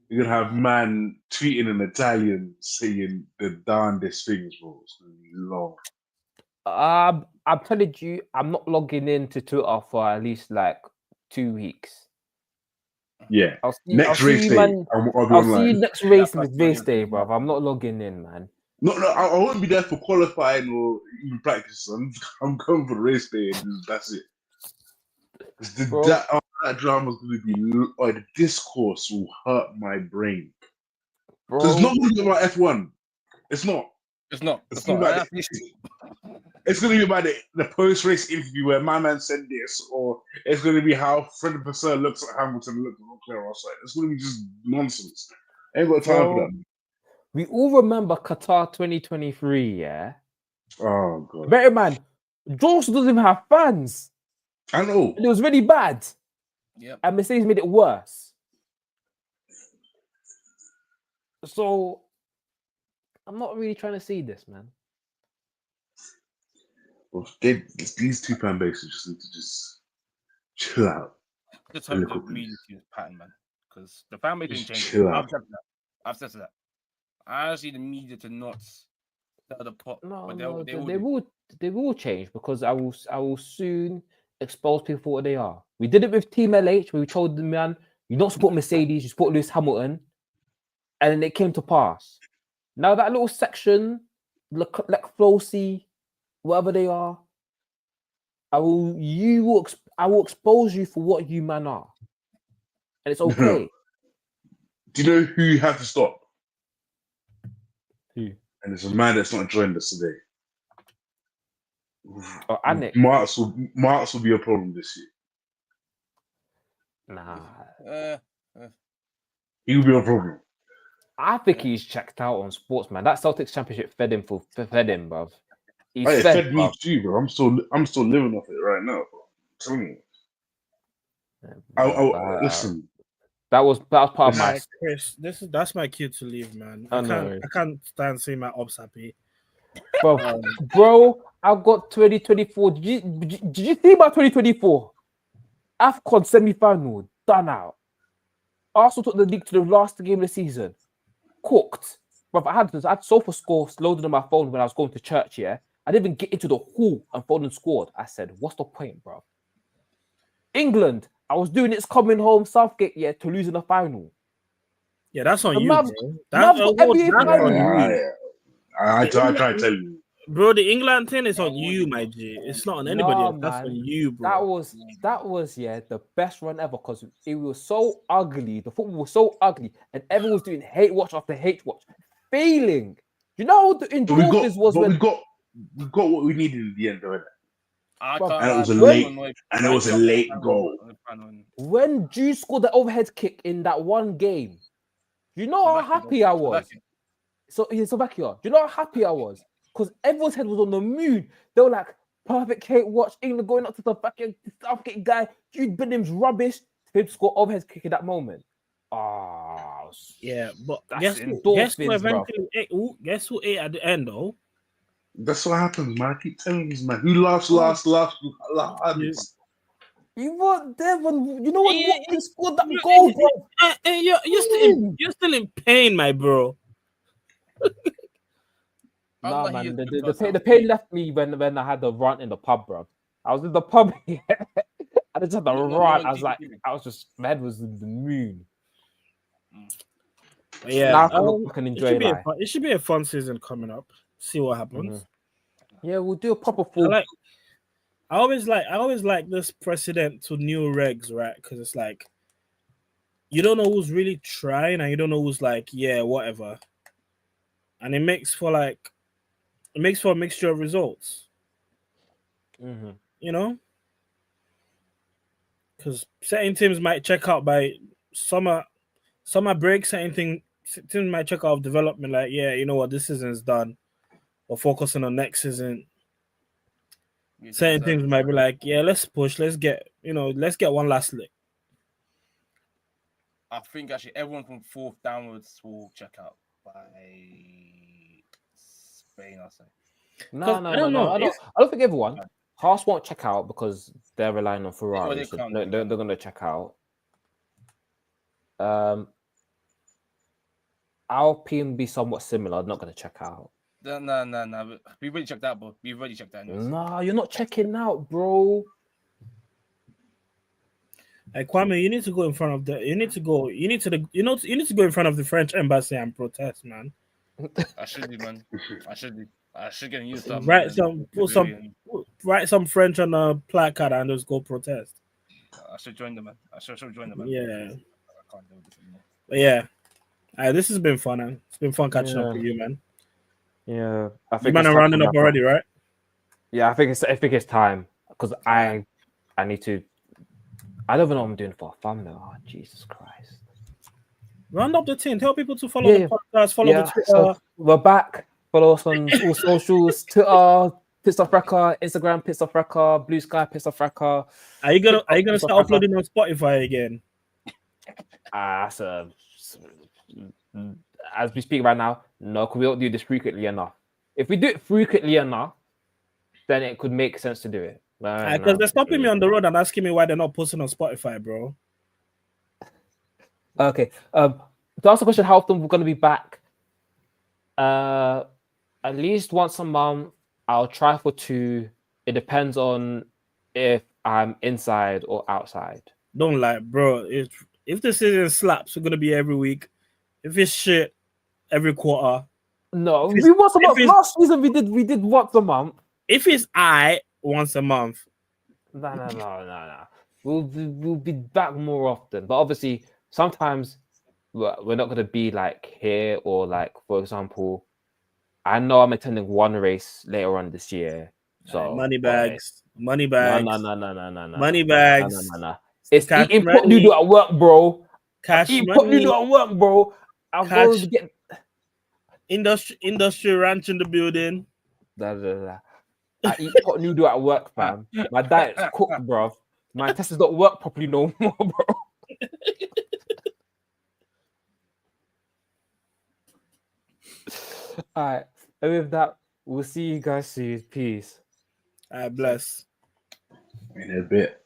Speaker 2: tweeting in Italian saying the darndest things, bro. It's gonna be long.
Speaker 1: I'm telling you, I'm not logging into Twitter for at least like 2 weeks.
Speaker 2: Yeah.
Speaker 1: I'll see
Speaker 2: Next race
Speaker 1: you,
Speaker 2: day,
Speaker 1: man.
Speaker 2: I'll be
Speaker 1: I'll see
Speaker 2: online.
Speaker 1: you next race
Speaker 3: Yeah,
Speaker 1: with race day, bruv. I'm not logging in, man.
Speaker 2: No, I won't be there for qualifying or even practice. I'm going for the race day, and that's it.
Speaker 1: Bro.
Speaker 2: That drama's going to be, or the discourse will hurt my brain.
Speaker 1: Bro,
Speaker 2: Because it's not going to be about F1. It's not.
Speaker 3: It's not.
Speaker 2: It's
Speaker 3: It's
Speaker 2: going
Speaker 3: not.
Speaker 2: to be it's going to be about the post-race interview where my man said this, or it's going to be how Fred Vasseur looks at Hamilton, looks at Leclerc outside. It's going to be just nonsense. I ain't got time for that.
Speaker 1: we all remember Qatar 2023, yeah?
Speaker 2: Oh, God.
Speaker 1: Better man, George doesn't even have fans.
Speaker 2: I know.
Speaker 1: And it was really bad.
Speaker 3: Yep.
Speaker 1: And Mercedes made it worse. So, I'm not really trying to see this, man.
Speaker 2: Well, these two fan bases just need to just chill out.
Speaker 3: Just hope the media team is pattern, man. Because the family didn't
Speaker 2: Just
Speaker 3: change.
Speaker 2: chill out.
Speaker 3: I've said that. I see the media to not stir the pot.
Speaker 1: No,
Speaker 3: but
Speaker 1: they will change because I will soon expose people for what they are. We did it with Team LH where we told the man, you don't support Mercedes, you support Lewis Hamilton, and then it came to pass. Now that little section, like Flossie, whatever they are, I will expose you for what you man are, and it's okay.
Speaker 2: Do you know who you have to stop?
Speaker 1: Who?
Speaker 2: And it's a man that's not joined us today.
Speaker 1: Oh, Anik.
Speaker 2: Marks will be a problem this year.
Speaker 1: Nah.
Speaker 2: He will be a problem.
Speaker 1: I think he's checked out on sports, man. That Celtics championship fed him, bruv.
Speaker 2: It fed me too, bro. I'm still living off it right now, bro. I'm telling you. Listen.
Speaker 1: That was part of my.
Speaker 5: Chris, that's my cue to leave, man. I can't stand seeing my ops happy.
Speaker 1: Bro, I've got 2024. Did you see about 2024? AFCON semi-final done out. Arsenal took the league to the last game of the season. Cooked. But I had sofa scores loaded on my phone when I was going to church, yeah? I didn't even get into the hall and Foden scored. I said, what's the point, bro? England, I was doing it's coming home Southgate, yeah, to lose in the final.
Speaker 5: Yeah, that's on you,
Speaker 1: Mavs,
Speaker 5: bro.
Speaker 1: That's on
Speaker 5: you.
Speaker 2: I try to tell you.
Speaker 5: Bro, the England thing is on you, my G. It's not on anybody else. That's on you, bro.
Speaker 1: That was the best run ever because it was so ugly. The football was so ugly, and everyone was doing hate watch after hate watch, failing. You know what the endorphins was when
Speaker 2: we got what we needed in the end, though.
Speaker 3: And
Speaker 2: it was a late goal.
Speaker 1: When Jude scored the overhead kick in that one game, you know how happy I was. Slovakia. Do you know how happy I was? Because everyone's head was on the moon. They were like, perfect hate watch. England going up to the fucking Southgate guy. Jude Bellingham's rubbish. For him to score overhead kick in that moment.
Speaker 5: Yeah, but
Speaker 1: guess
Speaker 5: who ate at the end, though?
Speaker 2: That's what happens, man. I keep telling you, man. Who laughs last?
Speaker 1: You weren't there when you know when Watkins scored that goal, bro.
Speaker 5: You're still in pain, my bro.
Speaker 1: Nah, man. The pain left me when I had the run in the pub, bro. I was in the pub. I just had the run. My head was in the moon.
Speaker 5: Yeah,
Speaker 1: now I can enjoy life.
Speaker 5: It should be a fun season coming up. See what happens.
Speaker 1: Yeah, we'll do a proper full.
Speaker 5: I always like this precedent to new regs, right? Because it's like you don't know who's really trying, and you don't know who's like, yeah, whatever. And it makes for a mixture of results. You know, because certain teams might check out by summer break. Certain teams might check out development, like, yeah, you know what, this season's done, or focusing on next season. Certain things might be like, yeah, let's push, let's get one last lick.
Speaker 3: I think actually everyone from 4th downwards will check out by Spain, I'll say.
Speaker 1: No. I don't think everyone. Haas won't check out because they're relying on Ferrari. They're going to check out. Alpine be somewhat similar. Not going to check out.
Speaker 3: No. We've already checked out, bro. We've already checked out.
Speaker 1: No, you're not checking out, bro.
Speaker 5: Like Kwame, you need to go in front of the. You need to go. You need to the. You know. You need to go in front of the French embassy and protest, man.
Speaker 3: I should do, man. I should get used to that.
Speaker 5: Write write some French on a placard and just go protest.
Speaker 3: I should join them, man. I should join them, man.
Speaker 5: Yeah.
Speaker 3: I can't do this anymore.
Speaker 5: But yeah, this has been fun, man. It's been fun catching up
Speaker 1: Yeah.
Speaker 5: with you, man.
Speaker 1: Yeah, I
Speaker 5: You
Speaker 1: think
Speaker 5: man
Speaker 1: it's
Speaker 5: are
Speaker 1: time
Speaker 5: rounding
Speaker 1: to
Speaker 5: up
Speaker 1: wrap
Speaker 5: already, right?
Speaker 1: Yeah, I think it's time because I need to. I don't even know what I'm doing for a thumbnail. Oh, Jesus Christ!
Speaker 5: Round up the team. Tell people to follow
Speaker 1: Yeah,
Speaker 5: the podcast, follow the Twitter.
Speaker 1: So we're back. Follow us on all socials: Twitter, Pitstop Fracas, Instagram, Pitstop Fracas, Blue Sky, Pitstop Fracas.
Speaker 5: Are you gonna
Speaker 1: Pitstop
Speaker 5: start
Speaker 1: Fracas.
Speaker 5: uploading on Spotify again?
Speaker 1: As we speak right now, no, because we don't do this frequently enough. If we do it frequently enough, then it could make sense to do it.
Speaker 5: Because they're stopping me on the road and asking me why they're not posting on Spotify, bro.
Speaker 1: Okay. To answer the question, how often we're going to be back? At least once a month. I'll try for 2. It depends on if I'm inside or outside.
Speaker 5: Don't lie, bro. If the season slaps, we're gonna be every week. If it's shit, every quarter.
Speaker 1: No, we once a month. Last season we did once a month.
Speaker 5: If it's once a month.
Speaker 1: No. We'll be back more often. But obviously, sometimes we're not gonna be like here or like, for example, I know I'm attending one race later on this year. So
Speaker 5: money bags.
Speaker 1: No.
Speaker 5: Money bags.
Speaker 1: No. It's
Speaker 5: Cash
Speaker 1: eating pot
Speaker 5: money.
Speaker 1: noodle at work, bro.
Speaker 5: Cash
Speaker 1: Eating
Speaker 5: money.
Speaker 1: pot noodle at work, bro. I'll go
Speaker 5: Cash.
Speaker 1: get
Speaker 5: Industry ranch in the building.
Speaker 1: I eat pot noodle at work, fam. My diet's cooked, bro. My intestines don't work properly no more, bro. All right. And with that, we'll see you guys soon. Peace.
Speaker 5: Bless.
Speaker 2: In a bit.